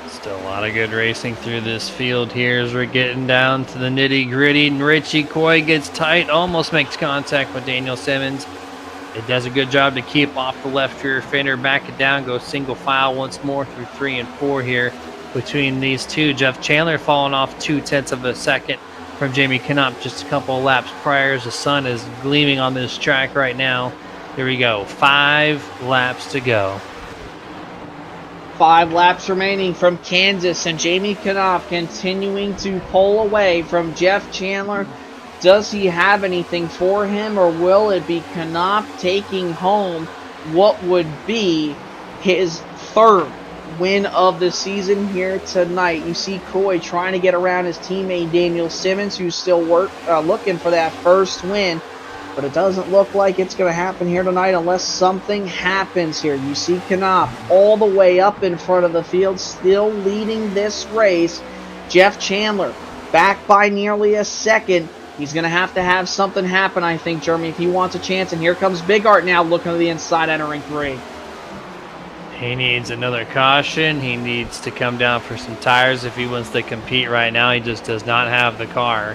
F: Still a lot of good racing through this field here as we're getting down to the nitty gritty, and Richie Coy gets tight, almost makes contact with Daniel Simmons. It does a good job to keep off the left rear fender, back it down, go single file once more through 3 and 4 here between these two. Jeff Chandler falling off 0.2 of a second from Jamie Knopf just a couple of laps prior as the sun is gleaming on this track right now. Here we go, 5 laps to go.
G: 5 laps remaining from Kansas, and Jamie Knopf continuing to pull away from Jeff Chandler. Does he have anything for him, or will it be Knopf taking home what would be his 3rd win of the season here tonight? You see Coy trying to get around his teammate Daniel Simmons, who's still looking for that 1st win, but it doesn't look like it's going to happen here tonight unless something happens here. You see Knopf all the way up in front of the field, still leading this race. Jeff Chandler back by nearly a second. He's going to have something happen, I think, Jeremy, if he wants a chance. And here comes Bigart now looking to the inside, entering 3.
F: He needs another caution. He needs to come down for some tires if he wants to compete right now. He just does not have the car.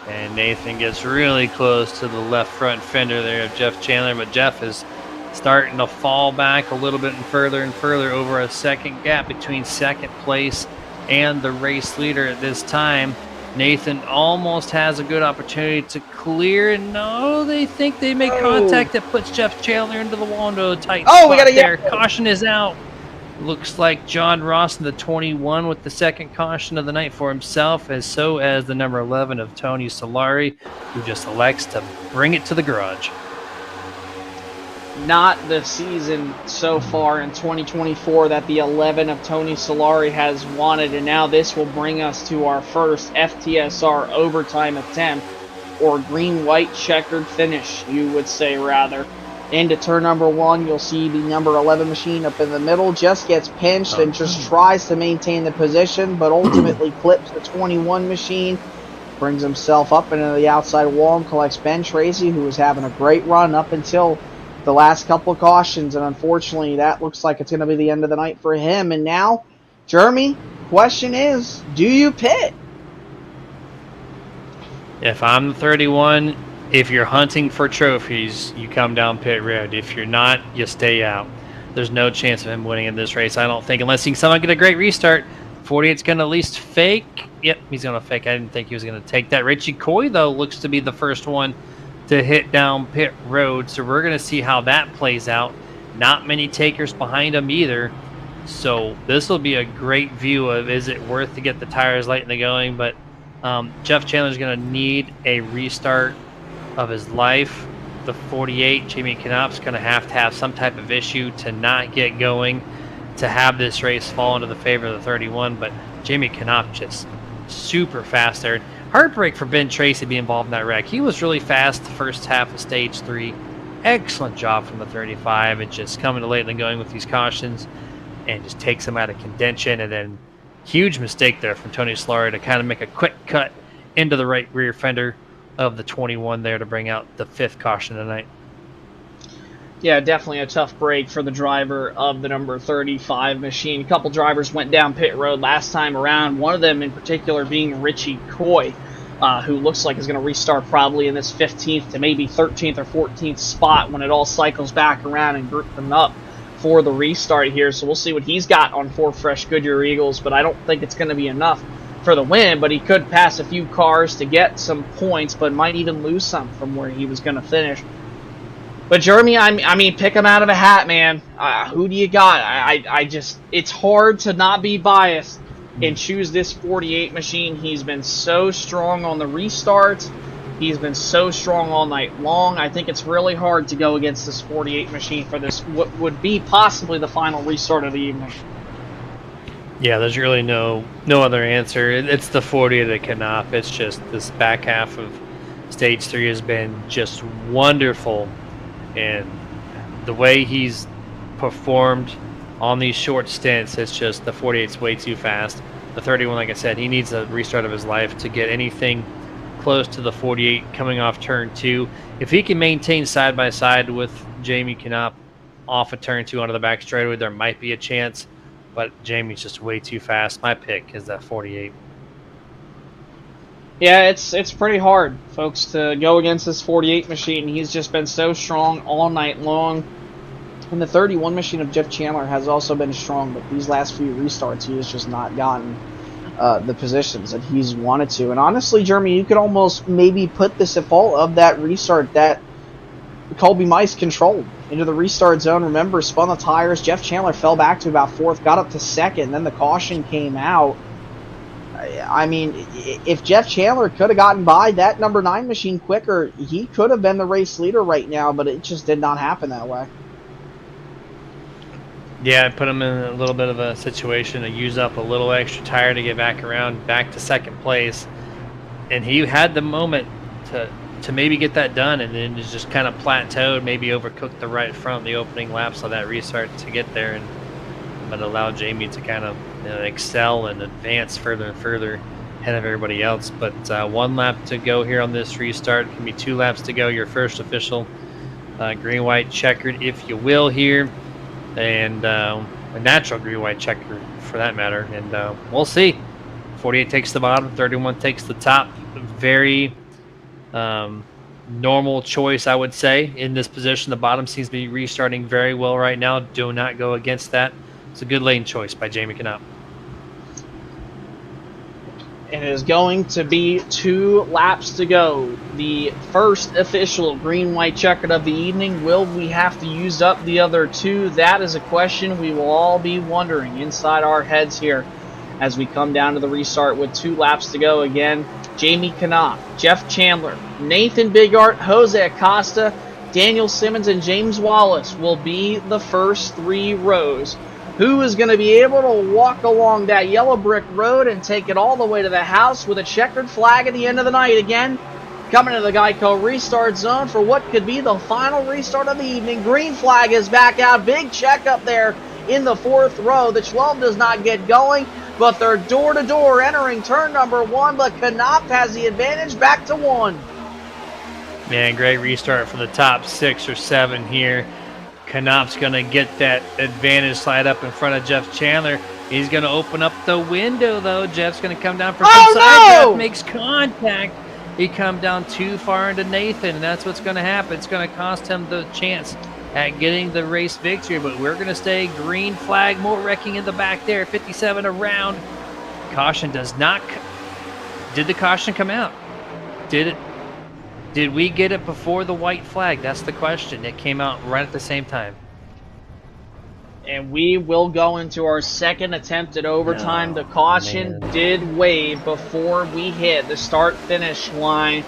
F: And Nathan gets really close to the left front fender there of Jeff Chandler, but Jeff is starting to fall back a little bit and further over a second gap between 2nd place and the race leader at this time. Nathan almost has a good opportunity to clear, and no, they think they make contact that puts Jeff Chandler into the wall, into a tight spot
G: we got a
F: there. Caution is out. Looks like John Ross in the 21 with the 2nd caution of the night for himself, as so as the number 11 of Tony Solari, who just elects to bring it to the garage.
G: Not the season so far in 2024 that the 11 of Tony Solari has wanted, and now this will bring us to our first FTSR overtime attempt, or green-white checkered finish, you would say, rather. Into turn number 1, you'll see the number 11 machine up in the middle, just gets pinched and just tries to maintain the position, but ultimately clips the 21 machine, brings himself up into the outside wall and collects Ben Tracy, who was having a great run up until the last couple of cautions, and unfortunately that looks like it's going to be the end of the night for him. And now, Jeremy, question is, do you pit?
F: If I'm the 31, if you're hunting for trophies, you come down pit road. If you're not, you stay out. There's no chance of him winning in this race, I don't think, unless he can somehow get a great restart. 48's going to at least fake. Yep, he's going to fake. I didn't think he was going to take that. Richie Coy, though, looks to be the first one to hit down pit road, so we're going to see how that plays out. Not many takers behind him either, so this will be a great view of, is it worth to get the tires light in the going? But Jeff Chandler's going to need a restart of his life. The 48, Jamie Knopf's going to have some type of issue to not get going, to have this race fall into the favor of the 31, but Jamie Knopf just super fast there. Heartbreak for Ben Tracy to be involved in that wreck. He was really fast the first half of stage 3. Excellent job from the 35. It's just coming to late in the going with these cautions and just takes him out of contention. And then huge mistake there from Tony Solari to kind of make a quick cut into the right rear fender of the 21 there to bring out the 5th caution tonight.
G: Yeah, definitely a tough break for the driver of the number 35 machine. A couple drivers went down pit road last time around, one of them in particular being Richie Coy, who looks like is going to restart probably in this 15th to maybe 13th or 14th spot when it all cycles back around and group them up for the restart here. So we'll see what he's got on 4 fresh Goodyear Eagles, but I don't think it's going to be enough for the win, but he could pass a few cars to get some points, but might even lose some from where he was going to finish. But Jeremy, I mean, pick him out of a hat, man. Who do you got? I just, it's hard to not be biased and choose this 48 machine. He's been so strong on the restarts. He's been so strong all night long. I think it's really hard to go against this 48 machine for this, what would be possibly the final restart of the evening.
F: Yeah, there's really no other answer. It's the 40 that cannot. It's just this back half of Stage 3 has been just wonderful. And the way he's performed on these short stints, it's just the 48's way too fast. The 31, like I said, he needs a restart of his life to get anything close to the 48 coming off turn 2. If he can maintain side by side with Jamie Knopp off of turn 2 onto the back straightaway, there might be a chance. But Jamie's just way too fast. My pick is that 48.
G: Yeah, it's pretty hard, folks, to go against this 48 machine. He's just been so strong all night long. And the 31 machine of Jeff Chandler has also been strong, but these last few restarts, he has just not gotten the positions that he's wanted to. And honestly, Jeremy, you could almost maybe put this at fault of that restart that Colby Mice controlled into the restart zone. Remember, spun the tires. Jeff Chandler fell back to about 4th, got up to 2nd, then the caution came out. I mean, if Jeff Chandler could have gotten by that number 9 machine quicker, he could have been the race leader right now, but it just did not happen that way.
F: Yeah, I put him in a little bit of a situation to use up a little extra tire to get back around, back to 2nd place. And he had the moment to maybe get that done, and then just kind of plateaued, maybe overcooked the right front the opening laps of that restart to get there, and but allowed Jamie to kind of excel and advance further and further ahead of everybody else. But 1 lap to go here on this restart. It can be 2 laps to go. Your first official green-white checkered, if you will, here, and a natural green-white checker for that matter. And we'll see. 48 takes the bottom, 31 takes the top. Very normal choice, I would say, in this position. The bottom seems to be restarting very well right now. Do not go against that. It's a good lane choice by Jamie Knopp.
G: It is going to be 2 laps to go. The first official green-white checkered of the evening. Will we have to use up the other 2? That is a question we will all be wondering inside our heads here as we come down to the restart with 2 laps to go. Again, Jamie Knopp, Jeff Chandler, Nathan Bigart, Jose Acosta, Daniel Simmons, and James Wallace will be the first 3 rows. Who is going to be able to walk along that yellow brick road and take it all the way to the house with a checkered flag at the end of the night? Again, coming to the Geico restart zone for what could be the final restart of the evening. Green flag is back out. Big check up there in the 4th row. The 12 does not get going, but they're door-to-door entering turn number 1, but Knopp has the advantage back to 1.
F: Man, great restart for the top 6 or 7 here. Knopp's going to get that advantage slide up in front of Jeff Chandler. He's going to open up the window, though. Jeff's going to come down for some side draft, makes contact. He come down too far into Nathan, and that's what's going to happen. It's going to cost him the chance at getting the race victory, but we're going to stay green flag. More wrecking in the back there, 57 around. Caution does not... Did the caution come out? Did we get it before the white flag? That's the question. It came out right at the same time.
G: And we will go into our second attempt at overtime. The caution did wave before we hit the start-finish line.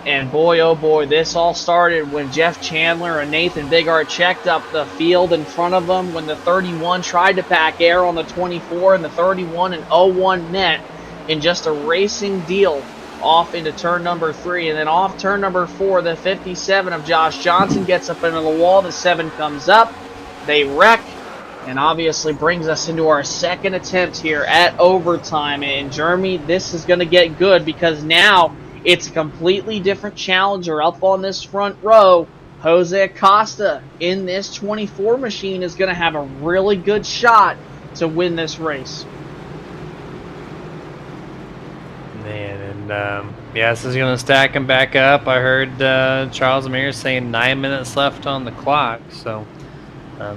G: And boy, oh boy, this all started when Jeff Chandler and Nathan Bigart checked up the field in front of them when the 31 tried to pack air on the 24 and the 31 and 01 net in just a racing deal off into turn number 3. And then off turn number 4, the 57 of Josh Johnson gets up into the wall. The 7 comes up. They wreck. And obviously brings us into our second attempt here at overtime. And Jeremy, this is going to get good because now it's a completely different challenger up on this front row. Jose Acosta in this 24 machine is going to have a really good shot to win this race.
F: Man, and yeah, this is going to stack him back up. I heard Charles Amir saying 9 minutes left on the clock. So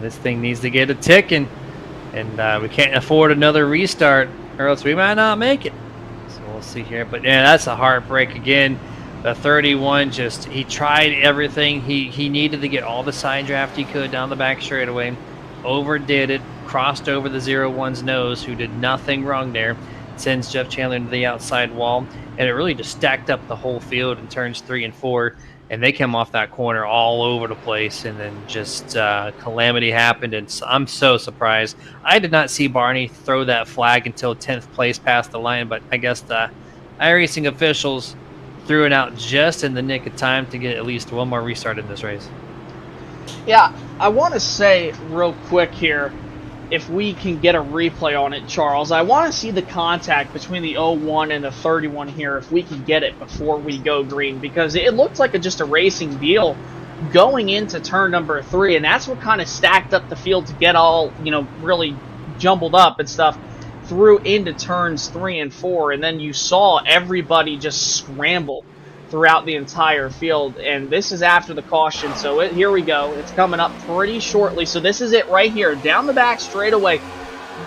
F: this thing needs to get a ticking, and we can't afford another restart, or else we might not make it. we'll see here. But yeah, that's a heartbreak again. The 31 he tried everything. He needed to get all the side draft he could down the back straightaway. Overdid it, crossed over the 01's nose, who did nothing wrong there. Sends Jeff Chandler into the outside wall, and it really just stacked up the whole field in turns 3 and 4. And they came off that corner all over the place, and then just calamity happened. And so I'm so surprised. I did not see Barney throw that flag until 10th place past the line, but I guess the iRacing officials threw it out just in the nick of time to get at least one more restart in this race.
G: Yeah, I want to say real quick here, if we can get a replay on it, Charles, I want to see the contact between the 01 and the 31 here, if we can get it before we go green, because it looked like just a racing deal going into turn number 3, and that's what kind of stacked up the field to get all, really jumbled up and stuff through into turns 3 and 4, and then you saw everybody just scramble throughout the entire field. And this is after the caution, so here we go. It's coming up pretty shortly. So this is it right here, down the back straightaway.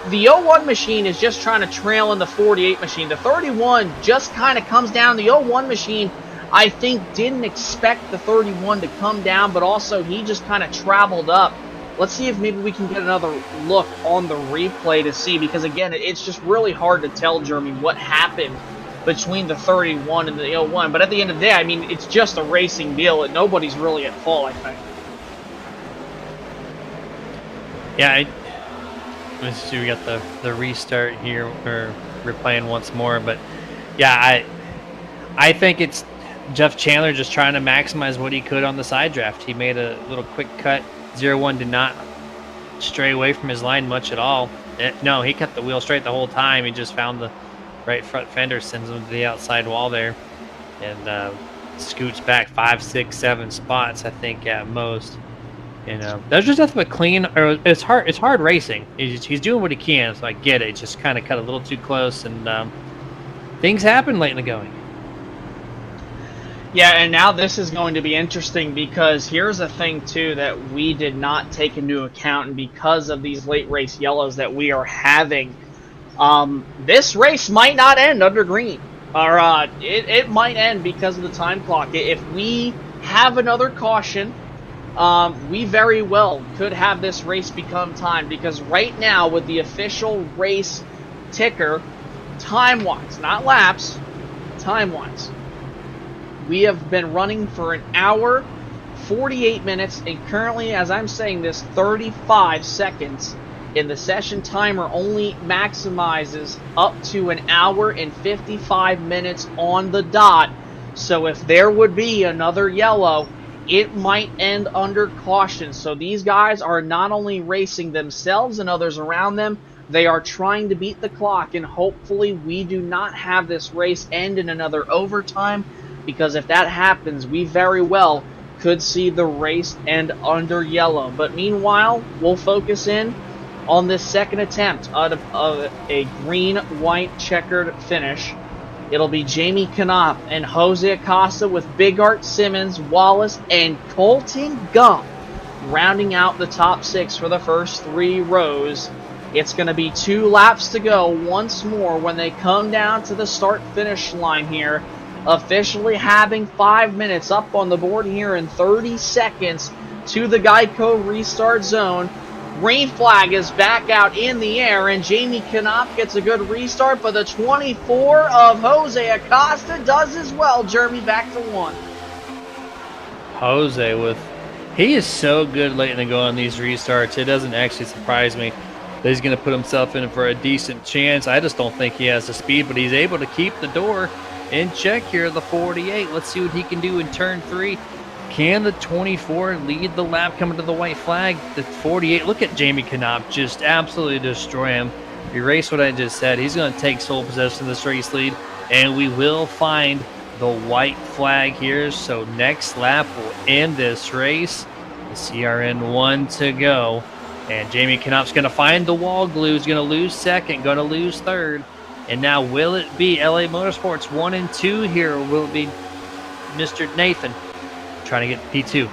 G: The 01 machine is just trying to trail in the 48 machine. The 31 just kind of comes down. The 01 machine, I think, didn't expect the 31 to come down, but also he just kind of traveled up. Let's see if maybe we can get another look on the replay to see, because again, it's just really hard to tell, Jeremy, what happened between the 31 and the 01. But at the end of the day, I mean, it's just a racing deal, and nobody's really at fault, I think.
F: Yeah, let's see, we got the restart here. We're playing once more, but yeah, I think it's Jeff Chandler just trying to maximize what he could on the side draft. He made a little quick cut. 01 did not stray away from his line much at all. No, he kept the wheel straight the whole time. He just found the right front fender, sends him to the outside wall there, and scoots back 5, 6, 7 spots, I think, at most. That's just nothing but clean. Or it's hard racing. He's doing what he can, so I get it. Just kind of cut a little too close, and things happen late in the going.
G: Yeah, and now this is going to be interesting, because here's a thing, too, that we did not take into account, and because of these late race yellows that we are having, this race might not end under green. Or it might end because of the time clock. If we have another caution, we very well could have this race become timed, because right now with the official race ticker, time-wise, not laps, time-wise, we have been running for an hour, 48 minutes, and currently, as I'm saying this, 35 seconds. And the session timer only maximizes up to an hour and 55 minutes on the dot. So if there would be another yellow, it might end under caution. So these guys are not only racing themselves and others around them, they are trying to beat the clock, and hopefully we do not have this race end in another overtime, because if that happens, we very well could see the race end under yellow. But meanwhile, we'll focus in on this second attempt of a green-white checkered finish. It'll be Jamie Knopp and Jose Acosta with Big Art Simmons, Wallace, and Colton Gump rounding out the top 6 for the first 3 rows. It's going to be 2 laps to go once more when they come down to the start-finish line here, officially having 5 minutes up on the board here in 30 seconds to the Geico restart zone. Green flag is back out in the air, and Jamie Knopp gets a good restart, but the 24 of Jose Acosta does as well. Jeremy, back to 1.
F: Jose he is so good late in the go on these restarts. It doesn't actually surprise me that he's going to put himself in for a decent chance. I just don't think he has the speed, but he's able to keep the door in check here, the 48. Let's see what he can do in turn 3. Can the 24 lead the lap coming to the white flag? The 48, look at Jamie Knopp just absolutely destroy him. Erase what I just said. He's going to take sole possession of this race lead, and we will find the white flag here. So next lap will end this race. The CRN 1 to go. And Jamie Knopp's going to find the wall glue. He's going to lose second, going to lose third. And now will it be LA Motorsports 1 and 2 here, or will it be Mr. Nathan trying to get P2?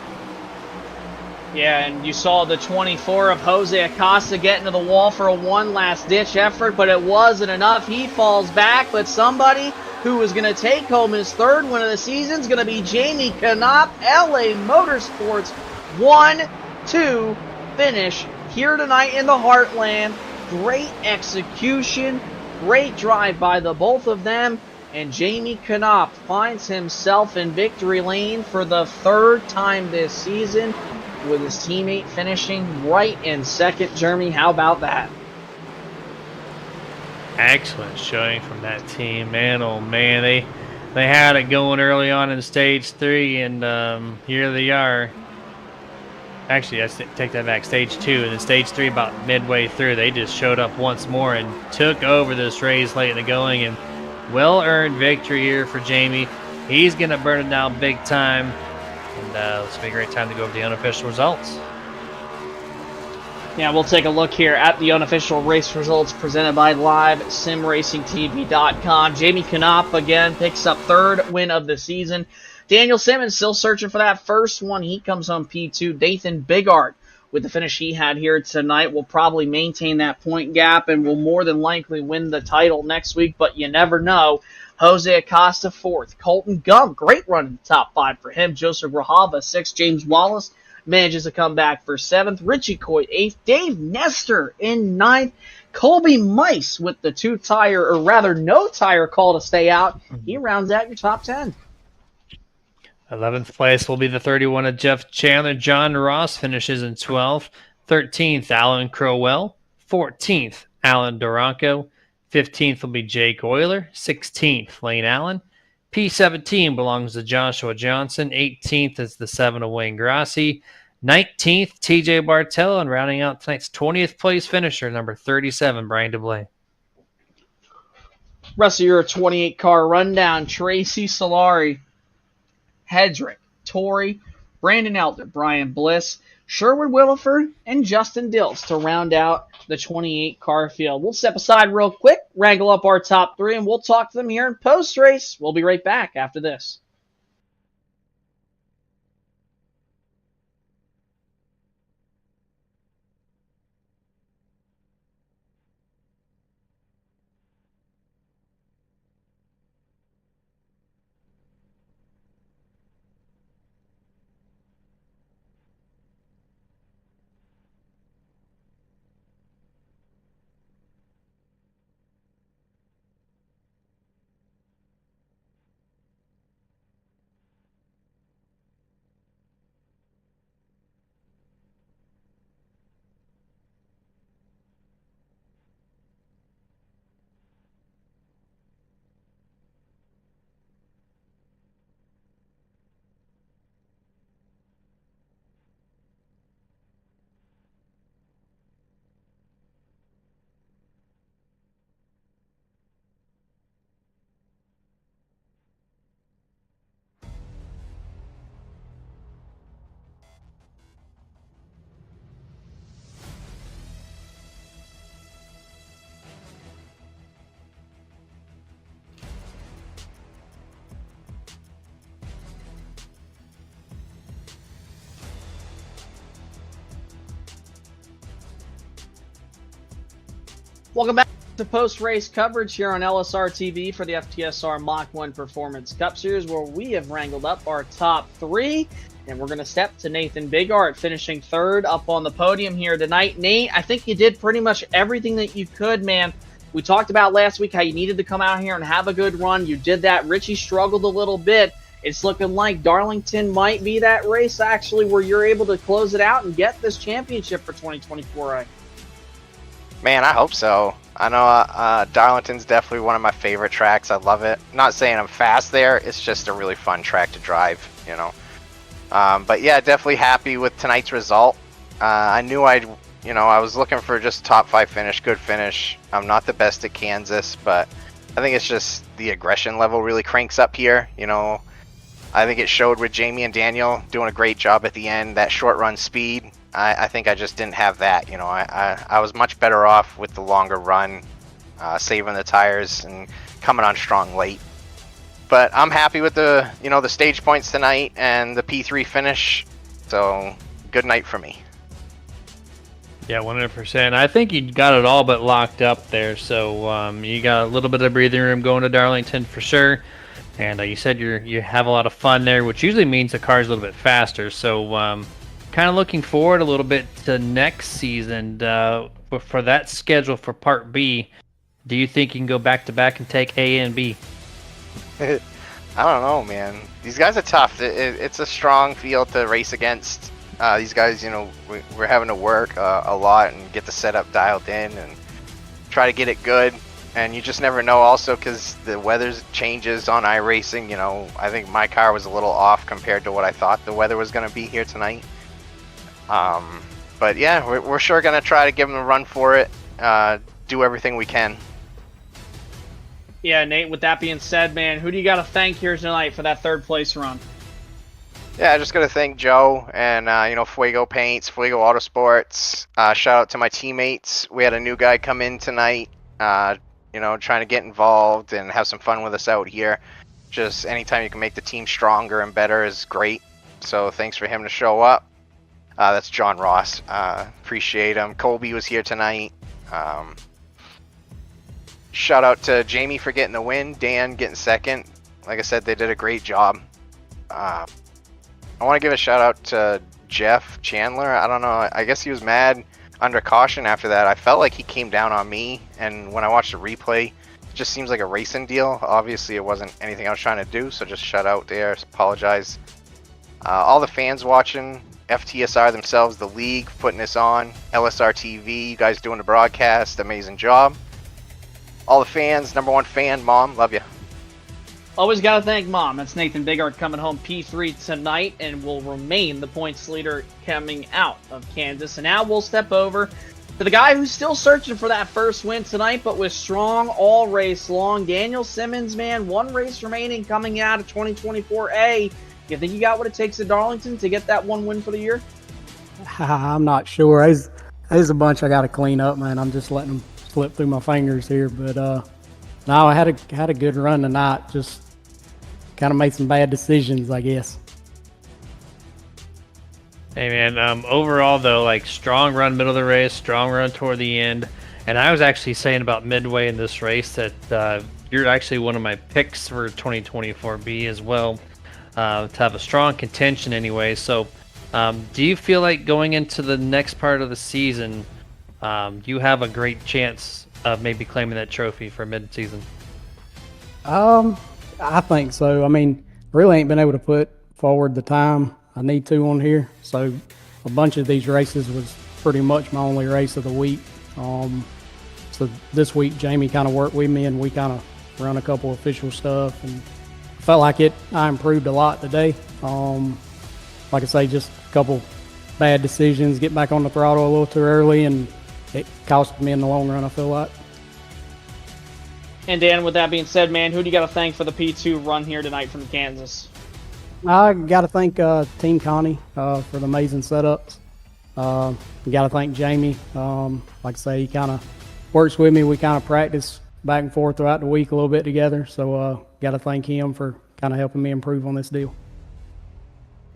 G: Yeah, and you saw the 24 of Jose Acosta getting to the wall for a one last ditch effort, but it wasn't enough. He falls back, but somebody who is going to take home his third win of the season is going to be Jamie Knopp. LA Motorsports 1-2 finish here tonight in the Heartland. Great execution, great drive by the both of them, and Jamie Knopp finds himself in victory lane for the third time this season, with his teammate finishing right in second. Jeremy, how about that?
F: Excellent showing from that team, man. Oh man, they had it going early on in stage 3, and here they are. Actually, I take that back. Stage 2, and then stage 3 about midway through, they just showed up once more and took over this race late in the going, and well-earned victory here for Jamie. He's gonna burn it down big time, and this will be a great time to go over the unofficial results.
G: Yeah, we'll take a look here at the unofficial race results presented by LiveSimRacingTV.com. Jamie Knopp again picks up third win of the season. Daniel Simmons still searching for that first one. He comes home P2. Nathan Bigart, with the finish he had here tonight, will probably maintain that point gap and will more than likely win the title next week, but you never know. Jose Acosta fourth. Colton Gump, great run in the top 5 for him. Joseph Grajava 6th. James Wallace manages to come back for 7th. Richie Coit 8th. Dave Nestor in 9th. Colby Mice with the no tire call to stay out. He rounds out your top 10.
F: 11th place will be the 31 of Jeff Chandler. John Ross finishes in 12th. 13th, Alan Crowell. 14th, Alan Duranco. 15th will be Jake Euler. 16th, Lane Allen. P17 belongs to Joshua Johnson. 18th is the 7 of Wayne Grassi. 19th, TJ Bartel. And rounding out tonight's 20th place finisher, number 37, Brian DeBlay.
G: Rest of your 28-car rundown: Tracy Solari, Hedrick, Torrey, Brandon Elder, Brian Bliss, Sherwood Williford, and Justin Dills to round out the 28-car field. We'll step aside real quick, wrangle up our top 3, and we'll talk to them here in post-race. We'll be right back after this. Welcome back to post-race coverage here on LSRTV for the FTSR Mach 1 Performance Cup Series, where we have wrangled up our top 3, and we're going to step to Nathan Bigart, finishing third up on the podium here tonight. Nate, I think you did pretty much everything that you could, man. We talked about last week how you needed to come out here and have a good run. You did that. Richie struggled a little bit. It's looking like Darlington might be that race, actually, where you're able to close it out and get this championship for 2024, right?
I: Man, I hope so. I know Darlington's definitely one of my favorite tracks. I love it. Not saying I'm fast there. It's just a really fun track to drive, you know. But yeah, definitely happy with tonight's result. I knew I was looking for just top 5 finish, good finish. I'm not the best at Kansas, but I think it's just the aggression level really cranks up here. You know, I think it showed with Jamie and Daniel doing a great job at the end. That short run speed. I think I just didn't have that. You know, I was much better off with the longer run, saving the tires and coming on strong late. But I'm happy with the stage points tonight and the P3 finish. So good night for me.
F: Yeah, 100%. I think you got it all but locked up there. So you got a little bit of breathing room going to Darlington for sure. And you said you have a lot of fun there, which usually means the car's a little bit faster. So kind of looking forward a little bit to next season. For that schedule for Part B, do you think you can go back to back and take A and B?
I: I don't know, man. These guys are tough. It's a strong field to race against. These guys, we're having to work a lot and get the setup dialed in and try to get it good. And you just never know also because the weather changes on iRacing. I think my car was a little off compared to what I thought the weather was going to be here tonight. But yeah, we're sure going to try to give them a run for it. Do everything we can.
G: Yeah, Nate, with that being said, man, who do you got to thank here tonight for that third place run?
I: Yeah, I just got to thank Joe and, Fuego Paints, Fuego Autosports. Shout out to my teammates. We had a new guy come in tonight, trying to get involved and have some fun with us out here. Just anytime you can make the team stronger and better is great. So thanks for him to show up. That's John Ross. Appreciate him. Colby was here tonight. Shout out to Jamie for getting the win. Dan getting second. Like I said, they did a great job. I want to give a shout out to Jeff Chandler. I don't know. I guess he was mad under caution after that. I felt like he came down on me. And when I watched the replay, it just seems like a racing deal. Obviously, it wasn't anything I was trying to do. So just shout out there. Apologize. All the fans watching. FTSR themselves, the league, putting this on. LSRTV, you guys doing the broadcast. Amazing job. All the fans, number one fan, Mom, love you.
G: Always got to thank Mom. That's Nathan Bigart coming home P3 tonight and will remain the points leader coming out of Kansas. And now we'll step over to the guy who's still searching for that first win tonight, but was strong all race long. Daniel Simmons, man, one race remaining coming out of 2024A. You think you got what it takes at Darlington to get that one win for the year?
J: I'm not sure. There's a bunch I got to clean up, man. I'm just letting them slip through my fingers here. But no, I had a good run tonight. Just kind of made some bad decisions, I guess.
F: Hey man, overall though, like strong run middle of the race, strong run toward the end. And I was actually saying about midway in this race that you're actually one of my picks for 2024B as well. To have a strong contention anyway. So do you feel like going into the next part of the season, you have a great chance of maybe claiming that trophy for mid-season?
J: I think so. I mean, really ain't been able to put forward the time I need to on here. So a bunch of these races was pretty much my only race of the week. So this week, Jamie kind of worked with me and we kind of run a couple official stuff and felt like I improved a lot today. Like I say, just a couple bad decisions, get back on the throttle a little too early, and it cost me in the long run, I feel like.
G: And Dan, with that being said, man, who do you got to thank for the P2 run here tonight from Kansas?
J: I got to thank Team Connie for the amazing setups. Got to thank Jamie. Like I say, he kind of works with me. We kind of practice back and forth throughout the week a little bit together. So got to thank him for kind of helping me improve on this deal.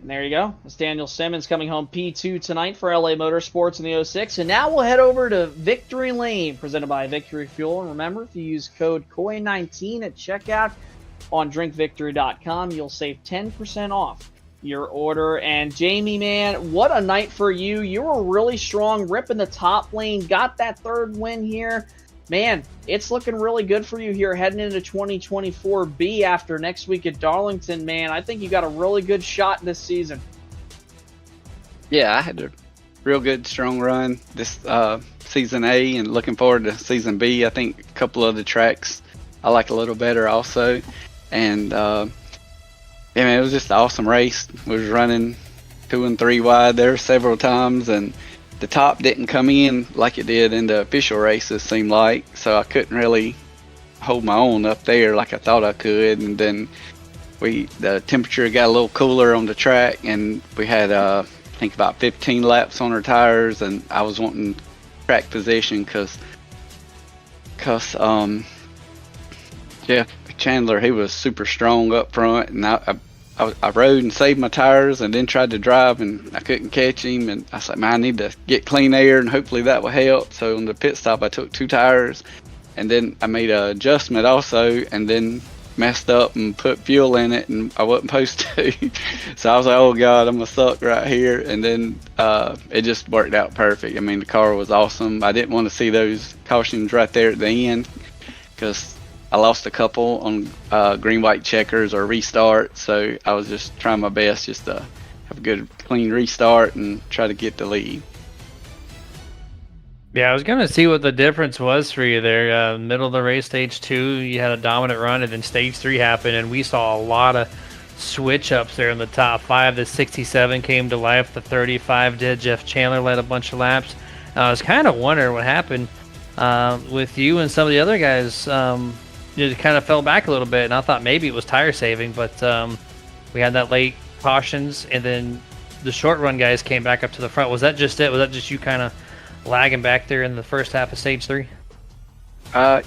G: And there you go. It's Daniel Simmons coming home P2 tonight for LA Motorsports in the 06. And now we'll head over to Victory Lane, presented by Victory Fuel. And remember, if you use code KOI19 at checkout on drinkvictory.com, you'll save 10% off your order. And Jamie, man, what a night for you. You were really strong, ripping the top lane, got that third win here. Man, it's looking really good for you here heading into 2024B after next week at Darlington, man. I think you got a really good shot this season.
K: Yeah, I had a real good, strong run this season A and looking forward to season B. I think a couple of the tracks I like a little better also. And, yeah, man, it was just an awesome race. We was running 2 and 3 wide there several times, and the top didn't come in like it did in the official races, seemed like, so I couldn't really hold my own up there like I thought I could. And then the temperature got a little cooler on the track, and we had I think about 15 laps on our tires, and I was wanting track position because Jeff Chandler, he was super strong up front, and I I rode and saved my tires and then tried to drive and I couldn't catch him. And I was like, man, I need to get clean air and hopefully that will help. So on the pit stop, I took 2 tires and then I made an adjustment also and then messed up and put fuel in it and I wasn't supposed to. So I was like, oh God, I'm gonna suck right here. And then it just worked out perfect. I mean, the car was awesome. I didn't want to see those cautions right there at the end because I lost a couple on green white checkers or restart. So I was just trying my best just to have a good clean restart and try to get the lead.
F: Yeah, I was gonna see what the difference was for you there. Middle of the race, stage 2, you had a dominant run, and then stage 3 happened, and we saw a lot of switch ups there in the top 5. The 67 came to life, the 35 did. Jeff Chandler led a bunch of laps. I was kind of wondering what happened with you and some of the other guys. It kind of fell back a little bit, and I thought maybe it was tire saving, but we had that late cautions, and then the short run guys came back up to the front. Was that just it? Was that just you kind of lagging back there in the first half of stage 3?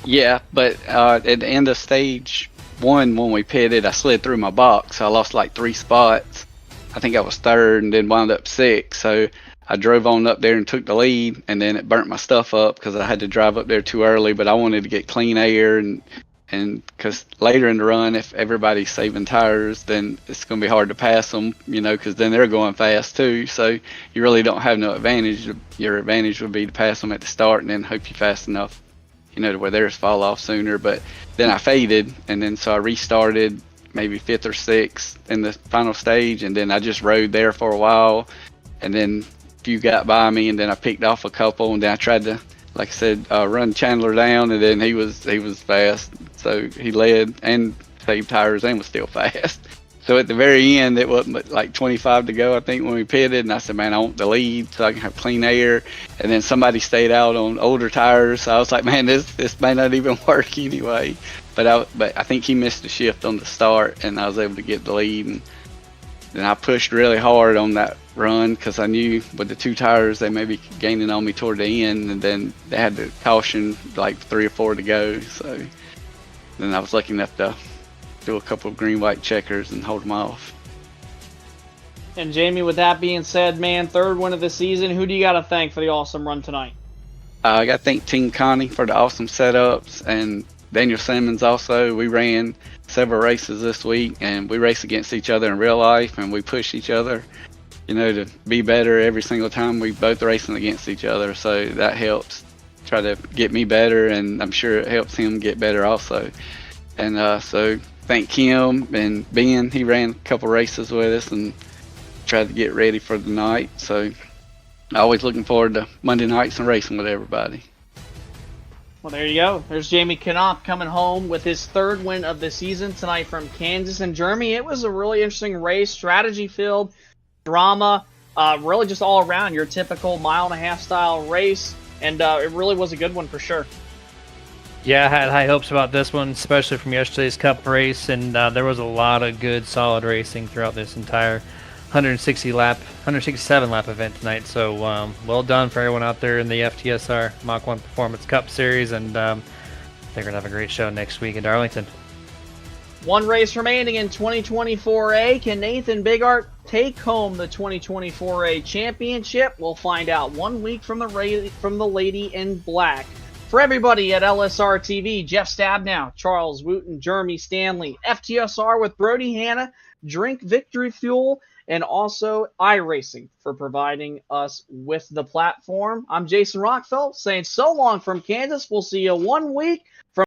K: Yeah, but at the end of stage 1, when we pitted, I slid through my box. I lost like 3 spots. I think I was 3rd and then wound up 6th. So I drove on up there and took the lead, and then it burnt my stuff up because I had to drive up there too early. But I wanted to get clean air, and because later in the run, if everybody's saving tires, then it's going to be hard to pass them, because then they're going fast too. So you really don't have no advantage. Your advantage would be to pass them at the start and then hope you're fast enough, to where theirs fall off sooner. But then I faded, and then so I restarted maybe 5th or 6th in the final stage, and then I just rode there for a while, and then a few got by me, and then I picked off a couple, and then I tried to, like I said, run Chandler down, and then he was fast, so he led and saved tires and was still fast. So at the very end, it wasn't but like 25 to go, I think, when we pitted, and I said, man, I want the lead so I can have clean air. And then somebody stayed out on older tires, so I was like, man, this may not even work anyway. But I think he missed a shift on the start, and I was able to get the lead. And then I pushed really hard on that run because I knew with the 2 tires they may be gaining on me toward the end, and then they had the caution like 3 or 4 to go. So then I was lucky enough to do a couple of green white checkers and hold them off.
G: And Jamie, with that being said, man, 3rd win of the season. Who do you got to thank for the awesome run tonight?
K: I got to thank Team Connie for the awesome setups, and Daniel Simmons also. We ran several races this week, and we race against each other in real life, and we push each other, to be better every single time we both racing against each other. So that helps try to get me better, and I'm sure it helps him get better also. And so thank him and Ben. He ran a couple races with us and tried to get ready for the night. So always looking forward to Monday nights and racing with everybody.
G: Well, there you go. There's Jamie Knopf coming home with his 3rd win of the season tonight from Kansas. And Jeremy, it was a really interesting race, strategy-filled, drama, really just all around your typical mile-and-a-half style race. And it really was a good one for sure.
F: Yeah, I had high hopes about this one, especially from yesterday's Cup race, and there was a lot of good, solid racing throughout this entire 167 lap event tonight. So well done for everyone out there in the FTSR Mach 1 Performance Cup Series, and they're going to have a great show next week in Darlington.
G: One race remaining in 2024A. Can Nathan Bigart take home the 2024A championship? We'll find out 1 week from the Lady in Black. For everybody at LSRTV, Jeff Stabnow, Charles Wooten, Jeremy Stanley, FTSR with Brody Hanna, Drink Victory Fuel, and also iRacing for providing us with the platform. I'm Jason Rockfeld saying so long from Kansas. We'll see you 1 week